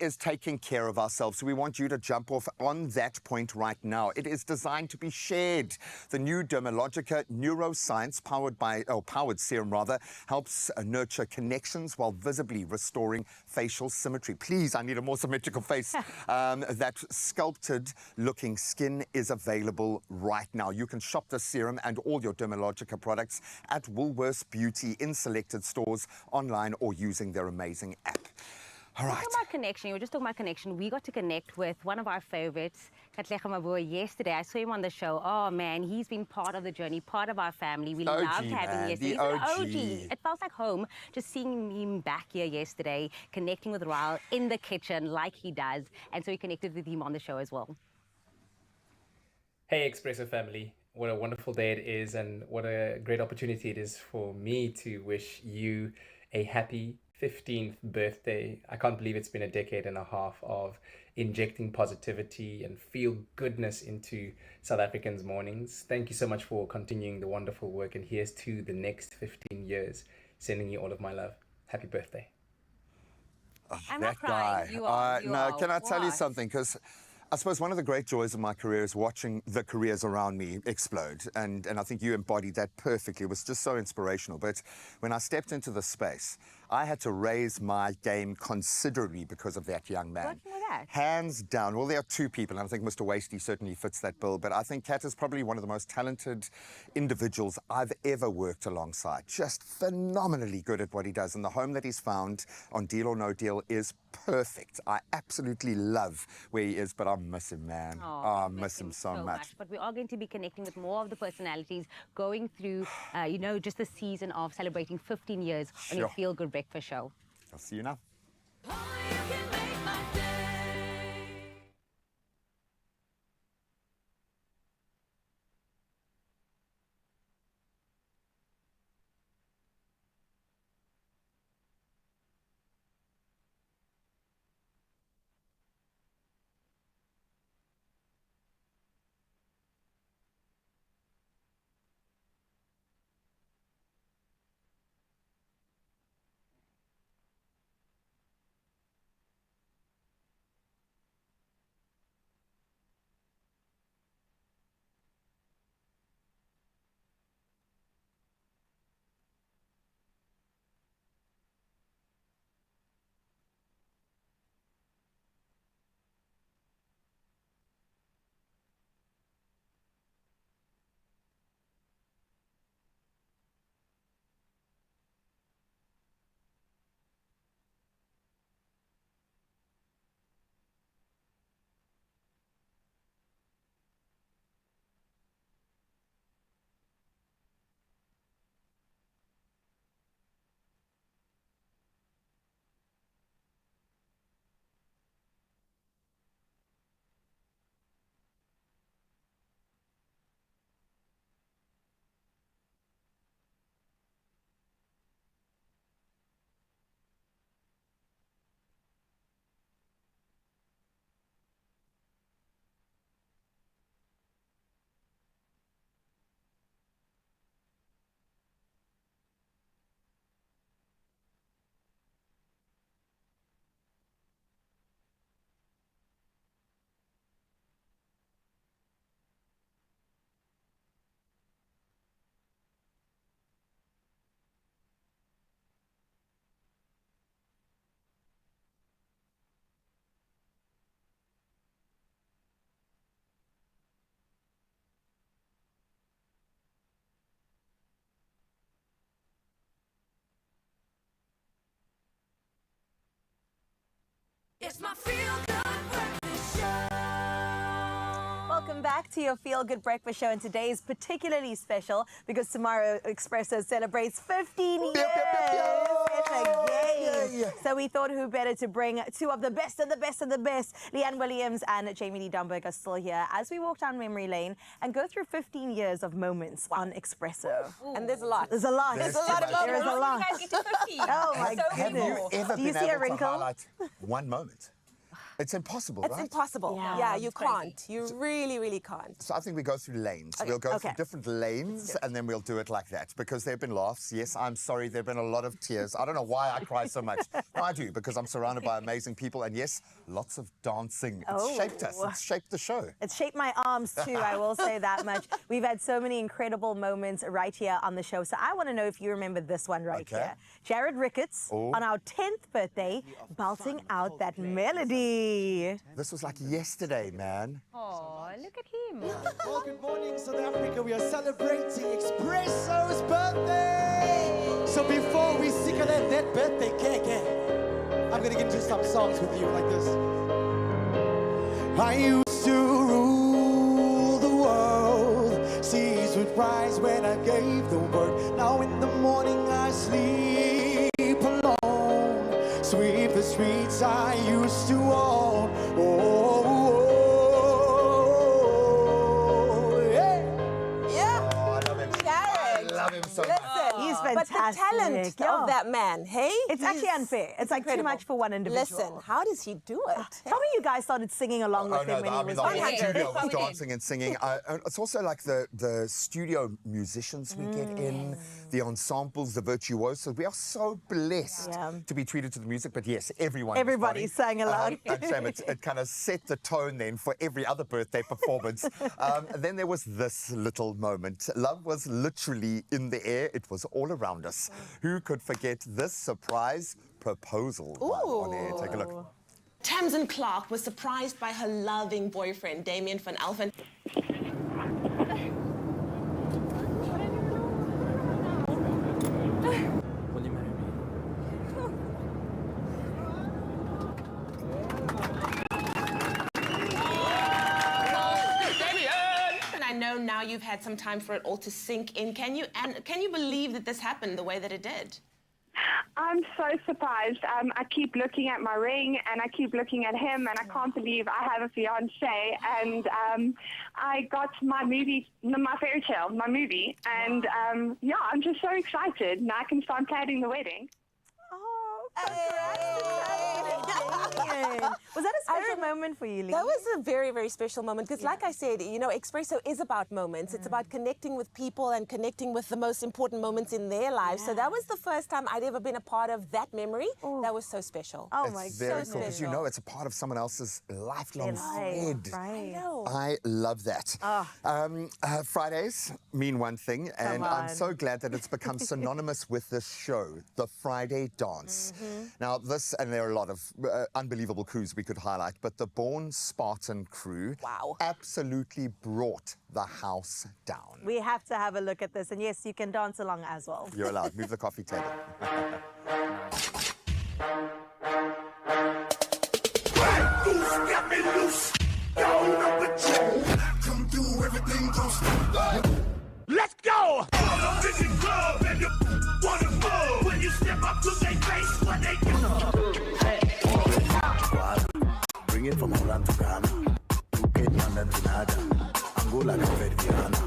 is taking care of ourselves. So we want you to jump off on that point right now. It is designed to be shared. The new Dermalogica neuroscience powered serum helps nurture connections while visibly restoring facial symmetry. Please, I need a more symmetrical face. That sculpted looking skin is available right now. You can shop this serum and all your Dermalogica products at Woolworths Beauty in selected stores, online, or using their amazing app. All right. Talking about connection, you were just talking about connection. We got to connect with one of our favorites, Katlego Mabua, yesterday. I saw him on the show. Oh, man, he's been part of the journey, part of our family. We loved having him yesterday. He's an OG. It felt like home just seeing him back here yesterday, connecting with Raul in the kitchen like he does. And so we connected with him on the show as well. Hey, Expresso family. What a wonderful day it is, and what a great opportunity it is for me to wish you a happy 15th birthday. I can't believe it's been a decade and a half of injecting positivity and feel goodness into South Africans' mornings. Thank you so much for continuing the wonderful work, and here's to the next 15 years. Sending you all of my love. Happy birthday. I'm that not crying. guy. You are. No, can I tell you something? Because I suppose one of the great joys of my career is watching the careers around me explode. And I think you embodied that perfectly. It was just so inspirational. But when I stepped into the space, I had to raise my game considerably because of that young man. Working with that? Hands down. Well, there are two people, and I think Mr. Wasty certainly fits that bill. But I think Kat is probably one of the most talented individuals I've ever worked alongside. Just phenomenally good at what he does. And the home that he's found on Deal or No Deal is perfect. I absolutely love where he is, but I miss him, man. I miss him so much. But we are going to be connecting with more of the personalities going through, you know, just the season of celebrating 15 years on your Feel Good Breakfast show. I'll see you now. It's my feel-good breakfast show. Welcome back to your Feel Good Breakfast Show, and today is particularly special because tomorrow Expresso celebrates 15 years again. So we thought who better to bring two of the best of the best of the best. Leanne Williams and Jamie Lee Dunberg are still here as we walk down memory lane and go through 15 years of moments on Expresso. And there's a lot. There's a lot. There's a lot of There is a lot. moments. You guys get to 50. Oh my So Have goodness. you ever Do you been see a able to wrinkle? highlight one moment? It's impossible, It's right? impossible. Yeah, you can't. You really, really can't. So I think we go through lanes. Okay. We'll go Okay. through different lanes and then we'll do it like that because there have been laughs. Yes, I'm sorry, there have been a lot of tears. I don't know why I cry so much. No, I do because I'm surrounded by amazing people and yes, lots of dancing. It's shaped us. It's shaped the show. It's shaped my arms too, I will say that much. We've had so many incredible moments right here on the show. So I want to know if you remember this one right here. Jared Ricketts on our 10th birthday, belting out that melody. This was like yesterday, man. Oh, look at him. Well, good morning, South Africa. We are celebrating Expresso's birthday. So before we sing that birthday cake, I'm going to get into some songs with you like this. I used to rule the world. Seas would rise when I gave the word. Now in the morning I sleep alone. Sweep the streets I used to own. So He's fantastic. But the talent Yeah. of that man, hey? It's actually unfair. It's like incredible. too much for one individual. Listen, how does he do it? Tell me you guys started singing along with him when he was the whole young. studio was dancing and singing. It's also like the studio musicians we get in, the ensembles, the virtuosos. We are so blessed to be treated to the music. But yes, everybody sang along. And Sam, it kind of set the tone then for every other birthday performance. And then there was this little moment. Love was literally in the air. It was all around us. Who could forget this surprise proposal on air? Take a look. Tamsin Clark was surprised by her loving boyfriend, Damien van Alphen. Will you marry me? And I know now you've had some time for it all to sink in. Can you believe that this happened the way that it did? I'm so surprised. I keep looking at my ring and I keep looking at him and I can't believe I have a fiance. And I got my movie, my fairy tale, my movie. And yeah, I'm just so excited. Now I can start planning the wedding. Was that a special moment for you, Lee? That was a very, very special moment because like I said, you know, Expresso is about moments. It's about connecting with people and connecting with the most important moments in their lives. So that was the first time I'd ever been a part of that memory. That was so special. Oh It's my very goodness. cool because you know it's a part of someone else's lifelong thread. Right. I love that. Fridays mean one thing, and I'm so glad that it's become synonymous with this show, the Friday Dance. Now, this, and there are a lot of unbelievable crews we could highlight, but the Born Spartan crew absolutely brought the house down. We have to have a look at this. And yes, you can dance along as well. You're allowed. Move the coffee table. Got me loose. Come through, everything goes. Let's go! I'm in the club and you wanna move. When you step up to their face, when they Bring it from Holland to Ghana. Phuket, London to Nada. Angola to Verdiana.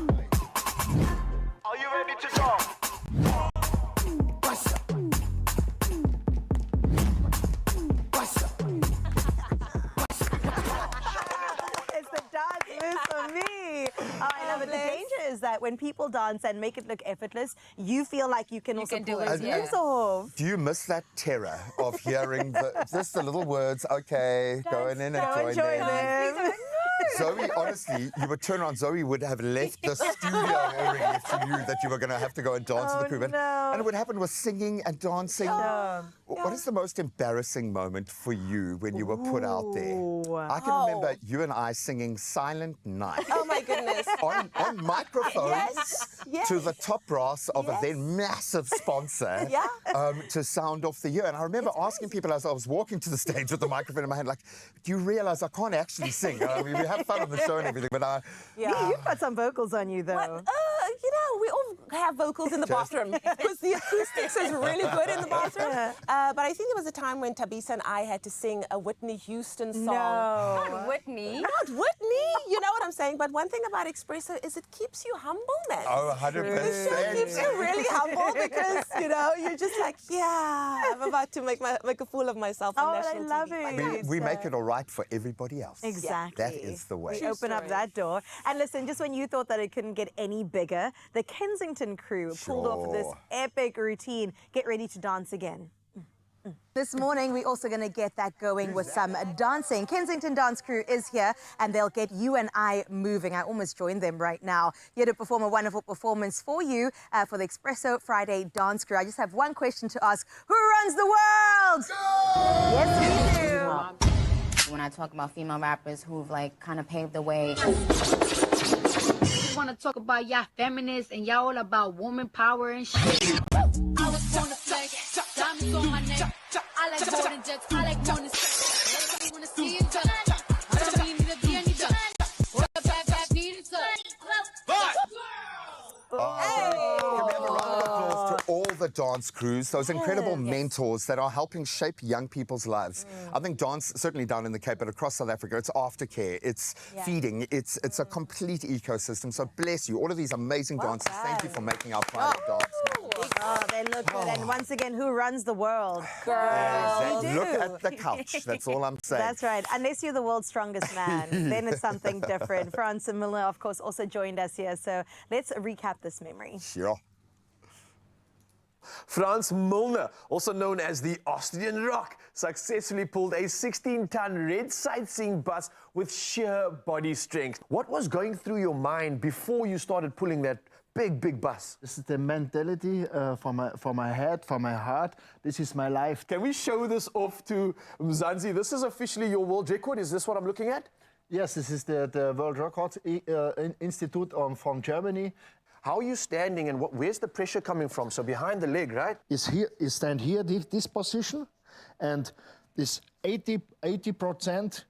Are you ready to go? What's up? What's up? It's the dance moves for me. Oh, I love it. The danger is that when people dance and make it look effortless, you feel like you can also pull those moves off. Do you miss that terror of hearing just the little words, okay, going in and Go joining? enjoy them. Zoe, honestly, you would turn around, Zoe would have left the studio already if she knew that you were going to have to go and dance with the crew. And it would happen with singing and dancing. What is the most embarrassing moment for you when you were put out there? I can remember you and I singing Silent Night. Oh, my goodness. On microphones to the top brass of a then massive sponsor to sound off the year. And I remember asking people as I was walking to the stage with the microphone in my hand, like, do you realize I can't actually sing? I mean, we have fun on the show and everything, but You've got some vocals on you, though. You know, we all have vocals in the bathroom because the acoustics is really good in the bathroom. But I think there was a time when Tabisa and I had to sing a Whitney Houston song. Not Whitney. Not Whitney. You know what I'm saying? But one thing about Expresso is it keeps you humble, man. Oh, 100%. The show keeps you really humble because, you know, you're just like, I'm about to make a fool of myself on national TV. We make it all right for everybody else. Exactly. That is the way. We open up that door. And listen, just when you thought that it couldn't get any bigger, the Kensington crew pulled off this epic routine. Get ready to dance again. This morning, we're also going to get that going with some dancing. Kensington Dance Crew is here, and they'll get you and I moving. I almost joined them right now, here to perform a wonderful performance for you for the Expresso Friday Dance Crew. I just have one question to ask. Who runs the world? Yes, we do. When I talk about female rappers who've, like, kind of paved the way. We want to talk about y'all feminists and y'all all about woman power and shit. I was born to flag, diamonds on my neck. I like more than jets, I like more than sex. Everybody want to see it done. I don't really need to be any done. What a bad need it done. Can we have a round of applause to all the dance crews, those incredible mentors that are helping shape young people's lives. I think dance, certainly down in the Cape, but across South Africa, it's aftercare, it's feeding, it's a complete ecosystem. So bless you, all of these amazing dancers. Thank you for making our pride of dance. Oh, they look good. And once again, who runs the world? Girls. Look at the couch. That's all I'm saying. That's right. Unless you're the world's strongest man, then it's something different. Frans Miller, of course, also joined us here. So let's recap this memory. Sure. Frans Milner, also known as the Austrian Rock, successfully pulled a 16-ton red sightseeing bus with sheer body strength. What was going through your mind before you started pulling that big bus? This is the mentality for my head, for my heart. This is my life. Can we show this off to Mzansi? This is officially your world record. Is this what I'm looking at? Yes, this is the World Record Institute from Germany. How are you standing and where's the pressure coming from? So behind the leg, right? Is stand here, this position, and this 80%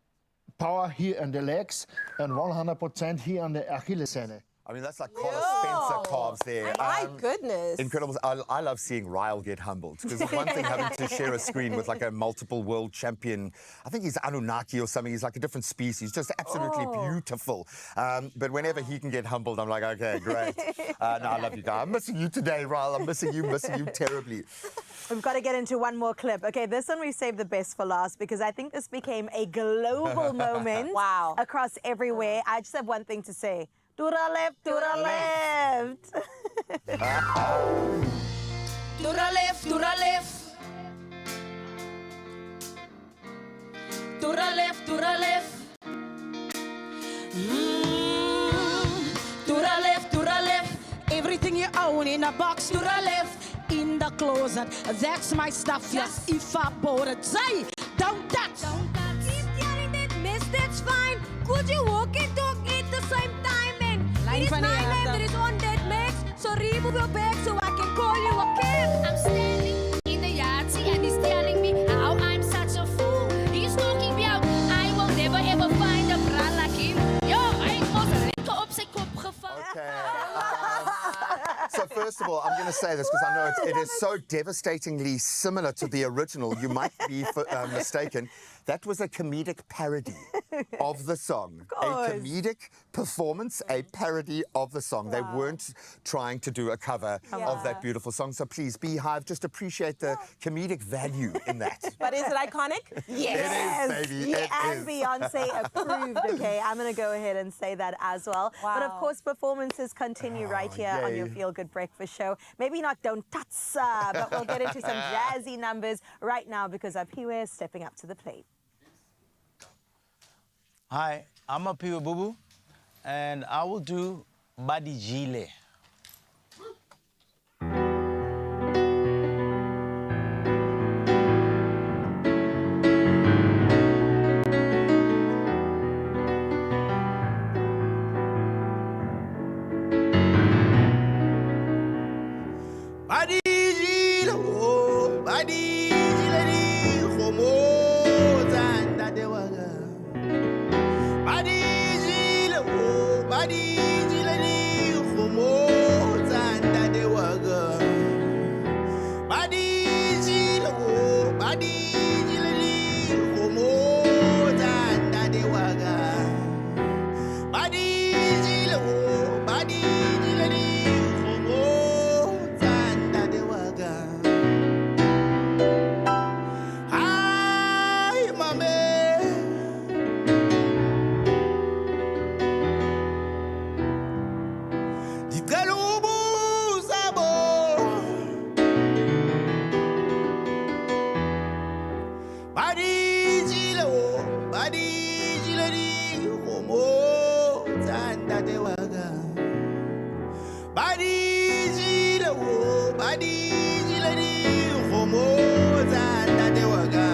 power here on the legs and 100% here on the Achillessehne. I mean, that's like Colin Spencer calves there. My goodness. Incredible. I love seeing Ryle get humbled because it's one thing having to share a screen with like a multiple world champion. I think he's Anunnaki or something. He's like a different species, just absolutely beautiful. But whenever he can get humbled, I'm like, okay, great. No, I love you guys. I'm missing you today, Ryle. I'm missing you terribly. We've got to get into one more clip. Okay, this one we saved the best for last because I think this became a global moment across everywhere. I just have one thing to say. To the left, to the left. To the left, to the left. To the left, to the left. To the left, to the left. Everything you own in a box to the left. In the closet, that's my stuff. Yes, if I bought it, say, don't touch. Don't touch. Keep telling that miss, that's fine. Could you walk and talk at the same time? It is my name that is on that mix. So remove your bag so I can call you a kid. I'm standing in the yahtzee and he's telling me how I'm such a fool. He's talking me out. I will never ever find a bra like him. Yo, I was lekker op zijn kop gevallen. So first of all, I'm going to say this because I know it is so devastatingly similar to the original. You might be mistaken. That was a comedic parody of the song. A comedic performance, a parody of the song. They weren't trying to do a cover of that beautiful song. So please, Beehive, just appreciate the comedic value in that. But is it iconic? Yes. It is, baby. It and is. Beyonce approved, okay? I'm going to go ahead and say that as well. But of course, performances continue right here on your Feel Good Breakfast Show. Maybe not Don't Tatsa, but we'll get into some jazzy numbers right now because Aphiwe is stepping up to the plate. Hi, I'm a Piwe Bubu, and I will do Badijile. Badijile, oh, badijile di homo zanda dewaga. Badijile, oh, badijile di homo zanda dewaga. Badijile, oh, badijile di homo zanda dewaga. Badijile, oh, badijile di homo zanda dewaga. Ay, mame. Dikalubu sabo. Badijile, oh, badijile di homo zanda dewaga. Badijile, oh, badijile di homo zanda dewaga.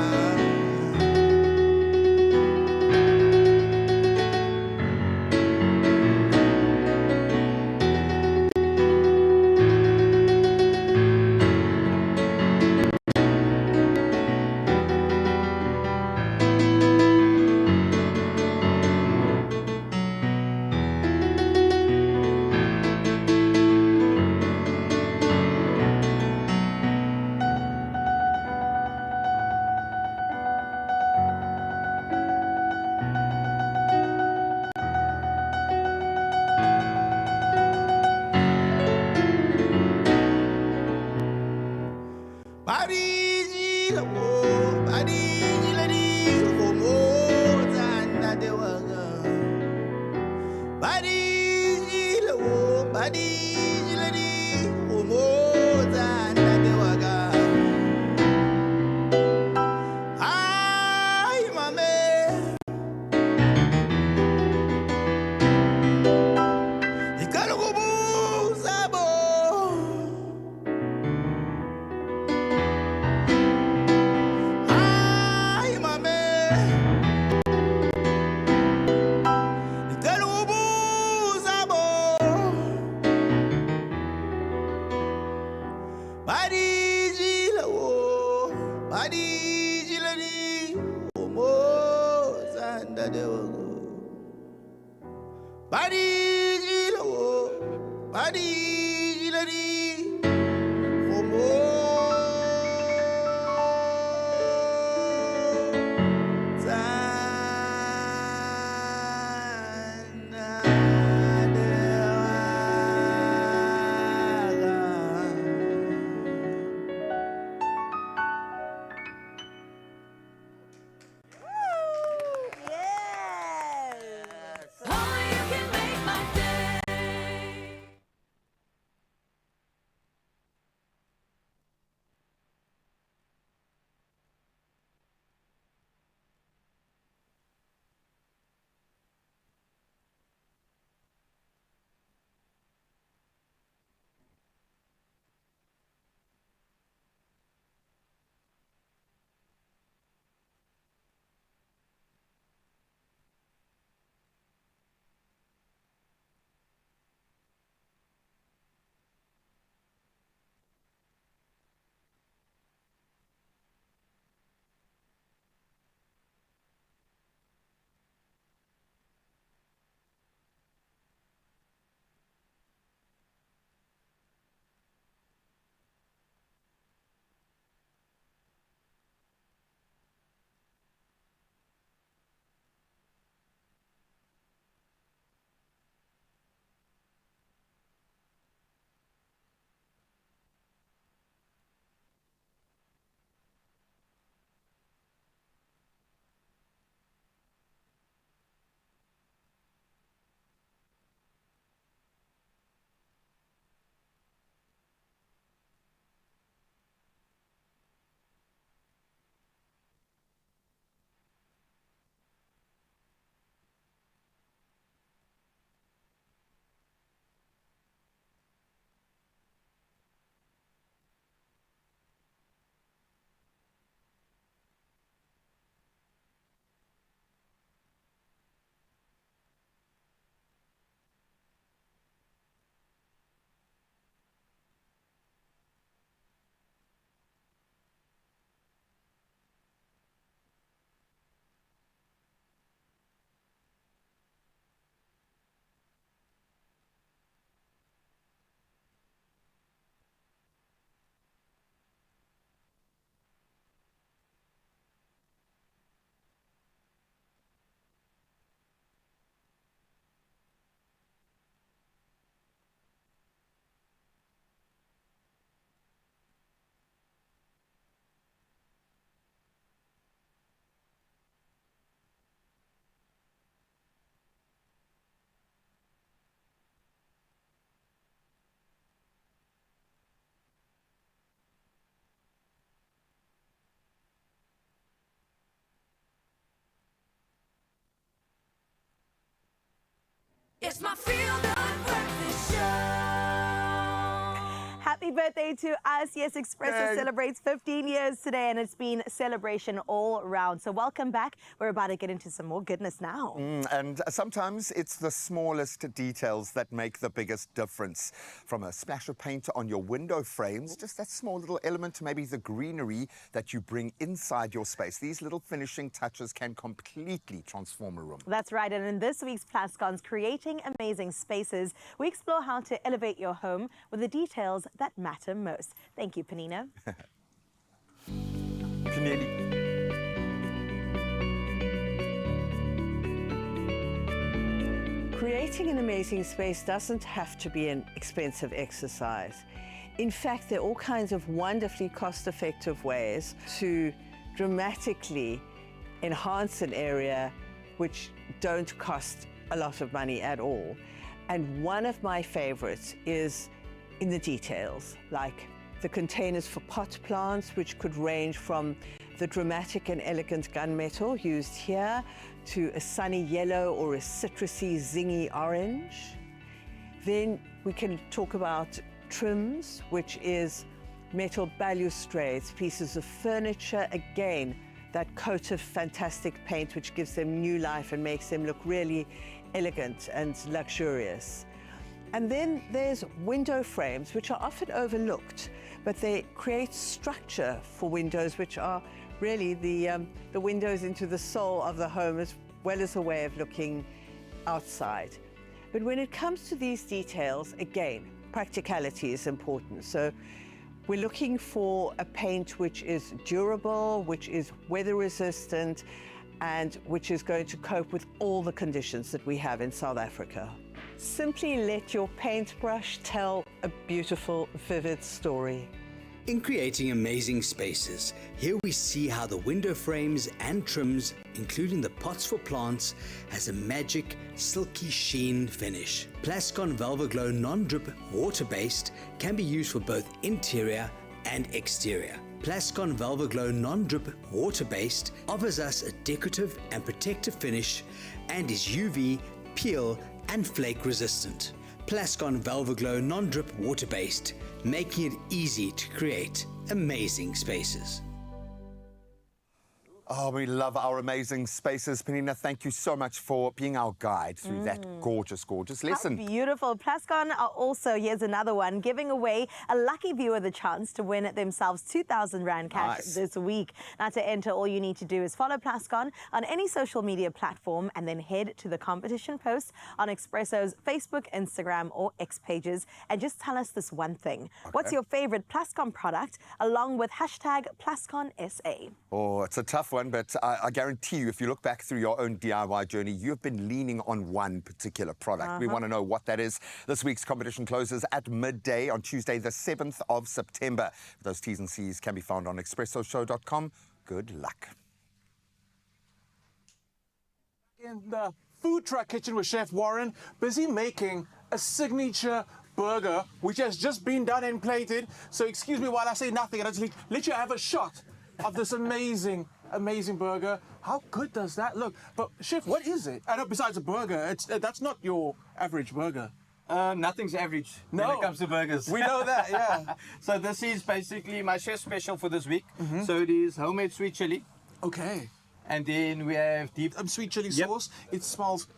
Badijile, oh, badijile di homo zanda dewaga. Badijile, oh, badijile di homo zanda dewaga. Ay, mame. Ikalubu sabo. Ay, mame. Ikalubu sabo. Badijile, oh, badijile di homo zanda dewaga. Badijile, oh, badijile di homo zanda Only you can make my day. It's my Feel Good Breakfast Show. Happy birthday to us. Yes, Expresso celebrates 15 years today, and it's been celebration all round. So welcome back. We're about to get into some more goodness now. And sometimes it's the smallest details that make the biggest difference. From a splash of paint on your window frames, just that small little element to maybe the greenery that you bring inside your space. These little finishing touches can completely transform a room. That's right. And in this week's Plascon's Creating Amazing Spaces, we explore how to elevate your home with the details that matter most. Thank you, Panina. Creating an amazing space doesn't have to be an expensive exercise. In fact, there are all kinds of wonderfully cost-effective ways to dramatically enhance an area which don't cost a lot of money at all. And one of my favorites is in the details, like the containers for pot plants, which could range from the dramatic and elegant gunmetal used here to a sunny yellow or a citrusy, zingy orange. Then we can talk about trims, which is metal balustrades, pieces of furniture, again, that coat of fantastic paint which gives them new life and makes them look really elegant and luxurious. And then there's window frames, which are often overlooked, but they create structure for windows, which are really the windows into the soul of the home, as well as a way of looking outside. But when it comes to these details, again, practicality is important. So we're looking for a paint which is durable, which is weather resistant, and which is going to cope with all the conditions that we have in South Africa. Simply let your paintbrush tell a beautiful, vivid story. In creating amazing spaces, here we see how the window frames and trims, including the pots for plants, has a magic, silky sheen finish. Plascon Velvaglow non-drip water-based can be used for both interior and exterior. Plascon Velvaglow non-drip water-based offers us a decorative and protective finish and is UV, peel and flake resistant. Plascon Velvaglow non-drip water-based, making it easy to create amazing spaces. Oh, we love our amazing spaces. Panina, thank you so much for being our guide through that gorgeous, gorgeous lesson. How beautiful. Plascon are also, here's another one, giving away a lucky viewer the chance to win themselves 2,000 Rand cash this week. Now, to enter, all you need to do is follow Plascon on any social media platform and then head to the competition post on Expresso's Facebook, Instagram or X pages and just tell us this one thing. What's your favorite Plascon product, along with hashtag PlasconSA? Oh, it's a tough one, but I guarantee you, if you look back through your own DIY journey, you've been leaning on one particular product. We want to know what that is. This week's competition closes at midday on Tuesday, the 7th of September. Those T's and C's can be found on expressoshow.com. Good luck. In the food truck kitchen with Chef Warren, busy making a signature burger, which has just been done and plated. So excuse me while I say nothing, and I just let you have a shot of this amazing burger. How good does that look? But Chef, what is it? I know besides a burger, that's not your average burger. Nothing's average when it comes to burgers. We know that, yeah. So this is basically my chef special for this week. So it is homemade sweet chili. Okay. And then we have deep sweet chili sauce. It smells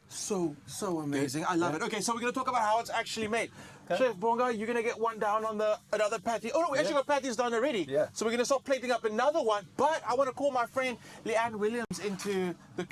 so amazing. I love it. Okay, so we're going to talk about how it's actually made. Chef Bonga, you're going to get one down on another patty. Oh no, we actually got patties done already. Yeah. So we're going to start plating up another one. But I want to call my friend Leanne Williams into the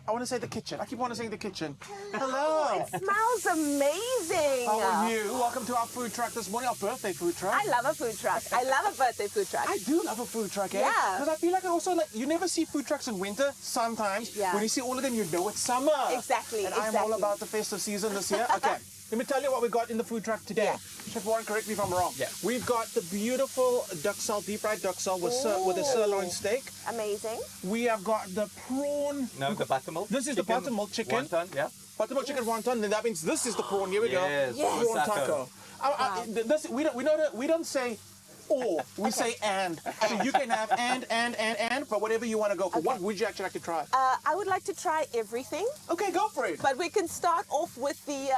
I want to say the kitchen. I keep wanting to say the kitchen. Hello. It smells amazing. How are you? Welcome to our food truck this morning, our birthday food truck. I love a food truck. I love a birthday food truck. I do love a food truck, eh? Yeah. Because I feel like it also, like, you never see food trucks in winter. Sometimes. Yeah. When you see all of them, you know it's summer. Exactly. And I'm all about the festive season this year. Okay. Let me tell you what we got in the food truck today. Chef Warren, correct me if I'm wrong. Yeah. We've got the beautiful duck deep fried duck salt with a sirloin steak. Amazing. We have got the prawn. No, the buttermilk. This is the buttermilk chicken. Wonton, yeah. Buttermilk chicken wonton. Then that means this is the prawn. Here we go. Yes. Prawn taco. We don't say or. We say and. So you can have and, but whatever you want to go for. What would you actually like to try? I would like to try everything. Okay, go for it. But we can start off with the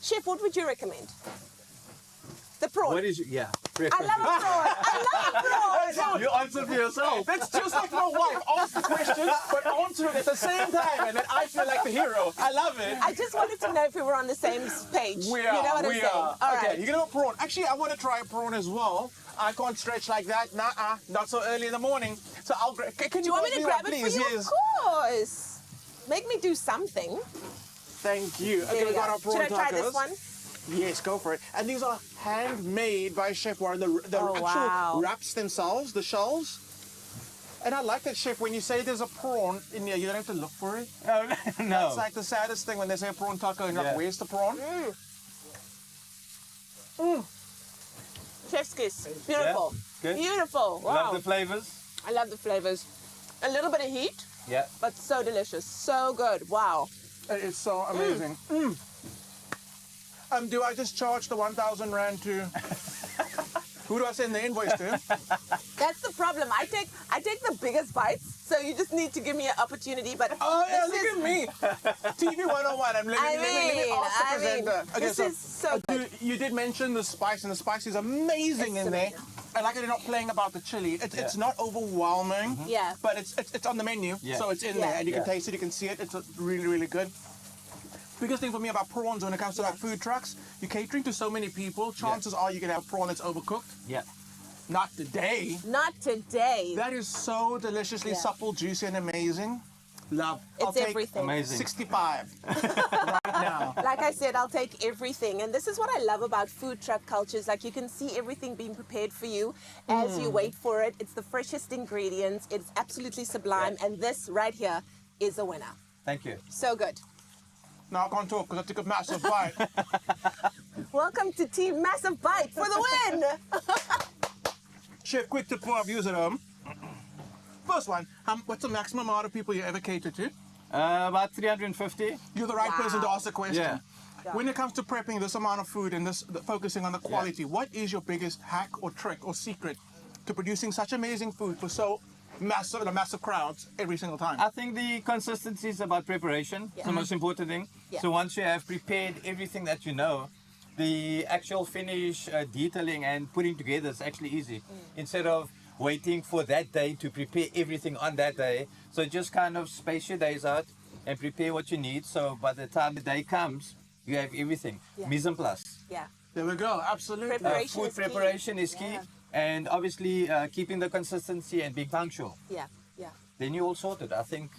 chef. What would you recommend? The prawn. What is yeah? I love a prawn. I love a prawn. You answered for yourself. That's just like my wife. Ask the question, but answer it at the same time, and then I feel like the hero. I love it. I just wanted to know if we were on the same page. We are. You know what I'm saying? All Okay, right. you're gonna go prawn. Actually, I want to try a prawn as well. I can't stretch like that. Nuh-uh. Not so early in the morning. So I'll grab. Can Do you want me to grab it please? for you? Yes. Of course. Make me do something. Thank you. There Okay, you we got go. our prawn Should I try tacos. this one? Yes, go for it. And these are handmade by Chef Warren. The Oh, actual wow. wraps themselves, the shells. And I like that, Chef, when you say there's a prawn in here, you don't have to look for it. Oh, no. It's like the saddest thing when they say a prawn taco and you're Yeah. like, where's the prawn? Chef's kiss. Beautiful. Yeah, good. Beautiful. Wow. Love the flavors. I love the flavors. A little bit of heat, Yeah. but so delicious. So good. Wow. It's so amazing. Do I just charge the 1,000 Rand to... Who do I send the invoice to? That's the problem. I take the biggest bites, so you just need to give me an opportunity. But Oh, yeah, this look at me. TV 101. Let me ask the presenter. this is so good. You did mention the spice, and the spice is amazing in there. I like that they're not playing about the chili. It's not overwhelming. Yeah. But it's on the menu, Yeah. so it's in there, and you can taste it, you can see it. It's really, really good. Biggest thing for me about prawns when it comes to like food trucks, you're catering to so many people. Chances are you can have prawn that's overcooked. Yeah. Not today. Not today. That is so deliciously Yeah. supple, juicy, and amazing. Love. It's I'll take everything. Amazing. 65 right now. Like I said, I'll take everything. And this is what I love about food truck cultures. Like you can see everything being prepared for you as you wait for it. It's the freshest ingredients. It's absolutely sublime. And this right here is a winner. Thank you. So good. Now I can't talk because I took a massive bite. Welcome to Team Massive Bite for the win. Chef, quick tip for our viewers at home. First one, what's the maximum amount of people you ever cater to? About 350. You're the right person to ask the question. Yeah. When it comes to prepping this amount of food and focusing on the quality, what is your biggest hack or trick or secret to producing such amazing food for so massive crowds every single time? I think the consistency is about preparation. It's the most important thing. Yeah. So once you have prepared everything that you know, the actual finish, detailing and putting together is actually easy. Instead of waiting for that day to prepare everything on that day. So just kind of space your days out and prepare what you need. So by the time the day comes, you have everything. Yeah. Mise en place. Yeah. There we go, absolutely. Preparation Food is key. preparation is key. Yeah. And obviously keeping the consistency and being punctual. Yeah. Yeah. Then you're all sorted. I think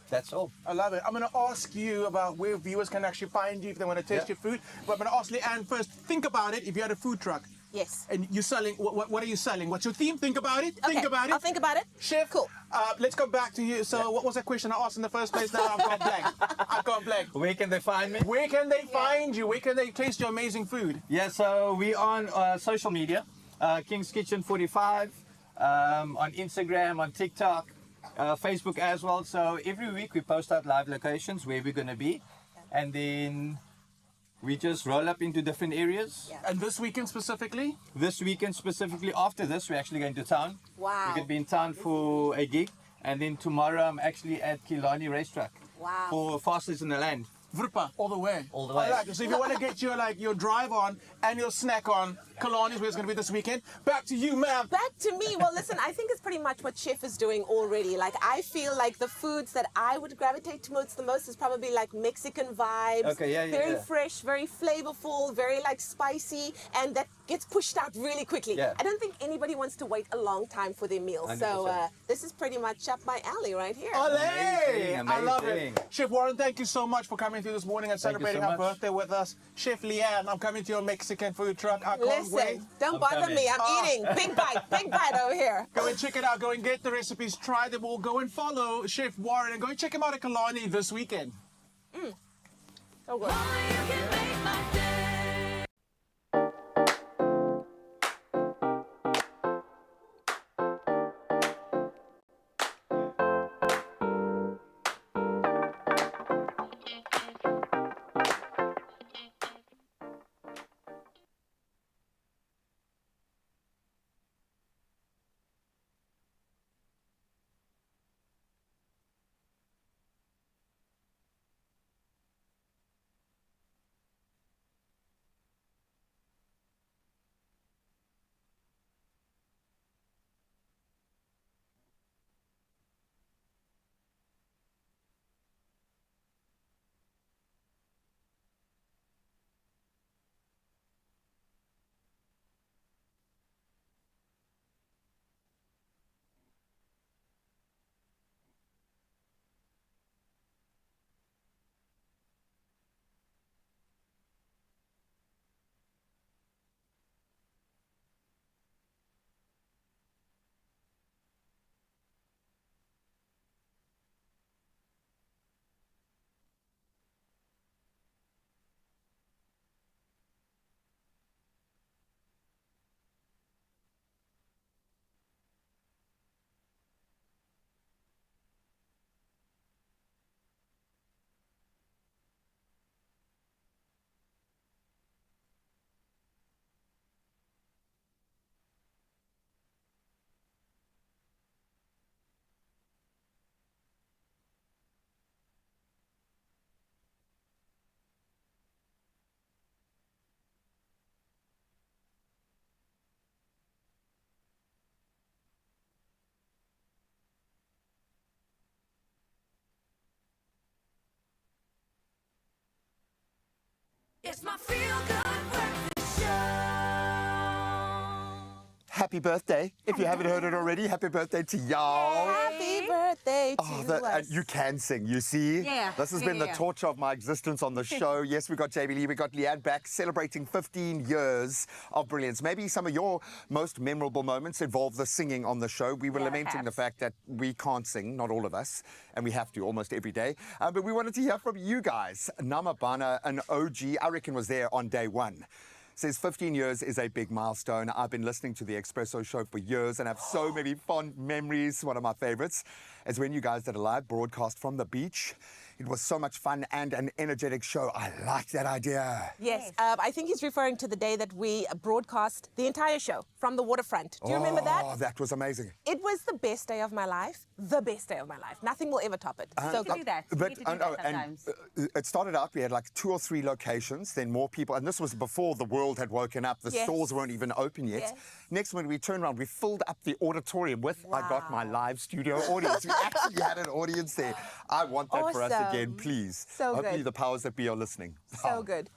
that's all. I love it. I'm going to ask you about where viewers can actually find you if they want to taste your food. But I'm going to ask Leanne first. Think about it. If you had a food truck Yes. and you're selling, what are you selling? What's your theme? Think about it. Okay, Think about it. I'll think about it. Chef, Cool. Let's go back to you. So what was that question I asked in the first place? Now I've gone blank. I've gone blank. Where can they find me? Where can they find you? Where can they taste your amazing food? Yeah, so we're on social media, King's Kitchen 45, on Instagram, on TikTok, Facebook as well. So every week we post out live locations where we're going to be, and then we just roll up into different areas. And this weekend specifically? This weekend specifically, after this, we're actually going to town. Wow. We're going to be in town for a gig, and then tomorrow I'm actually at Killarney Racetrack Wow. for Fastest in the Land. Vrpa, all the way. All the way. I like it. So if you want to get your drive on and your snack on, Kalani is where it's going to be this weekend. Back to you, ma'am. Back to me. Well, listen, I think it's pretty much what Chef is doing already. Like, I feel like the foods that I would gravitate towards the most is probably like Mexican vibes. Okay, yeah, Very yeah. fresh, very flavorful, very like spicy, and that gets pushed out really quickly. Yeah. I don't think anybody wants to wait a long time for their meal. So 100%. this is pretty much up my alley right here. Olé! I love it. Amazing. Chef Warren, thank you so much for coming through this morning and Thank you celebrating so our much. birthday with us. Chef Leanne, I'm coming to your Mexican food truck. I can't wait. Listen, don't bother coming. me. I'm eating. Big bite over here. Go and check it out. Go and get the recipes. Try them all. Go and follow Chef Warren and go and check him out at Kalani this weekend. So good. It's my feel-good breakfast show. Happy birthday. If you haven't heard it already, happy birthday to y'all. Happy birthday to And us. you can sing, you see? Yeah. This has been the torture of my existence on the show. Yes, we got JB Lee, we got Leanne back celebrating 15 years of brilliance. Maybe some of your most memorable moments involve the singing on the show. We were lamenting the fact that we can't sing, not all of us, and we have to almost every day. But we wanted to hear from you guys. Namabana, an OG, I reckon was there on day one. Says 15 years is a big milestone. I've been listening to the Expresso show for years and have so many fond memories. One of my favorites is when you guys did a live broadcast from the beach. It was so much fun and an energetic show. I like that idea. Yes, I think he's referring to the day that we broadcast the entire show from the waterfront. Do you remember that? Oh, that was amazing. It was the best day of my life. The best day of my life. Nothing will ever top it. So do that. We need to do that sometimes. It started out, we had like 2 or 3 locations, then more people, and this was before the world had woken up. The stores weren't even open yet. Yes. Next, when we turned around, we filled up the auditorium with, I got my live studio audience. We actually had an audience there. I want that for us again, please. So Hopefully good. the powers that be are listening. So good.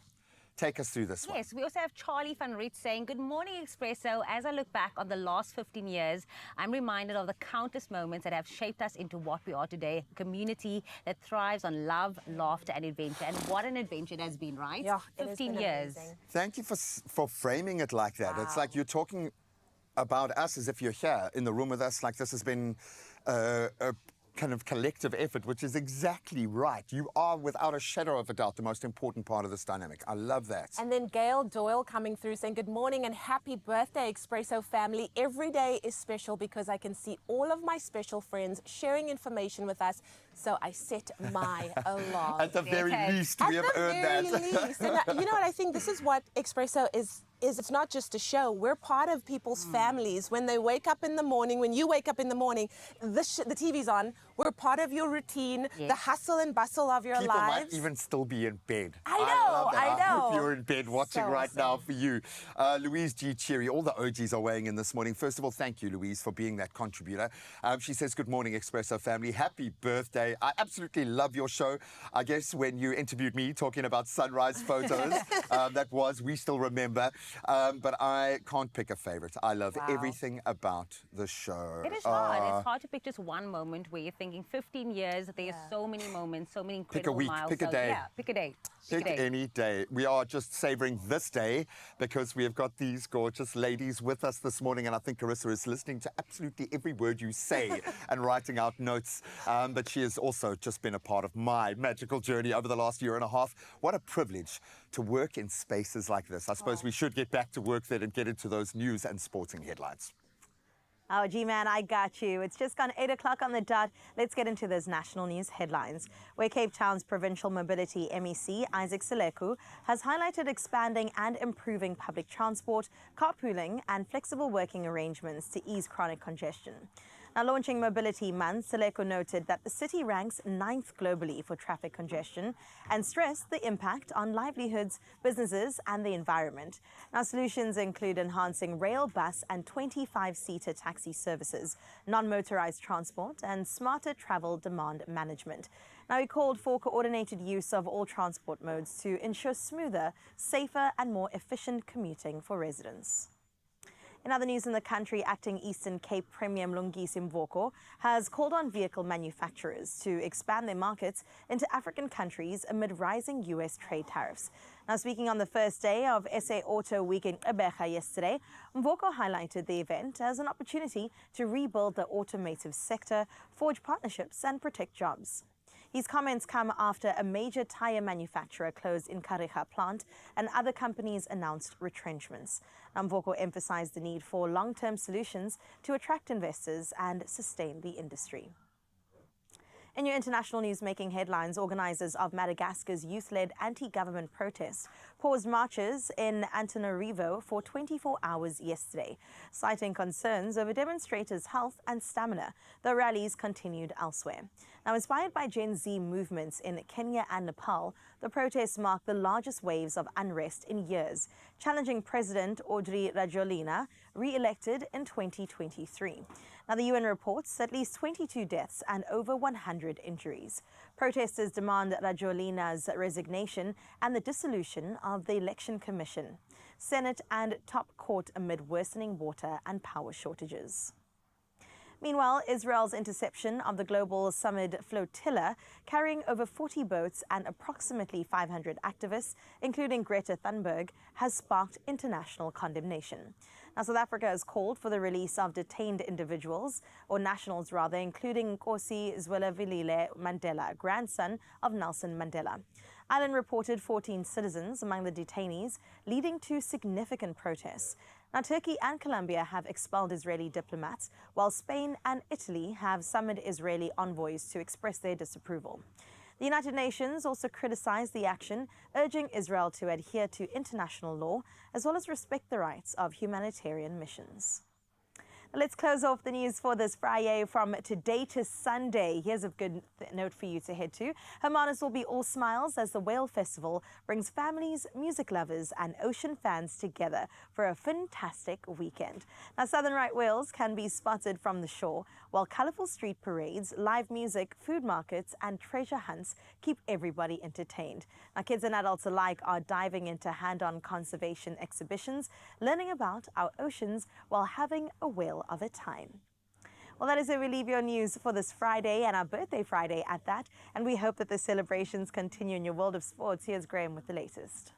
Take us through this one. Yes, we also have Charlie van Riet saying, good morning, Expresso. As I look back on the last 15 years, I'm reminded of the countless moments that have shaped us into what we are today, a community that thrives on love, laughter, and adventure. And what an adventure it has been, right? Yeah, 15 years. Thank you for framing it like that. It's like you're talking about us as if you're here in the room with us, like this has been a kind of collective effort, which is exactly right. You are, without a shadow of a doubt, the most important part of this dynamic. I love that. And then Gail Doyle coming through saying, good morning and happy birthday, Expresso family. Every day is special because I can see all of my special friends sharing information with us. So I set my alarm. At the very least, we have earned that. At the very least. And you know what? I think this is what Expresso is it's not just a show. We're part of people's families. When they wake up in the morning, when you wake up in the morning, the TV's on. We're part of your routine, the hustle and bustle of your People lives. might even still be in bed. I know, love that. I know. hope you're in bed watching So right awesome. now for you. Louise G. Cherry, all the OGs are weighing in this morning. First of all, thank you, Louise, for being that contributor. She says, good morning, Expresso family. Happy birthday. I absolutely love your show. I guess when you interviewed me talking about sunrise photos, we still remember. But I can't pick a favorite. I love everything about the show. It is hard. It's hard to pick just one moment where you're thinking 15 years, there's so many moments, so many Pick a incredible week, milestones. pick a day. Yeah, pick a day. Pick any day. We are just savouring this day because we have got these gorgeous ladies with us this morning, and I think Carissa is listening to absolutely every word you say and writing out notes. But she has also just been a part of my magical journey over the last year and a half. What a privilege to work in spaces like this. I suppose we should get back to work then and get into those news and sporting headlines. Oh, G-Man, I got you. It's just gone 8 o'clock on the dot. Let's get into those national news headlines, where Cape Town's Provincial Mobility MEC, Isaac Seleku, has highlighted expanding and improving public transport, carpooling, and flexible working arrangements to ease chronic congestion. Now, launching Mobility Month, Seleku noted that the city ranks 9th globally for traffic congestion and stressed the impact on livelihoods, businesses, and the environment. Now, solutions include enhancing rail, bus, and 25-seater taxi services, non-motorized transport, and smarter travel demand management. Now, he called for coordinated use of all transport modes to ensure smoother, safer, and more efficient commuting for residents. In other news in the country, acting Eastern Cape Premier Mlungisi Mvoko has called on vehicle manufacturers to expand their markets into African countries amid rising U.S. trade tariffs. Now, speaking on the first day of SA Auto Week in Gqeberha yesterday, Mvoko highlighted the event as an opportunity to rebuild the automotive sector, forge partnerships, and protect jobs. His comments come after a major tyre manufacturer closed in Kariga plant and other companies announced retrenchments. Mvoko emphasized the need for long-term solutions to attract investors and sustain the industry. In your international news making headlines, organizers of Madagascar's youth-led anti-government protest paused marches in Antananarivo for 24 hours yesterday, citing concerns over demonstrators' health and stamina. The rallies continued elsewhere. Now, inspired by Gen Z movements in Kenya and Nepal, the protests marked the largest waves of unrest in years, challenging President Audrey Rajoelina, re-elected in 2023. Now, the UN reports at least 22 deaths and over 100 injuries. Protesters demand Rajolina's resignation and the dissolution of the Election Commission, Senate and top court amid worsening water and power shortages. Meanwhile, Israel's interception of the global summit flotilla, carrying over 40 boats and approximately 500 activists, including Greta Thunberg, has sparked international condemnation. Now, South Africa has called for the release of detained individuals, or nationals rather, including Nkosi Zwelivelile Mandela, grandson of Nelson Mandela. Ireland reported 14 citizens among the detainees, leading to significant protests. Now, Turkey and Colombia have expelled Israeli diplomats, while Spain and Italy have summoned Israeli envoys to express their disapproval. The United Nations also criticized the action, urging Israel to adhere to international law, as well as respect the rights of humanitarian missions. Let's close off the news for this Friday from today to Sunday. Here's a good note for you to head to. Hermanus will be all smiles as the Whale Festival brings families, music lovers and ocean fans together for a fantastic weekend. Now, Southern right whales can be spotted from the shore, while colourful street parades, live music, food markets and treasure hunts keep everybody entertained. Now, kids and adults alike are diving into hand-on conservation exhibitions, learning about our oceans while having a whale of a time. Well, that is where we leave your news for this Friday, and our birthday Friday at that. And we hope that the celebrations continue in your world of sports. Here's Graham with the latest.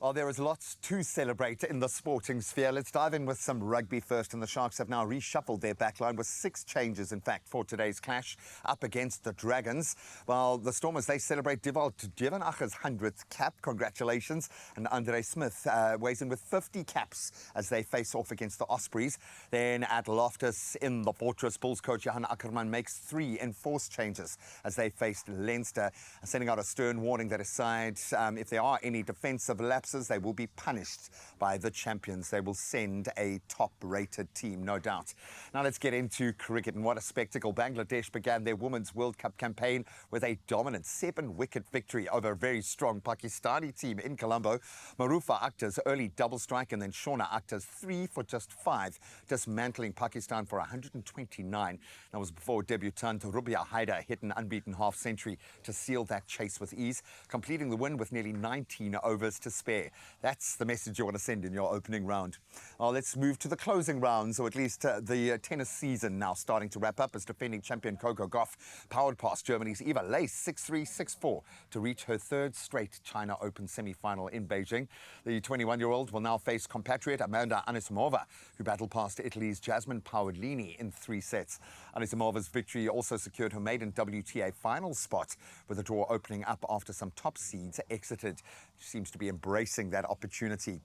Well, there is lots to celebrate in the sporting sphere. Let's dive in with some rugby first. And the Sharks have now reshuffled their backline with 6 changes, in fact, for today's clash up against the Dragons. While the Stormers, they celebrate Devon Achter's 100th cap. Congratulations. And Andre Smith weighs in with 50 caps as they face off against the Ospreys. Then at Loftus in the Fortress, Bulls coach Johan Ackerman makes 3 enforced changes as they faced Leinster, sending out a stern warning that aside, if there are any defensive lapses, they will be punished by the champions. They will send a top-rated team, no doubt. Now let's get into cricket, and what a spectacle. Bangladesh began their Women's World Cup campaign with a dominant 7-wicket victory over a very strong Pakistani team in Colombo. Marufa Akhtar's early double strike and then Shauna Akhtar's 3 for just 5, dismantling Pakistan for 129. That was before debutant Rubia Haider hit an unbeaten half-century to seal that chase with ease, completing the win with nearly 19 overs to spare. That's the message you want to send in your opening round. Well, let's move to the closing rounds, or at least the tennis season now starting to wrap up as defending champion Coco Gauff powered past Germany's Eva Lace 6-3, 6-4 to reach her 3rd straight China Open semi-final in Beijing. The 21-year-old will now face compatriot Amanda Anisimova, who battled past Italy's Jasmine Paolini in 3 sets. Anisimova's victory also secured her maiden WTA final spot, with the draw opening up after some top seeds exited. She seems to be embracing that opportunity.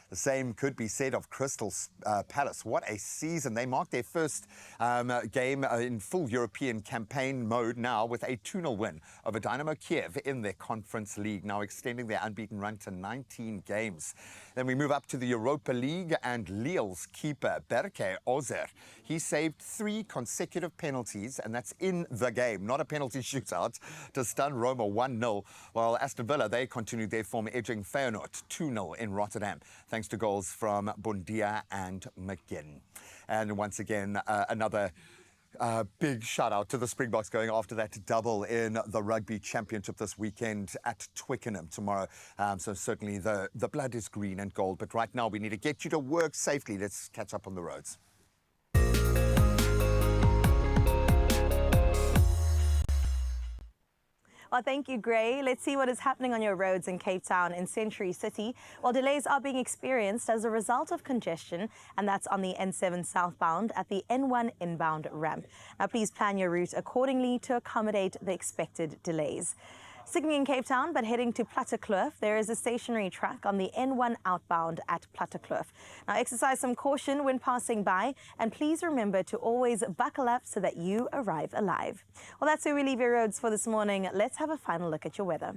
The same could be said of Crystal Palace. What a season. They marked their first game in full European campaign mode now with a 2-0 win over Dynamo Kiev in their Conference League, now extending their unbeaten run to 19 games. Then we move up to the Europa League, and Lille's keeper, Berke Ozer, he saved 3 consecutive penalties, and that's in the game, not a penalty shootout, to stun Roma 1-0, while Aston Villa, they continued their form, edging Feyenoord 2-0 in Rotterdam, thanks to goals from Bundia and McGinn. And once again, another big shout out to the Springboks going after that double in the Rugby Championship this weekend at Twickenham tomorrow. So certainly the blood is green and gold. But right now we need to get you to work safely. Let's catch up on the roads. Well, thank you, Gray. Let's see what is happening on your roads in Cape Town in Century City. Well, delays are being experienced as a result of congestion, and that's on the N7 southbound at the N1 inbound ramp. Now, please plan your route accordingly to accommodate the expected delays. Sticking in Cape Town, but heading to Plattekloof, there is a stationary truck on the N1 outbound at Plattekloof. Now, exercise some caution when passing by, and please remember to always buckle up so that you arrive alive. Well, that's where we leave your roads for this morning. Let's have a final look at your weather.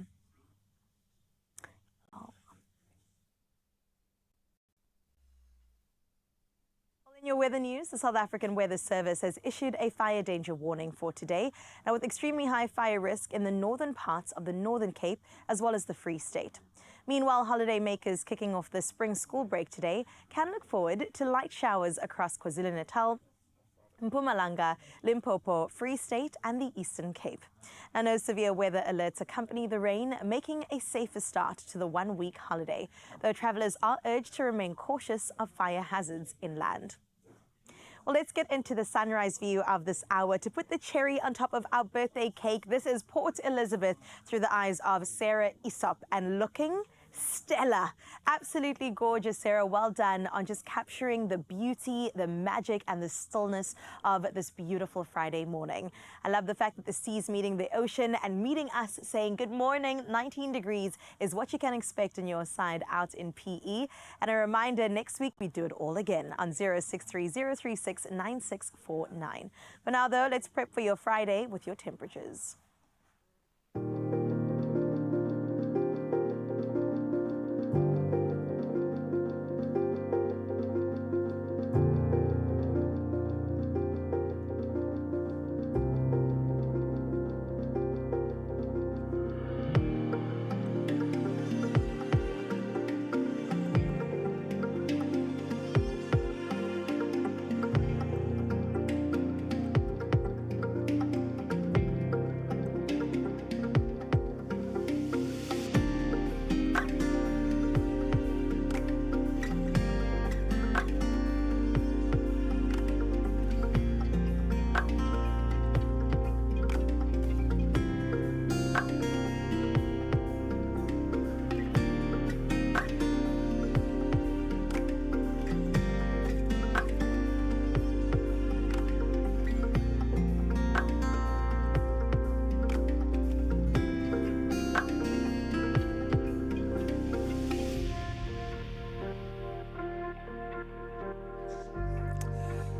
Your weather news, the South African Weather Service has issued a fire danger warning for today. Now, with extremely high fire risk in the northern parts of the Northern Cape, as well as the Free State. Meanwhile, holiday makers kicking off the spring school break today can look forward to light showers across KwaZulu-Natal, Mpumalanga, Limpopo, Free State and the Eastern Cape. Now, no severe weather alerts accompany the rain, making a safer start to the one-week holiday, though travellers are urged to remain cautious of fire hazards inland. Well, let's get into the sunrise view of this hour. To put the cherry on top of our birthday cake, this is Port Elizabeth through the eyes of Sarah Aesop, and looking stellar. Absolutely gorgeous, Sarah. Well done on just capturing the beauty, the magic and the stillness of this beautiful Friday morning. I love the fact that the sea's meeting the ocean and meeting us, saying good morning. 19 degrees is what you can expect on your side out in PE. And a reminder, next week we do it all again on 0630369649. For now though, let's prep for your Friday with your temperatures.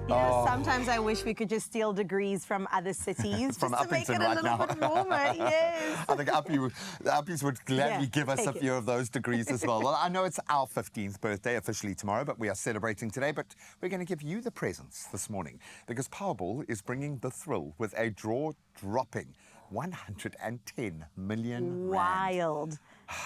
You know, sometimes I wish we could just steal degrees from other cities From just to make it Uppington a right little now. bit warmer. Yes. I think the Uppies would gladly give us a few of those degrees as well. Well, I know it's our 15th birthday officially tomorrow, but we are celebrating today. But we're going to give you the presents this morning because Powerball is bringing the thrill with a draw-dropping 110 million rand. Wild.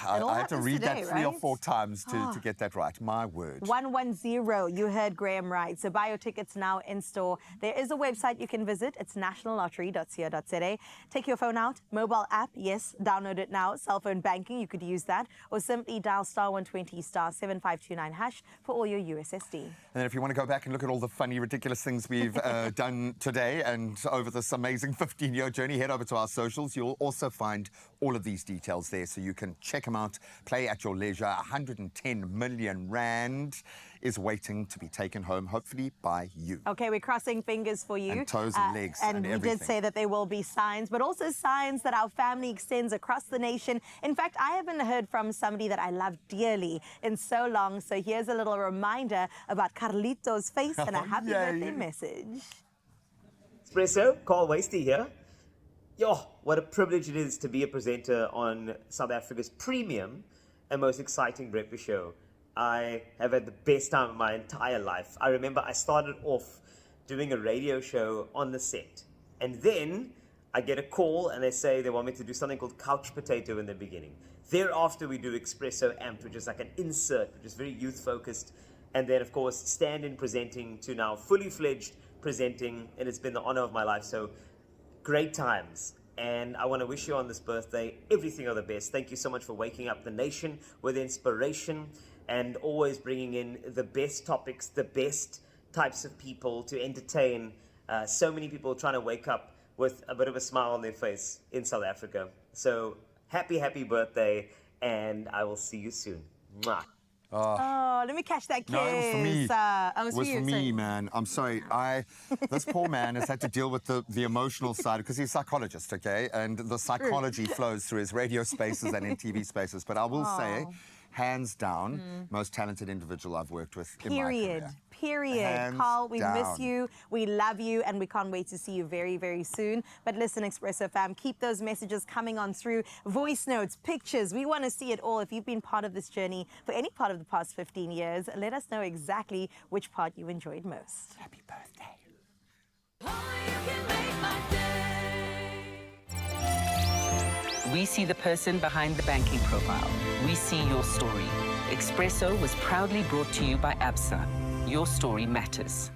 I had to read that 3 or 4 times to get that right. My word. 110. You heard Graham right. So buy your tickets now in store. There is a website you can visit. It's nationallottery.co.za. Take your phone out. Mobile app, yes, download it now. Cell phone banking, you could use that. Or simply dial *120 *7529# for all your USSD. And then if you want to go back and look at all the funny, ridiculous things we've done today and over this amazing 15-year journey, head over to our socials. You'll also find all of these details there so you can check them out, play at your leisure. 110 million rand is waiting to be taken home, hopefully by you. Okay, we're crossing fingers for you. And toes and legs and we everything. did say that there will be signs, but also signs that our family extends across the nation. In fact, I haven't heard from somebody that I love dearly in so long. So here's a little reminder about Carlito's face and a happy birthday message. Expresso, Carl Wasty here. Yo, what a privilege it is to be a presenter on South Africa's premium and most exciting breakfast show. I have had the best time of my entire life. I remember I started off doing a radio show on the set, and then I get a call and they say they want me to do something called Couch Potato in the beginning. Thereafter we do Expresso Amped, which is like an insert, which is very youth focused, and then of course stand-in presenting to now fully fledged presenting, and it's been the honor of my life. So great times. And I want to wish you on this birthday everything of the best. Thank you so much for waking up the nation with inspiration and always bringing in the best topics, the best types of people to entertain so many people trying to wake up with a bit of a smile on their face in South Africa. So happy, happy birthday, and I will see you soon. Mwah. Oh, let me catch that kiss. No, it was for me. It was for me, man. I'm sorry. This poor man has had to deal with the emotional side because he's a psychologist, okay? And the psychology flows through his radio spaces and in TV spaces. But I will say, hands down, most talented individual I've worked with in my career. period. Hands Carl, we miss down. you, we love you, and we can't wait to see you very, very soon. But listen, Expresso fam, keep those messages coming on through. Voice notes, pictures, we want to see it all. If you've been part of this journey for any part of the past 15 years, let us know exactly which part you enjoyed most. Happy birthday. We see the person behind the banking profile. We see your story. Expresso was proudly brought to you by ABSA. Your story matters.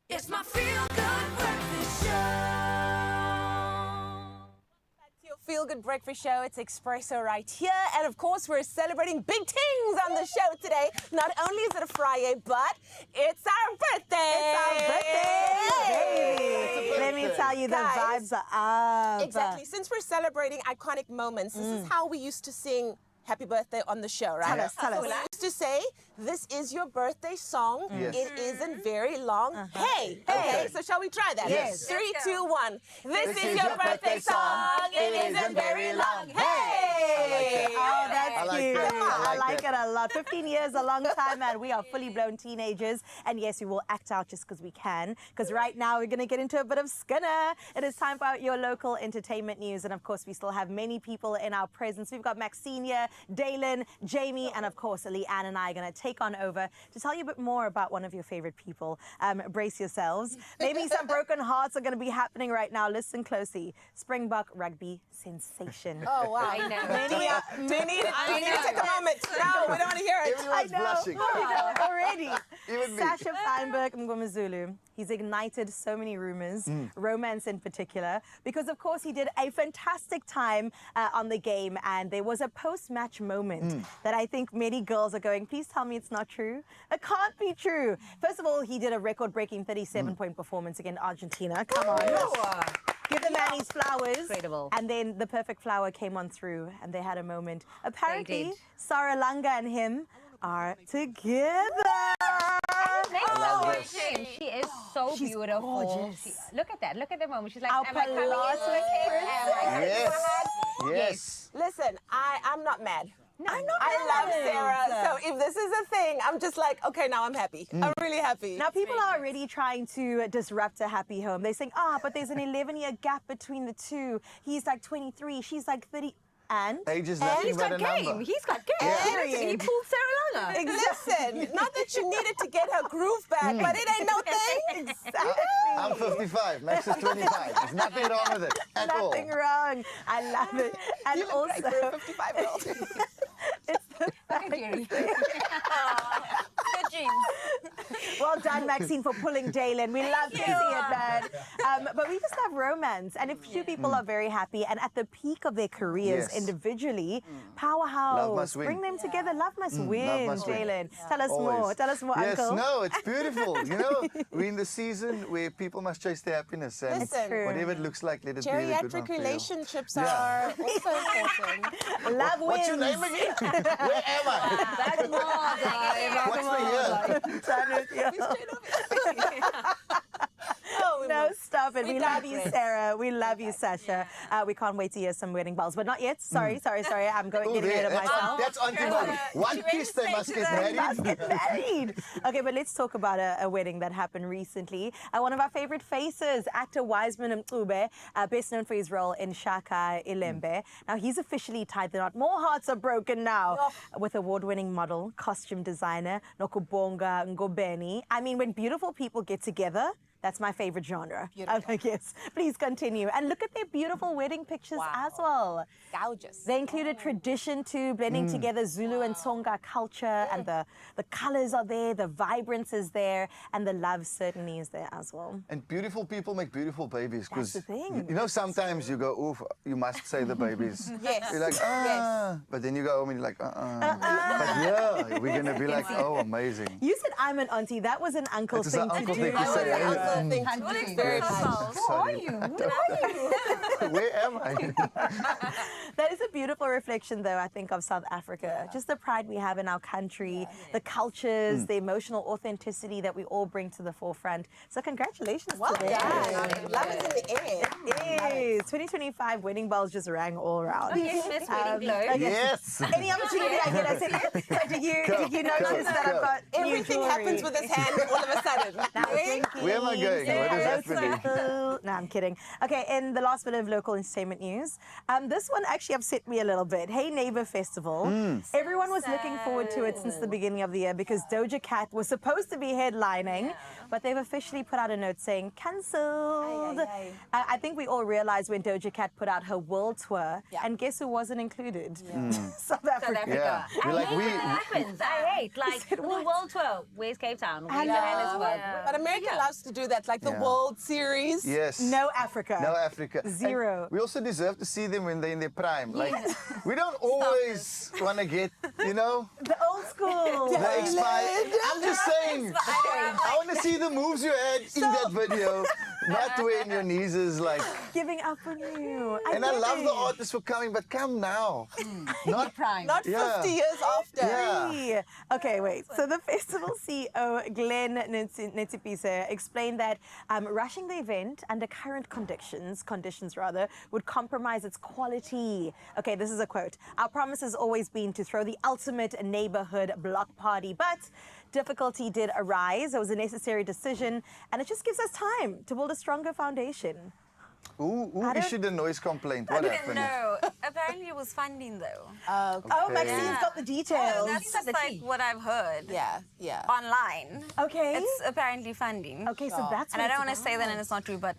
It's my feel-good breakfast show. Feel Good Breakfast Show. It's Expresso right here. And of course, we're celebrating big things on the show today. Not only is it a Friday, but it's our birthday. It's our birthday, baby. Let me tell you, the Guys, vibes are up. Exactly. Since we're celebrating iconic moments, this is how we used to sing Happy Birthday on the show, right? Tell us. We used to say, this is your birthday song. Yes. It isn't very long. Hey, okay, so shall we try that? Yes. 3, 2, 1. This is your birthday song. It isn't very long. Hey! Oh, that's cute. I like that. it a lot. 15 years, a long time, and we are fully blown teenagers. And yes, we will act out just because we can. Because right now, we're going to get into a bit of Skinner. It is time for your local entertainment news. And of course, we still have many people in our presence. We've got Maxine here, Dalen, Jamie, and of course, Leanne and I are going to take on over to tell you a bit more about one of your favorite people. Brace yourselves. Maybe some broken hearts are going to be happening right now. Listen closely. Springbok rugby sensation. Oh, wow. I know. We need to take a moment. No, we don't want to hear it. Everyone's blushing. I know, already. Even me. Sasha Feinberg Mngomezulu. He's ignited so many rumors, romance in particular, because of course he did a fantastic time on the game, and there was a post-match moment that I think many girls are going, please tell me it's not true. It can't be true. First of all, he did a record-breaking 37-point performance against Argentina. Come on. Give the man his flowers. Incredible. And then the perfect flower came on through, and they had a moment. Apparently, did. Sarah Langa and him are together. She is so She's beautiful. gorgeous. Look at that. Look at the moment. She's like, Our am I coming into a cave? Am I Yes. Yes. Listen, I'm not mad. I'm not I love mad. Sarah. So if this is a thing, I'm just like, okay, now I'm happy. I'm really happy. Now, people are already trying to disrupt a happy home. They're saying, but there's an 11-year gap between the two. He's like 23, she's like 30. And? Age is nothing He's but got a game. number. He's got game. Period. He pulled Sarah Langa. Listen, not that you needed to get her groove back, but it ain't no thing. Exactly. I'm 55. Max is 25. There's nothing wrong with it at all. Nothing wrong. I love it. And You look also, great for a 55-year-old. it's the Good genes. well done, Maxine, for pulling Dalen. We love to see it, man. But we just love romance. And if two people are very happy and at the peak of their careers Yes. individually, powerhouse. Love must win. Bring them together. Love must win, love must win. Dalen. Tell us Always. more. Tell us more, Yes, Uncle. no, it's beautiful. You know, we're in the season where people must chase their happiness, and Listen. True. whatever it looks like, let it be the good one Geriatric for you. relationships Yeah. are also important. Love wins. What's your name again? Where am I? What's the year? Oh, we No, stop it. We love you, Sarah. We love you, Sasha. We can't wait to hear some wedding bells, but not yet. Sorry. I'm getting ahead of myself. That's Auntie Mom. One kiss, they must get married. Must get married. Okay, but let's talk about a wedding that happened recently. One of our favorite faces, actor Wiseman Mcube, best known for his role in Shaka Ilembe. Now, he's officially tied the knot. More hearts are broken now with award-winning model, costume designer, Nokubonga Ngobeni. I mean, when beautiful people get together, that's my favorite genre. Yes, please continue. And look at their beautiful wedding pictures as well. Gorgeous. They included tradition too, blending together Zulu and Tsonga culture, and the colors are there, the vibrance is there, and the love certainly is there as well. And beautiful people make beautiful babies. That's the thing. You know, sometimes you go, oof, you must say the babies. Yes. You're like, Yes. But then you go home and you're like, But yeah, we're going to be like, oh, amazing. You said I'm an auntie. That was an uncle It is thing an to uncle do. thing to say, eh? Thing to We'll do. experience ourselves. Who are you? Where are you? Where am I? That is a beautiful reflection, though, I think, of South Africa. Just the pride we have in our country, the cultures, the emotional authenticity that we all bring to the forefront. So congratulations to them. Done. Love is in the air. Yes. 2025 wedding bells just rang all around. Oh, yes, Miss Wedding Glow. Okay. Yes. Any opportunity I get, I say, did you notice that I've got new Everything jewelry? happens with his hand all of a sudden. Where am I going? What is happening? No, I'm kidding. Okay, in the last bit of local entertainment news, this one actually upset me a little bit. Hey Neighbor Festival. Everyone was looking forward to it since the beginning of the year because Doja Cat was supposed to be headlining, but they've officially put out a note saying cancelled. I think we all realized when Doja Cat put out her world tour, and guess who wasn't included? South Africa. Yeah. I We're like, hate when that happens. I hate. Like, the world tour. Where's Cape Town? Where's Johannesburg? But America loves to do that, like the World Series. Yes. No Africa. No Africa. Zero. And we also deserve to see them when they're in their prime. Like, we don't always want to get, you know, the old school. the expired. I'm just saying, I want to see the moves you had in that video, not when your knees is like giving up on you. I love the artists for coming, but come now. Not prime. Not 50 years after. Yeah. Okay, wait. So the festival CEO, Glenn Netsipise, explained that rushing the event under current conditions would compromise its quality. Okay, this is a quote. Our promise has always been to throw the ultimate neighborhood block party, but difficulty did arise. It was a necessary decision, and it just gives us time to build a stronger foundation. Who issued a noise complaint? What happened? No, apparently it was funding though. Oh, Maxine's got the details. That's just like what I've heard. Yeah. Online. Okay. It's apparently funding. Okay, so that's and what I don't it's want to say that, about. and it's not true, but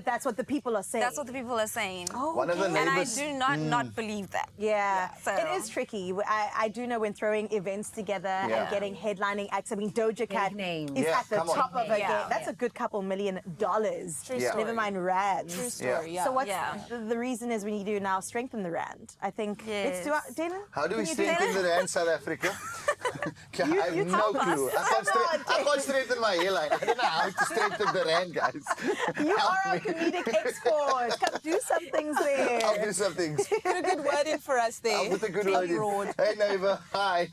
that's what the people are saying. That's what the people are saying. Oh, One of the and I neighbors- do not believe that. Yeah, So- it is tricky. I do know when throwing events together and getting headlining acts. I mean, Doja Cat is Yeah, at the come on. top of her Yeah. game. That's a good couple $1 million. True story. Never mind rands. True story, yeah. So what's Yeah. the reason is we need to now strengthen the rand. I think let's do it. Dana? How do we can you do strengthen that? the rand, South Africa? I have you no tell us. clue. I can't strengthen my hairline. I don't know how to strengthen the rand, guys. You Help are a me. comedic export. Come do some things there. I'll do some things. Put a good word in for us there. I'll put a good word in. Hey, neighbor. Hi.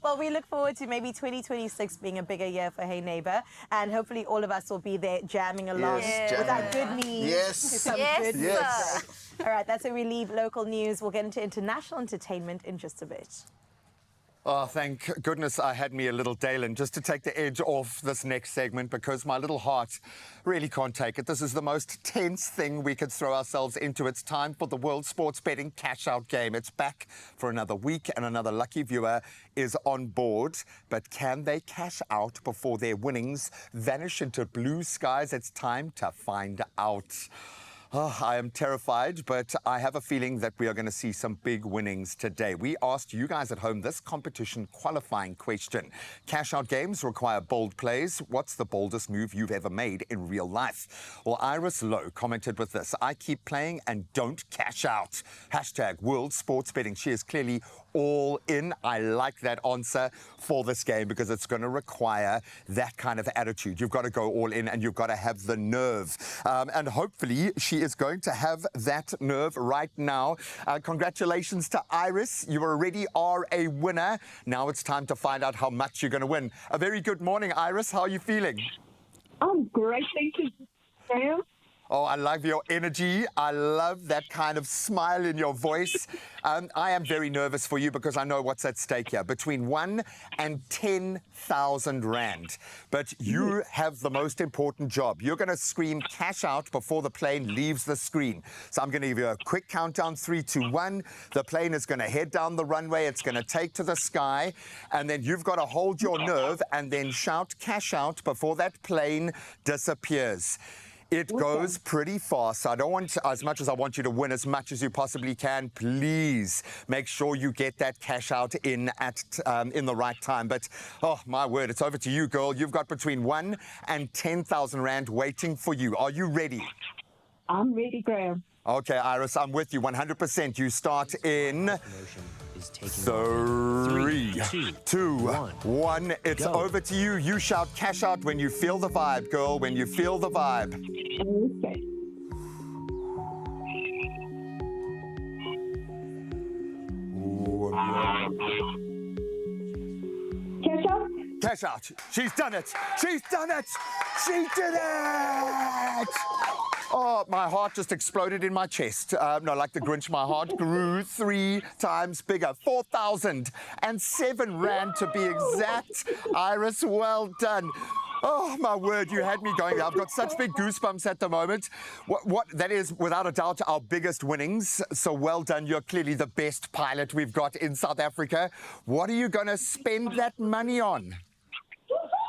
Well, we look forward to maybe 2026 being a bigger year for Hey Neighbor, and hopefully all of us will be there jamming along Yes, with our jamming. good knees Yes. to some Yes, good sir. music. All right, that's where we leave local news. We'll get into international entertainment in just a bit. Oh, thank goodness I had me a little Dalen just to take the edge off this next segment because my little heart really can't take it. This is the most tense thing we could throw ourselves into. It's time for the World Sports Betting Cash-Out Game. It's back for another week and another lucky viewer is on board. But can they cash out before their winnings vanish into blue skies? It's time to find out. Oh, I am terrified, but I have a feeling that we are going to see some big winnings today. We asked you guys at home this competition qualifying question. Cash-out games require bold plays. What's the boldest move you've ever made in real life? Well, Iris Lowe commented with this. I keep playing and don't cash out. Hashtag World Sports Betting. She is clearly all in. I like that answer for this game because it's going to require that kind of attitude. You've got to go all in and you've got to have the nerve. And hopefully she is going to have that nerve right now. Congratulations to Iris. You already are a winner. Now it's time to find out how much you're going to win. A very good morning, Iris. How are you feeling? I'm great, thank you, Graham. Oh, I love your energy. I love that kind of smile in your voice. I am very nervous for you because I know what's at stake here, between 1 and 10,000 rand. But you have the most important job. You're going to scream cash out before the plane leaves the screen. So I'm going to give you a quick countdown, 3, 2, 1. The plane is going to head down the runway. It's going to take to the sky. And then you've got to hold your nerve and then shout cash out before that plane disappears. It goes pretty fast. I don't want, as much as I want you to win as much as you possibly can, please make sure you get that cash out in the right time. But, oh, my word, it's over to you, girl. You've got between 1 and 10,000 rand waiting for you. Are you ready? I'm ready, Graham. Okay, Iris, I'm with you 100%. You start in 3, 2, 1. It's over to you. You shout cash out when you feel the vibe, girl, when you feel the vibe. Okay. Cash out? Cash out. She's done it. She's done it. She did it. Oh, my heart just exploded in my chest. No, like the Grinch, my heart grew 3 times bigger. 4,007 rand to be exact. Iris, well done. Oh, my word, you had me going. I've got such big goosebumps at the moment. That is, without a doubt, our biggest winnings. So well done. You're clearly the best pilot we've got in South Africa. What are you going to spend that money on?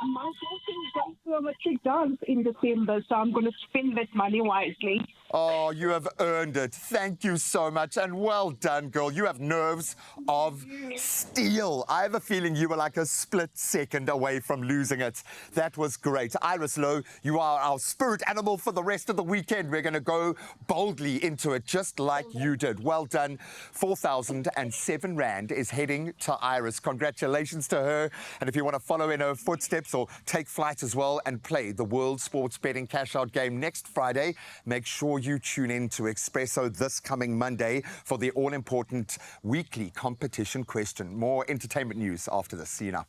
My daughter is going to a matric dance in December, so I'm going to spend that money wisely. Oh, you have earned it. Thank you so much. And well done, girl. You have nerves of steel. I have a feeling you were like a split second away from losing it. That was great. Iris Lowe, you are our spirit animal for the rest of the weekend. We're going to go boldly into it, just like you did. Well done. 4,007 rand is heading to Iris. Congratulations to her. And if you want to follow in her footsteps or take flight as well and play the World Sports Betting Cash Out game next Friday, make sure you tune in to Expresso this coming Monday for the all-important weekly competition question. More entertainment news after this. See you now.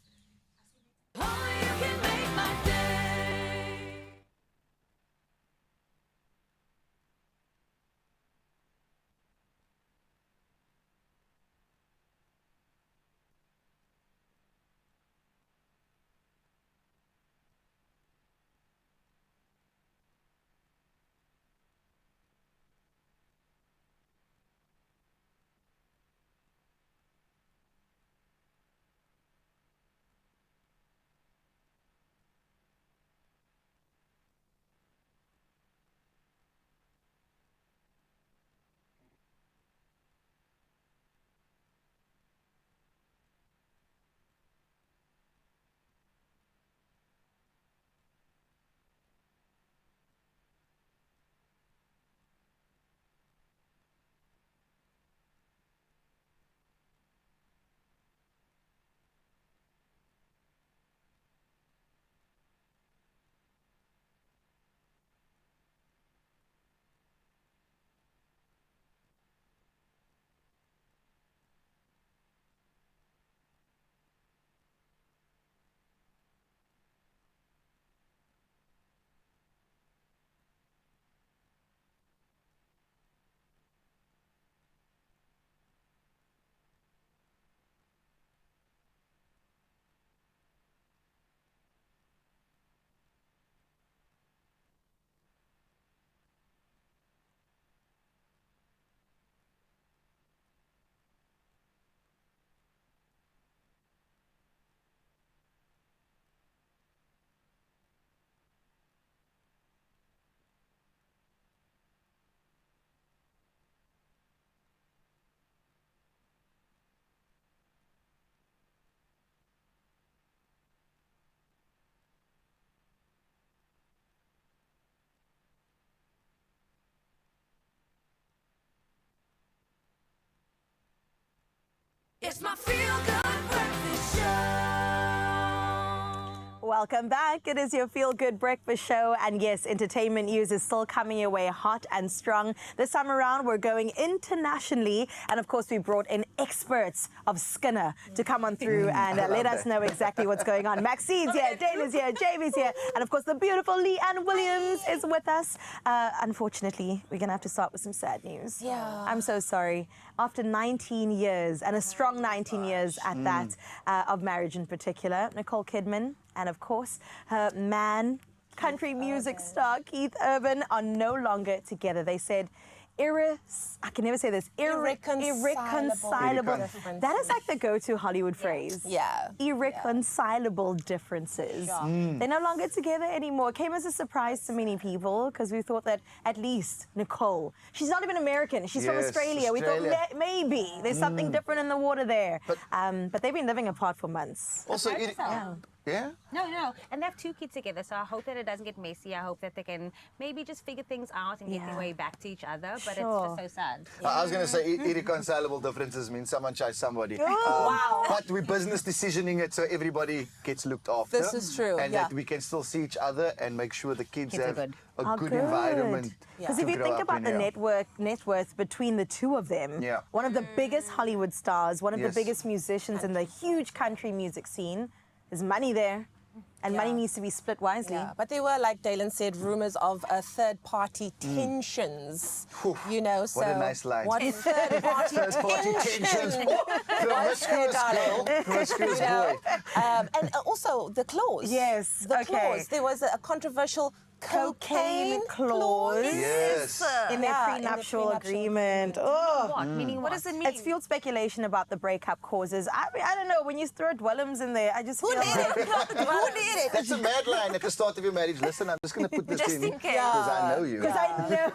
It's my feel-good breakfast show. Well Welcome back. It is your Feel Good Breakfast Show. And yes, entertainment news is still coming your way hot and strong. This time around, we're going internationally. And of course, we brought in experts of Skinner to come on through and let us know exactly what's going on. Maxine's here, Dana's here, Jamie's here. And of course, the beautiful Leanne Williams is with us. Unfortunately, we're going to have to start with some sad news. Yeah. I'm so sorry. After 19 years, and a strong 19 years at that, of marriage in particular, Nicole Kidman and, of course, her man, country music star Keith Urban, are no longer together. They said, I can never say this. Irreconcilable. That is like the go-to Hollywood phrase. Yeah. Irreconcilable differences. They're no longer together anymore. It came as a surprise to many people because we thought that at least Nicole, she's not even American. She's from Australia. We thought maybe there's something different in the water there. But they've been living apart for months. Also, No. And they have 2 kids together, so I hope that it doesn't get messy. I hope that they can maybe just figure things out and get their way back to each other. But it's just so sad. I was going to say irreconcilable differences means someone tries somebody. Wow. But we're business decisioning it so everybody gets looked after. This is true, And that we can still see each other and make sure the kids have a good environment. Because if you think about the net worth between the two of them, one of the biggest Hollywood stars, one of the biggest musicians in the huge country music scene, there's money there. And money needs to be split wisely. Yeah, but there were, like Dalen said, rumors of third-party tensions. You know, so what a nice line. What third-party tensions? Promiscuous girl, promiscuous boy. And also the clause. Yes, the clause. There was a controversial cocaine clause. Yes. In their prenuptial agreement. Oh. What? Meaning what does it mean? It's fueled speculation about the breakup causes. I mean, I don't know. When you throw Dwellums in there, I just feel like... Who did it? That's a mad line at the start of your marriage. Listen, I'm just going to put this in because I know you. Because I know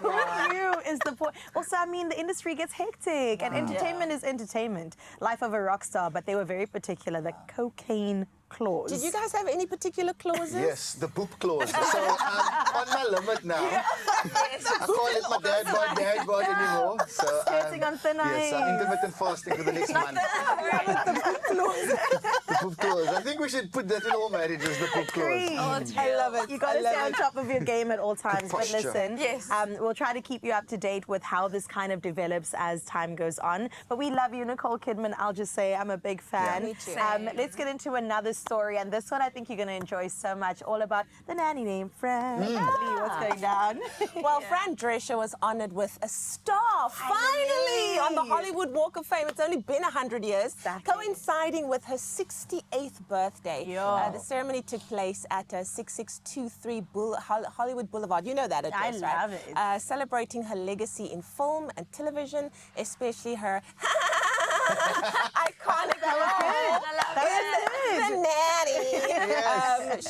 you is the point. Also, I mean, the industry gets hectic and entertainment is entertainment. Life of a rock star, but they were very particular. The cocaine clause. Did you guys have any particular clauses? Yes, the poop clause. So I'm on my limit now. I can't let my dad bod anymore. So skirting on thin ice. Yes, I'm intermittent fasting for the next month. The poop clause. The poop clause. I think we should put that in all marriages, the poop clause. I love it. You got to stay on top of your game at all times. But listen, we'll try to keep you up to date with how this kind of develops as time goes on. But we love you, Nicole Kidman. I'll just say I'm a big fan. Me too. Let's get into another story, and this one I think you're going to enjoy so much, all about the nanny named Fran. What's going down? Well, Fran Drescher was honored with a star, finally, on the Hollywood Walk of Fame. It's only been 100 years, coinciding with her 68th birthday. The ceremony took place at 6623 Hollywood Boulevard. You know that address, right? I love it. Celebrating her legacy in film and television, especially her iconic role. The nanny.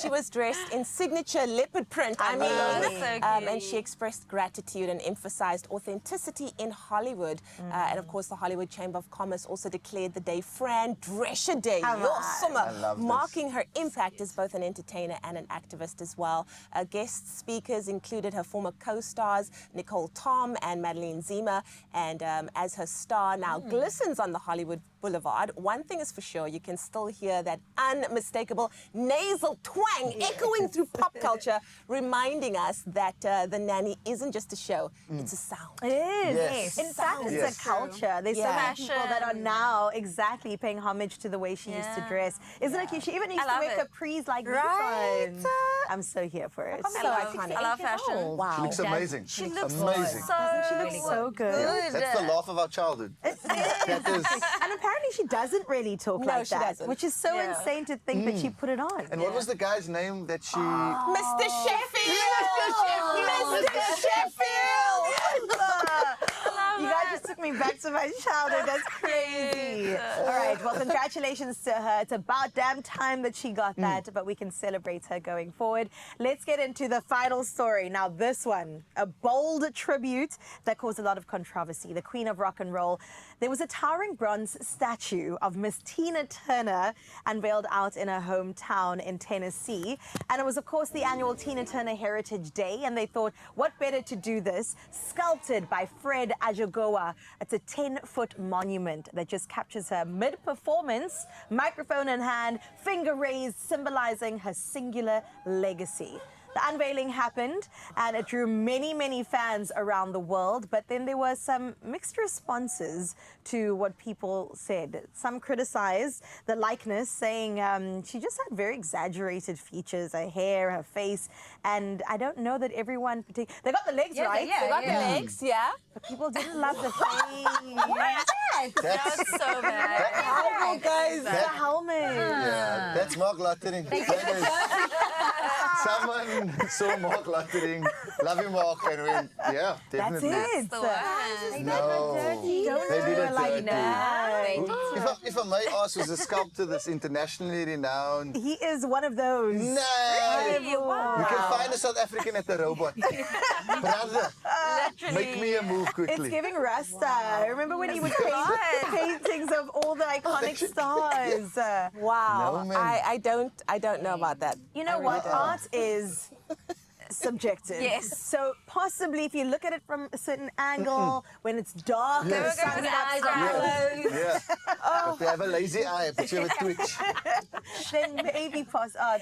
She was dressed in signature leopard print. And she expressed gratitude and emphasized authenticity in Hollywood. And of course, the Hollywood Chamber of Commerce also declared the day Fran Drescher Day, marking her impact as both an entertainer and an activist as well. Guest speakers included her former co-stars Nicole Tom and Madeleine Zima. And as her star now glistens on the Hollywood Boulevard, one thing is for sure, you can still hear that unmistakable nasal twang echoing through pop culture, reminding us that the nanny isn't just a show, it's a sound. It is. Yes. In fact, it's a culture. There's so many people that are now paying homage to the way she used to dress. Isn't it cute? She even used to wear capris like this one. I'm so here for it. So iconic. I love fashion. Wow. She looks amazing. She looks amazing. She looks so good. That's the laugh of our childhood. That is. And apparently she doesn't really talk like that, doesn't. which is so insane to think that she put it on. And what was the guy's name that she... Mr. Sheffield! Mr. Sheffield! You guys just took me back to my childhood. That's crazy. All right. Well, congratulations to her. It's about damn time that she got that, but we can celebrate her going forward. Let's get into the final story. Now, this one, a bold tribute that caused a lot of controversy. The Queen of Rock and Roll. There was a towering bronze statue of Miss Tina Turner unveiled out in her hometown in Tennessee. And it was, of course, the annual Tina Turner Heritage Day. And they thought, what better to do this? Sculpted by Fred Ajagoa, It's a 10-foot monument that just captures her mid-performance, microphone in hand, finger raised, symbolizing her singular legacy. The unveiling happened and it drew many, many fans around the world, but then there were some mixed responses to what people said. Some criticized the likeness, saying she just had very exaggerated features, her hair, her face, and I don't know that everyone... They got the legs right. They got the legs, yeah. But people didn't love the face. That's so bad. Oh, guys, the helmet. Yeah, that's Mark Luttering. Someone saw Mark Luttering, love you, Mark, and went, yeah, definitely. That's it. No, Don't they did it like dirty. that. If I may ask, was a sculptor that's internationally renowned? He is one of those. No! Wow. You can find a South African at the robot. Brother, make me a move quickly. It's giving Rasta. Remember when he would paint paintings of all the iconic stars? Wow. No, man. I don't know about that. You know what? Art is subjective. Yes. So possibly if you look at it from a certain angle, when it's dark and the Yes. sun's The eyes not are closed, Yeah. But they have a lazy eye, but you have a twitch. then maybe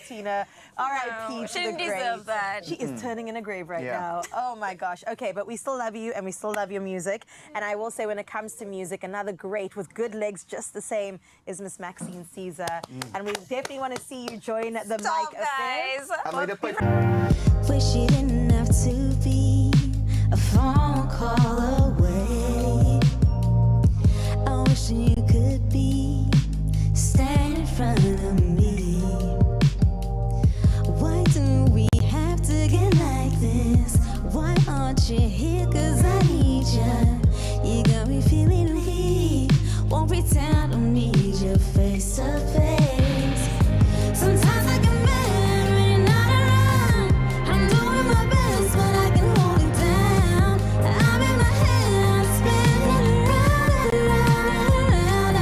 Tina, R.I.P. to shouldn't the grave. deserve that. She is turning in a grave right Yeah. now. Oh my gosh. Okay, but we still love you and we still love your music. And I will say when it comes to music, another great with good legs just the same is Miss Maxine Caesar. And we definitely want to see you join the Stop, mic affair. guys. I made a Wish it didn't have to be a phone call away. I wish you could be standing in front of me. Why do we have to get like this? Why aren't you here? 'Cause I need you. You got me feeling weak. Won't pretend I don't need you face to face. Sometimes I get mad when you're not around. I'm doing my best, but I can hold it down. I'm in my head, I'm spinning around and around and around.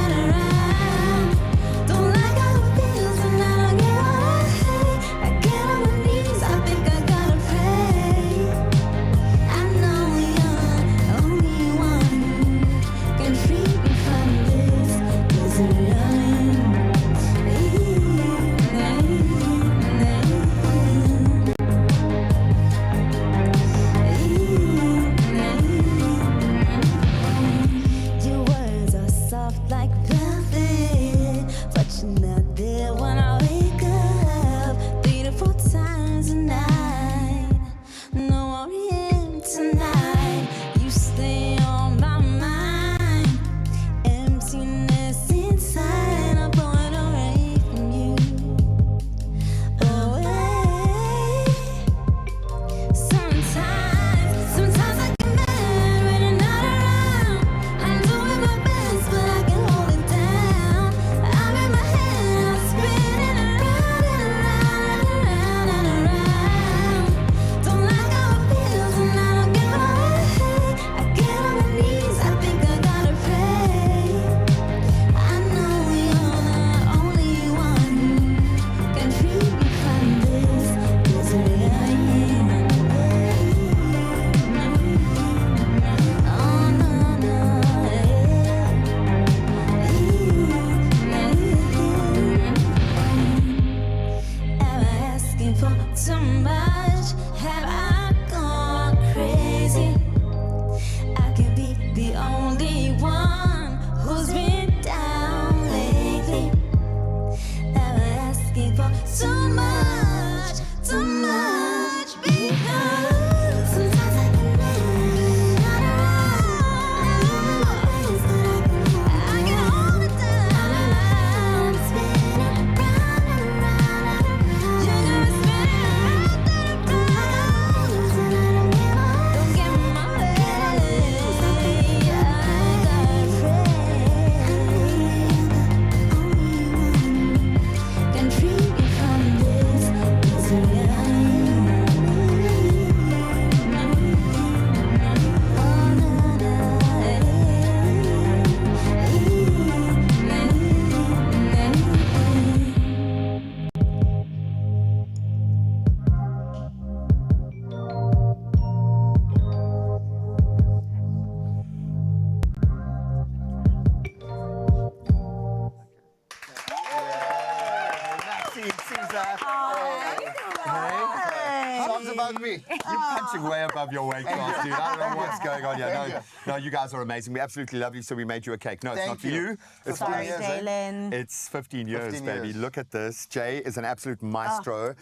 on me. You're punching way above your weight class, dude. I don't know what's going on here. Thank No, you guys are amazing. We absolutely love you, so we made you a cake. No, it's not for you. It's for Sorry, me. Jalen. It's 15 years, 15 baby. years. Look at this. Jay is an absolute maestro.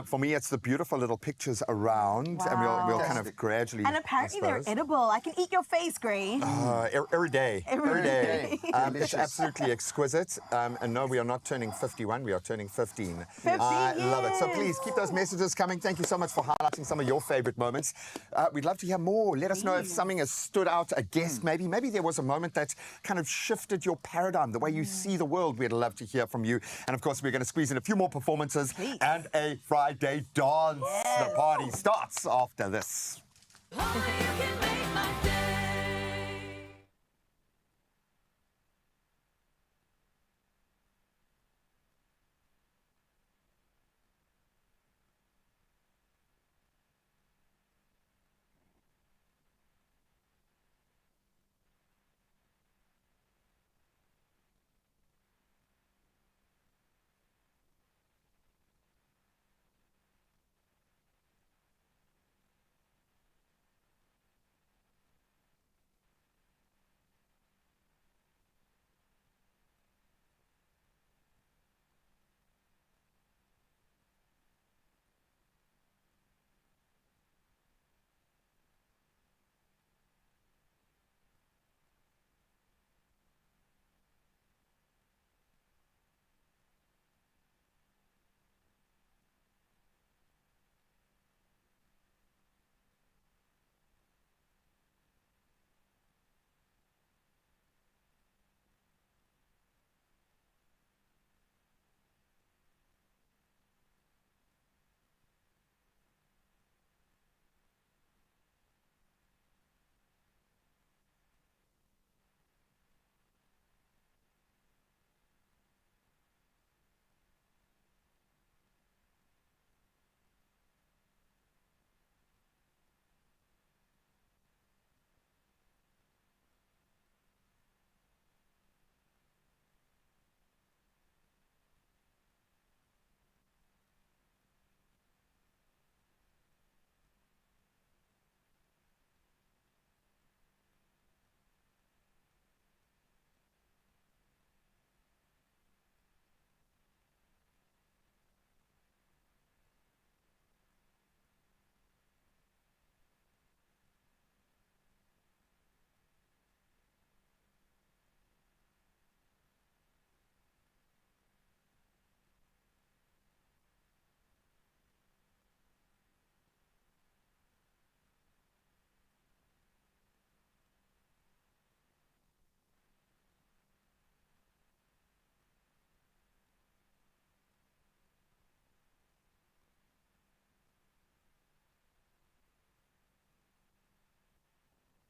For me, it's the beautiful little pictures around, and we'll kind of gradually. And apparently they're edible. I can eat your face, Gray. Every day. Every day. It's absolutely exquisite. And no, we are not turning 51, we are turning 15. 15 I love it. So years. please keep those messages coming. Thank you so much for highlighting some of your favorite moments. We'd love to hear more. Let us know if something has stood out, a guest maybe. Maybe there was a moment that kind of shifted your paradigm, the way you see the world. We'd love to hear from you. And of course, we're going to squeeze in a few more performances and a Friday dance. Yes. The party starts after this.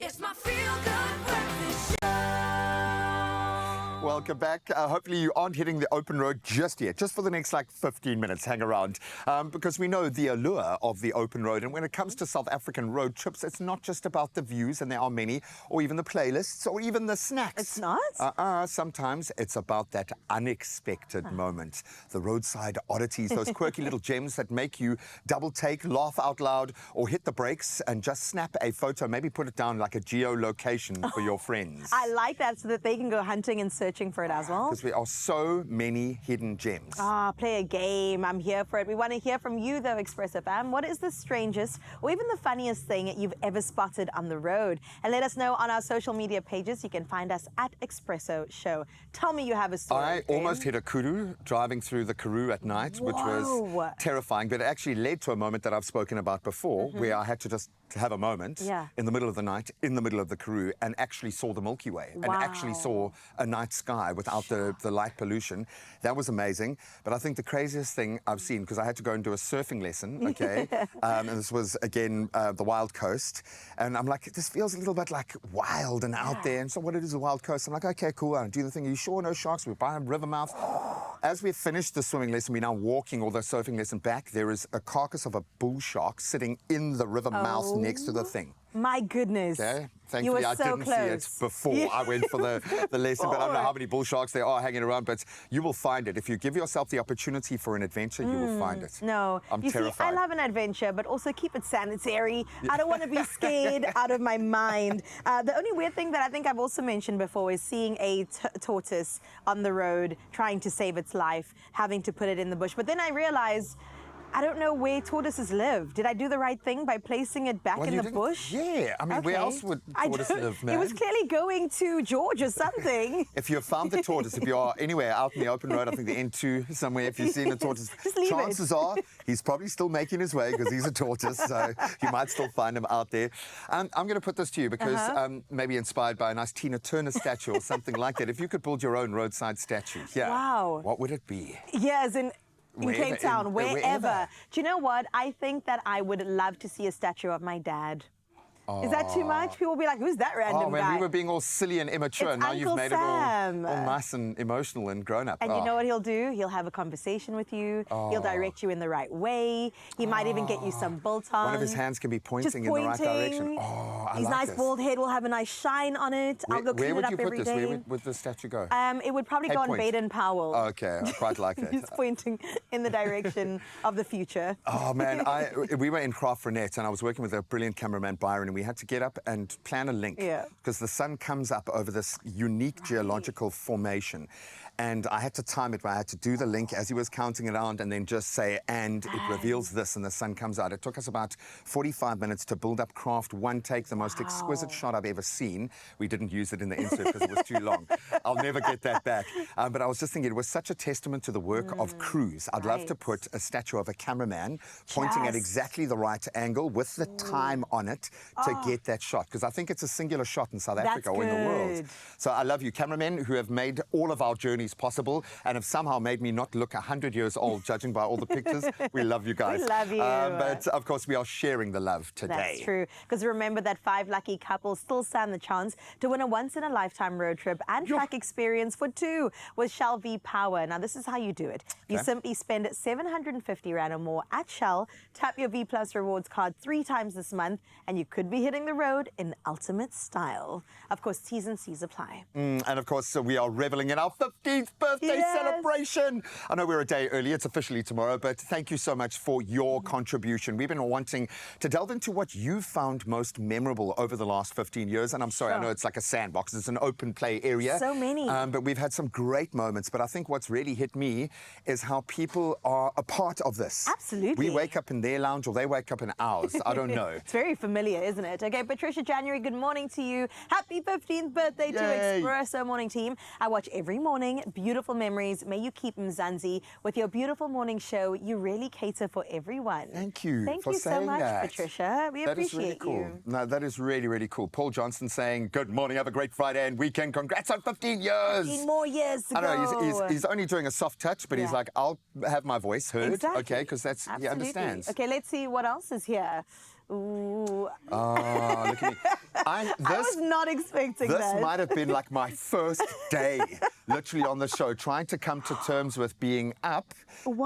It's my feel-good breakfast show. Welcome back. Hopefully you aren't hitting the open road just yet. Just for the next 15 minutes, hang around. Because we know the allure of the open road. And when it comes to South African road trips, it's not just about the views, and there are many, or even the playlists, or even the snacks. It's not? Sometimes it's about that unexpected moment. The roadside oddities, those quirky little gems that make you double take, laugh out loud, or hit the brakes and just snap a photo, maybe put it down like a geolocation for your friends. I like that, so that they can go hunting and searching for it as well. Because there are so many hidden gems. Play a game. I'm here for it. We want to hear from you, though, Expresso fam. What is the strangest or even the funniest thing you've ever spotted on the road? And let us know on our social media pages. You can find us at Expresso Show. Tell me you have a story. I almost hit a kudu driving through the Karoo at night, which was terrifying, but it actually led to a moment that I've spoken about before, where I had to just have a moment in the middle of the night, in the middle of the Karoo, and actually saw the Milky Way, and actually saw a night sky without the light pollution. That was amazing. But I think the craziest thing I've seen, because I had to go and do a surfing lesson, okay, and this was, again, the Wild Coast, and I'm like, this feels a little bit like wild and out there, and so what it is, the Wild Coast, I'm like, okay, cool, I'll do the thing. Are you sure no sharks? We're by a river mouth. As we finished the swimming lesson, we're now walking, or the surfing lesson back, there is a carcass of a bull shark sitting in the river mouth next to the thing. My goodness. Okay. You Thankfully, were I so didn't see it close. before I went for the lesson, but I don't know how many bull sharks there are hanging around, but you will find it. If you give yourself the opportunity for an adventure, you will find it. No. I'm you terrified. See, I love an adventure, but also keep it sanitary. I don't want to be scared out of my mind. The only weird thing that I think I've also mentioned before is seeing a tortoise on the road trying to save its life, having to put it in the bush. But then I realized, I don't know where tortoises live. Did I do the right thing by placing it back in the bush? Yeah, I mean, where else would tortoise live, man? It was clearly going to George or something. If you have found the tortoise, if you are anywhere out in the open road, I think the N2 somewhere, if you've seen the tortoise, chances are he's probably still making his way because he's a tortoise, so you might still find him out there. I'm going to put this to you because maybe inspired by a nice Tina Turner statue or something like that. If you could build your own roadside statue, what would it be? Yeah, as in Cape Town, wherever. Do you know what? I think that I would love to see a statue of my dad. Is that too much? People will be like, who's that random guy? We were being all silly and immature, It's and now Uncle you've made Sam. it all nice and emotional and grown up. And you know what he'll do? He'll have a conversation with you. He'll direct you in the right way. He might even get you some biltong. One of his hands can be pointing in the right direction. Oh, I His like nice this. bald head will have a nice shine on it. I'll go clean it up every day. Where would the statue go? It would probably Head go on point. Baden Powell. Okay, I quite like it. He's pointing in the direction of the future. Oh, man, we were in Craft Renette, and I was working with a brilliant cameraman, Byron, and we had to get up and plan a link because the sun comes up over this unique geological formation. And I had to time it where I had to do the link as he was counting it out and then just say, and it reveals this, and the sun comes out. It took us about 45 minutes to build up Craft one take, the most exquisite shot I've ever seen. We didn't use it in the insert because it was too long. I'll never get that back. But I was just thinking, it was such a testament to the work of crews. I'd love to put a statue of a cameraman pointing at exactly the right angle with the time on it to get that shot, because I think it's a singular shot in South Africa or in the world. So I love you, cameramen who have made all of our journeys possible and have somehow made me not look 100 years old, judging by all the pictures. We love you guys. We love you. But of course, we are sharing the love today. That's true. Because remember that 5 lucky couples still stand the chance to win a once-in-a-lifetime road trip and track experience for 2 with Shell V Power. Now, this is how you do it. You simply spend 750 Rand or more at Shell, tap your V Plus rewards card 3 times this month, and you could be hitting the road in ultimate style. Of course, T's and C's apply. And of course, we are reveling in our 15th birthday celebration. I know we're a day early, it's officially tomorrow, but thank you so much for your contribution. We've been wanting to delve into what you found most memorable over the last 15 years. And I'm sorry, I know it's like a sandbox, it's an open play area. So many. But we've had some great moments. But I think what's really hit me is how people are a part of this. Absolutely. We wake up in their lounge or they wake up in ours. I don't know. It's very familiar, isn't it? Okay, Patricia January, good morning to you. Happy 15th birthday to Expresso Morning Team. I watch every morning. Beautiful memories. May you keep Mzansi. With your beautiful morning show, you really cater for everyone. Thank you Thank for you so saying much, that. Patricia. We That is appreciate really cool. you. No, that is really, really cool. Paul Johnson saying, good morning, have a great Friday and weekend. Congrats on 15 years. 15 more years to I know, go. he's only doing a soft touch, but he's like, I'll have my voice heard. Exactly. Okay, because that's, he Absolutely. understands. Okay, let's see what else is here. Ooh. Oh, look at me. I was not expecting This that. might have been like my first day, literally on the show, trying to come to terms with being up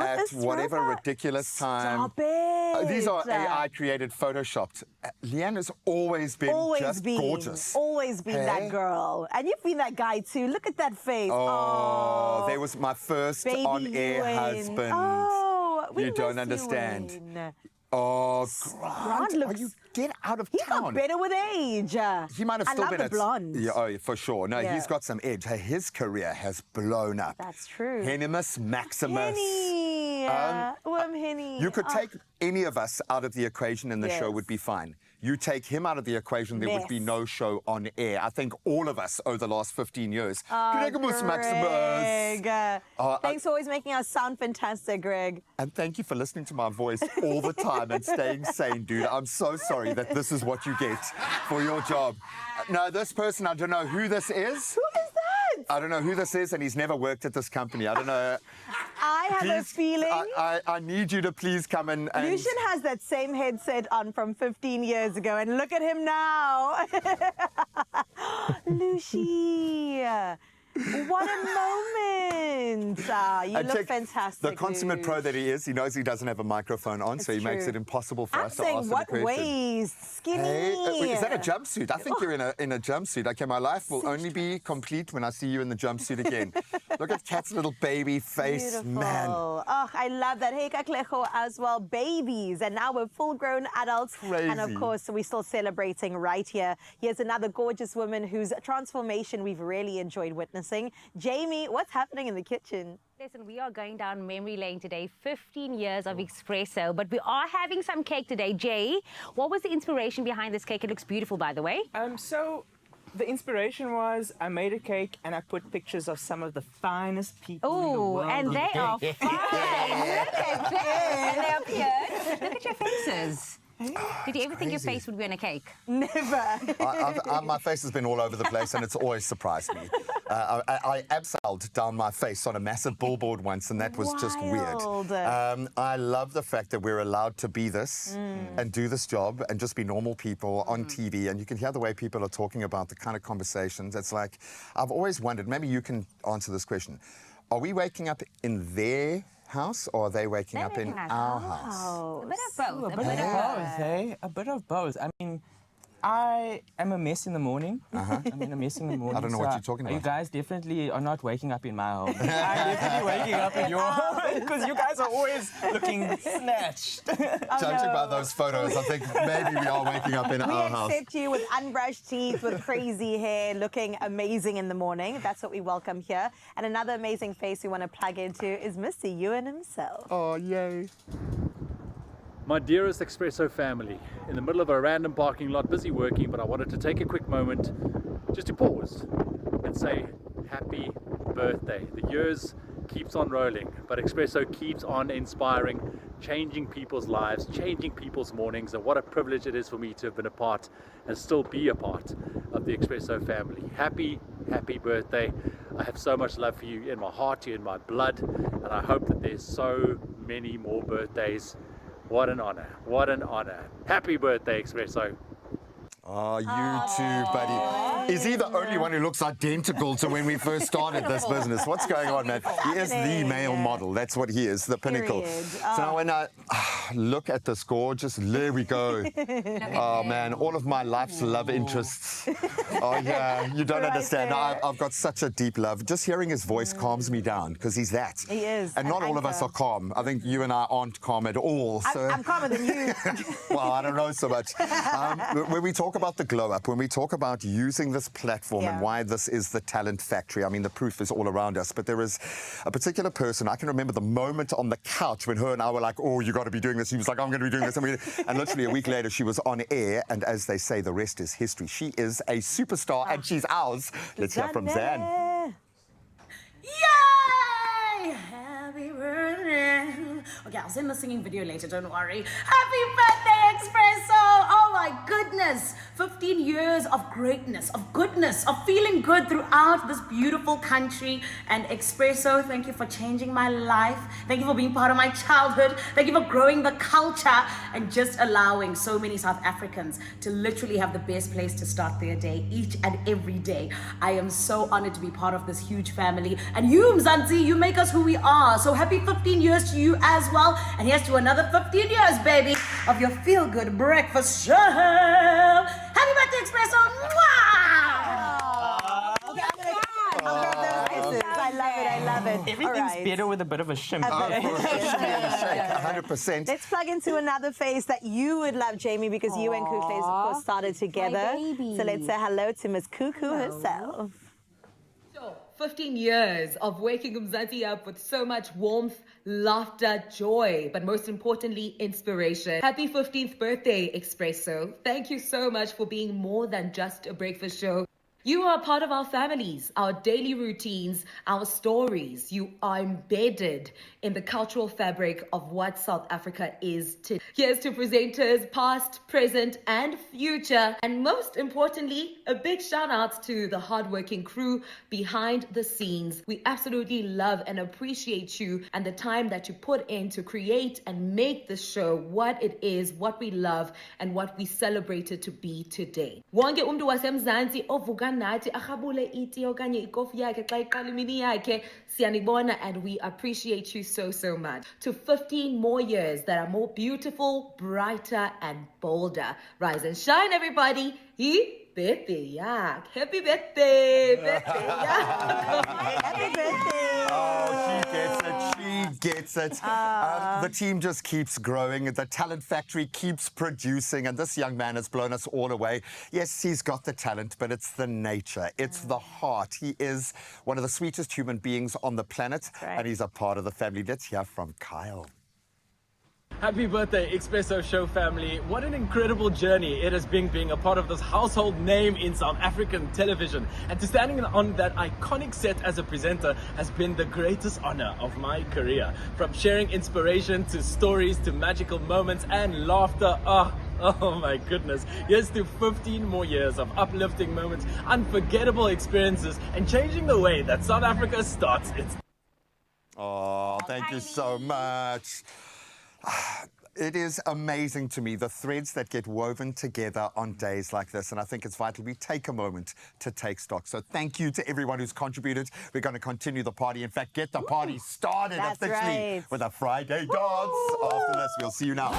at whatever ridiculous time. Stop it. These are AI-created, photoshopped. Leanne has always been gorgeous. Always been that girl. And you've been that guy too. Look at that face. Oh, there was my first Baby on-air Ewan. husband. Oh, we you don't miss understand. Ewan. Oh, Grant Grant, are you get out of He town? got better with age. He might have I still love been the at blonde. Yeah, oh, for sure. No, Yeah. he's got some edge. His career has blown up. That's true. Hennimus Maximus. Henny. Henny. You could take any of us out of the equation and the show Yes. would be fine. You take him out of the equation, there would be no show on air. I think all of us over the last 15 years. Hennimus Maximus. Greg. Thanks for always making us sound fantastic, Greg. And thank you for listening to my voice all the time and staying sane, dude. I'm so sorry that this is what you get for your job. No, this person, I don't know who this is. Who is that? I don't know who this is, and he's never worked at this company. I don't know. I have a feeling. I need you to please come and... Lucian has that same headset on from 15 years ago, and look at him now. Lucy, what a moment. Brilliant. You And look check fantastic. The consummate dude. pro that he is, he knows he doesn't have a microphone on, so he makes true. it impossible for I'm us to saying, ask him a what question. waist? Skinny. Hey, wait, is that a jumpsuit? I think you're in a jumpsuit. Okay, my life will only be complete when I see you in the jumpsuit again. Look at Kat's little baby face, Beautiful. man. Oh, I love that. Hey, Kaklego as well. Babies, and now we're full-grown adults. Crazy. And of course, we're still celebrating right here. Here's another gorgeous woman whose transformation we've really enjoyed witnessing. Jamie, what's happening in the kitchen? Listen, we are going down memory lane today, 15 years of Expresso, but we are having some cake today. Jay, what was the inspiration behind this cake? It looks beautiful, by the way. So the inspiration was I made a cake and I put pictures of some of the finest people in the world. And they are fine. Look at this. And they appeared. Look at your faces. Did you ever think your face would be on a cake? Never. My face has been all over the place, and it's always surprised me. I abseiled down my face on a massive billboard once, and that was just weird. I love the fact that we're allowed to be this and do this job and just be normal people on TV, and you can hear the way people are talking about the kind of conversations. It's like, I've always wondered, maybe you can answer this question. Are we waking up in their house, or are they waking up in our house? A bit of both. A bit of both, eh? A bit of both. I mean, I am a mess in the morning. I'm in a mess in the morning. I don't know what you're talking about. You guys definitely are not waking up in my home. I'm definitely waking up in your home because you guys are always looking snatched. Judging by those photos, I think maybe we are waking up in our house. We accept you with unbrushed teeth, with crazy hair, looking amazing in the morning. That's what we welcome here. And another amazing face we want to plug into is Mr. Ewan himself. Oh, yay. My dearest Expresso family, in the middle of a random parking lot, busy working, but I wanted to take a quick moment just to pause and say happy birthday. The years keeps on rolling, but Expresso keeps on inspiring, changing people's lives, changing people's mornings, and what a privilege it is for me to have been a part and still be a part of the Expresso family. Happy birthday. I have so much love for you in my heart, you in my blood, and I hope that there's so many more birthdays. What an honor. What an honor. Happy birthday, Expresso. Oh, you too, buddy. Is he the only one who looks identical to when we first started this business? What's going on, man? He is the male model. That's what he is, the pinnacle. So now when I look at this gorgeous, there we go. Oh, man, all of my life's love interests. Oh, yeah, you don't understand. I've got such a deep love. Just hearing his voice calms me down because he's that. He is. And not all of us are calm. I think you and I aren't calm at all. So. I'm calmer than you. Well, I don't know so much. When we talk about the glow up, when we talk about using this platform and why this is the talent factory, I mean, the proof is all around us, but there is a particular person, I can remember the moment on the couch when her and I were like, oh, you got to be doing this. She was like, I'm going to be doing this. And literally a week later, she was on air, and as they say, the rest is history. She is a superstar, and she's ours. Let's hear from Zan. Yay! Happy birthday. Okay, I'll send the singing video later, don't worry. Happy birthday, Expresso! Oh my goodness! 15 years of greatness, of goodness, of feeling good throughout this beautiful country. And Expresso, thank you for changing my life. Thank you for being part of my childhood. Thank you for growing the culture and just allowing so many South Africans to literally have the best place to start their day each and every day. I am so honored to be part of this huge family. And you, Mzansi, you make us who we are. So happy 15 years to you as well. And here's to another 15 years, baby, of your feel-good breakfast show. Happy birthday, Expresso. I love it. Everything's better with a bit of a shimmy. 100%. Let's plug into another face that you would love, Jamie, because you and Kukles, of course, started together. So let's say hello to Miss Cuckoo herself. 15 years of waking Mzansi up with so much warmth, laughter, joy, but most importantly, inspiration. Happy 15th birthday, Expresso. Thank you so much for being more than just a breakfast show. You are part of our families, our daily routines, our stories. You are embedded in the cultural fabric of what South Africa is today. Here's to presenters past, present, and future. And most importantly, a big shout out to the hardworking crew behind the scenes. We absolutely love and appreciate you and the time that you put in to create and make the show what it is, what we love, and what we celebrate it to be today. Wonke umntu waseMzansi ovuka nathi arhabule iti okanye ikofi yakhe xa iqala imini yakhe. Siyanibona, and we appreciate you so, so much. To 15 more years that are more beautiful, brighter, and bolder. Rise and shine, everybody. Birthday yak. Happy birthday. Birthday yak. Happy birthday. Oh, she gets it. She gets it. The team just keeps growing. The talent factory keeps producing. And this young man has blown us all away. Yes, he's got the talent, but it's the nature. It's the heart. He is one of the sweetest human beings on the planet. Right. And he's a part of the family. Let's hear from Kyle. Happy birthday, Expresso Show family. What an incredible journey it has been being a part of this household name in South African television. And to standing on that iconic set as a presenter has been the greatest honor of my career. From sharing inspiration to stories to magical moments and laughter. Oh my goodness. Here's to 15 more years of uplifting moments, unforgettable experiences, and changing the way that South Africa starts its... Oh, thank you so much. It is amazing to me, the threads that get woven together on days like this. And I think it's vital we take a moment to take stock. So thank you to everyone who's contributed. We're going to continue the party. In fact, get the party started That's officially right. with a Friday dance. After this, we'll see you now.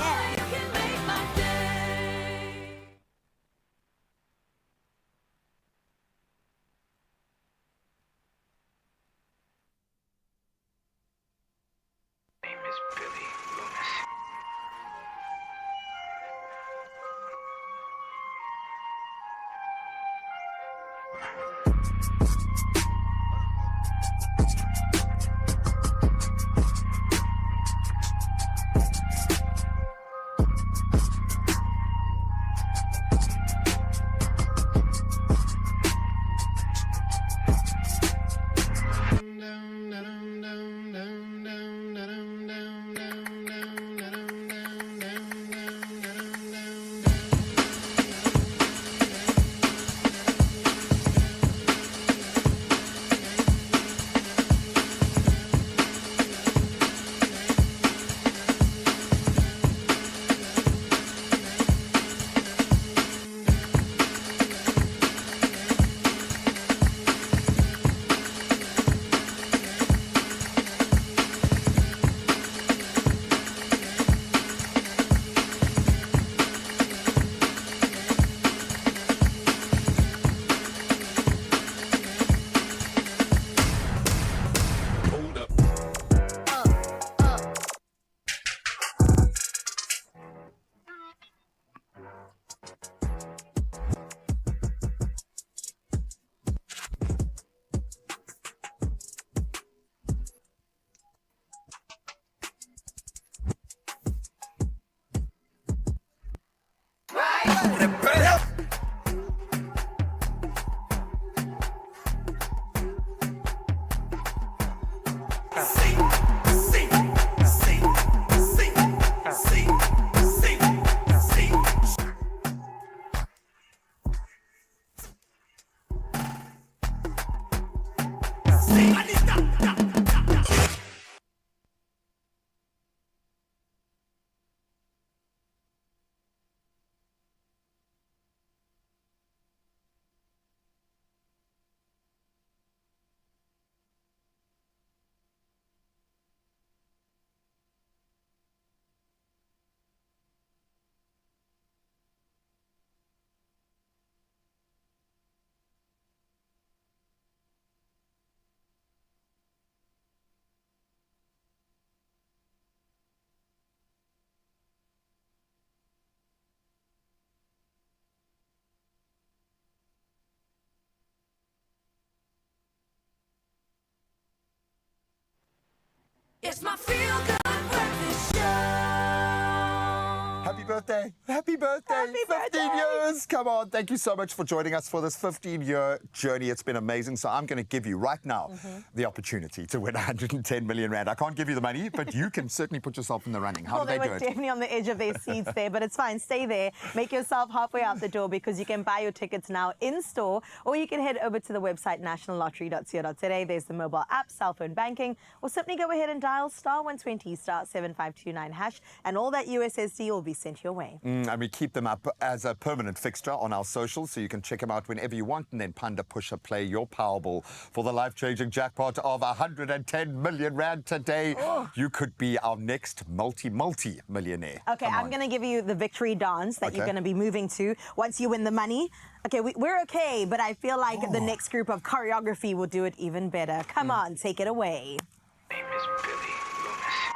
It's my feel-good breakfast show. Happy birthday. Happy birthday. Happy 15 birthday. years. Come on. Thank you so much for joining us for this 15-year journey. It's been amazing. So I'm going to give you right now the opportunity to win 110 million rand. I can't give you the money, but you can certainly put yourself in the running. How Well, do they they do were it? definitely on the edge of their seats there, but it's fine. Stay there. Make yourself halfway out the door because you can buy your tickets now in store, or you can head over to the website nationallottery.co.za. There's the mobile app, cell phone banking, or simply go ahead and dial *120 *7529#, and all that USSD will be sent your your way. And we keep them up as a permanent fixture on our socials, so you can check them out whenever you want. And then Panda Pusher play your Powerball for the life-changing jackpot of 110 million rand today. You could be our next multi-millionaire. Okay, I'm going to give you the victory dance that you're going to be moving to once you win the money. Okay, we're okay, but I feel like the next group of choreography will do it even better. Come on, take it away. Name is Billy Loomis.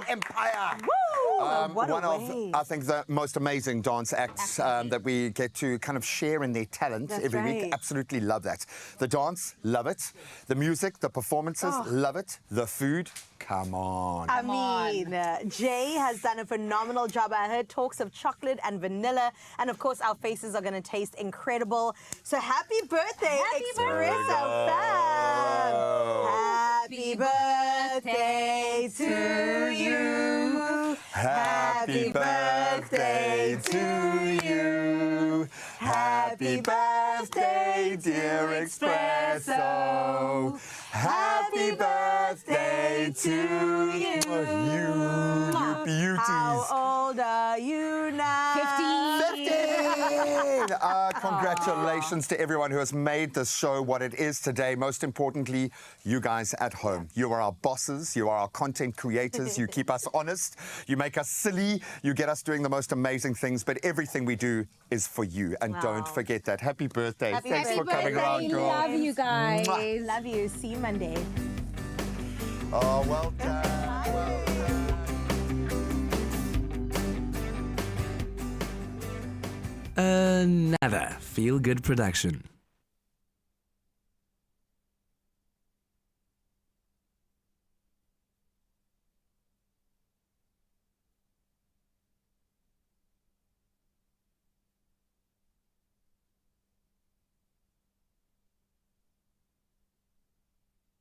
Empire. What one a of, way. I think, the most amazing dance acts that we get to kind of share in their talent That's every right. week. Absolutely love that. The dance, love it. The music, the performances, love it. The food, come on. I mean, Jay has done a phenomenal job. I heard talks of chocolate and vanilla. And of course, our faces are going to taste incredible. So happy birthday, Expresso fam! Happy birthday to you. Happy birthday to you. Happy birthday, dear Expresso. Happy birthday to you. You beauties. How old are you now? 15. Congratulations to everyone who has made this show what it is today. Most importantly, you guys at home. You are our bosses. You are our content creators. You keep us honest. You make us silly. You get us doing the most amazing things. But everything we do is for you. And don't forget that. Happy birthday. Thanks for coming around, girl. Love you guys. Mwah. Love you. See you Monday. Oh, well done. Another feel-good production.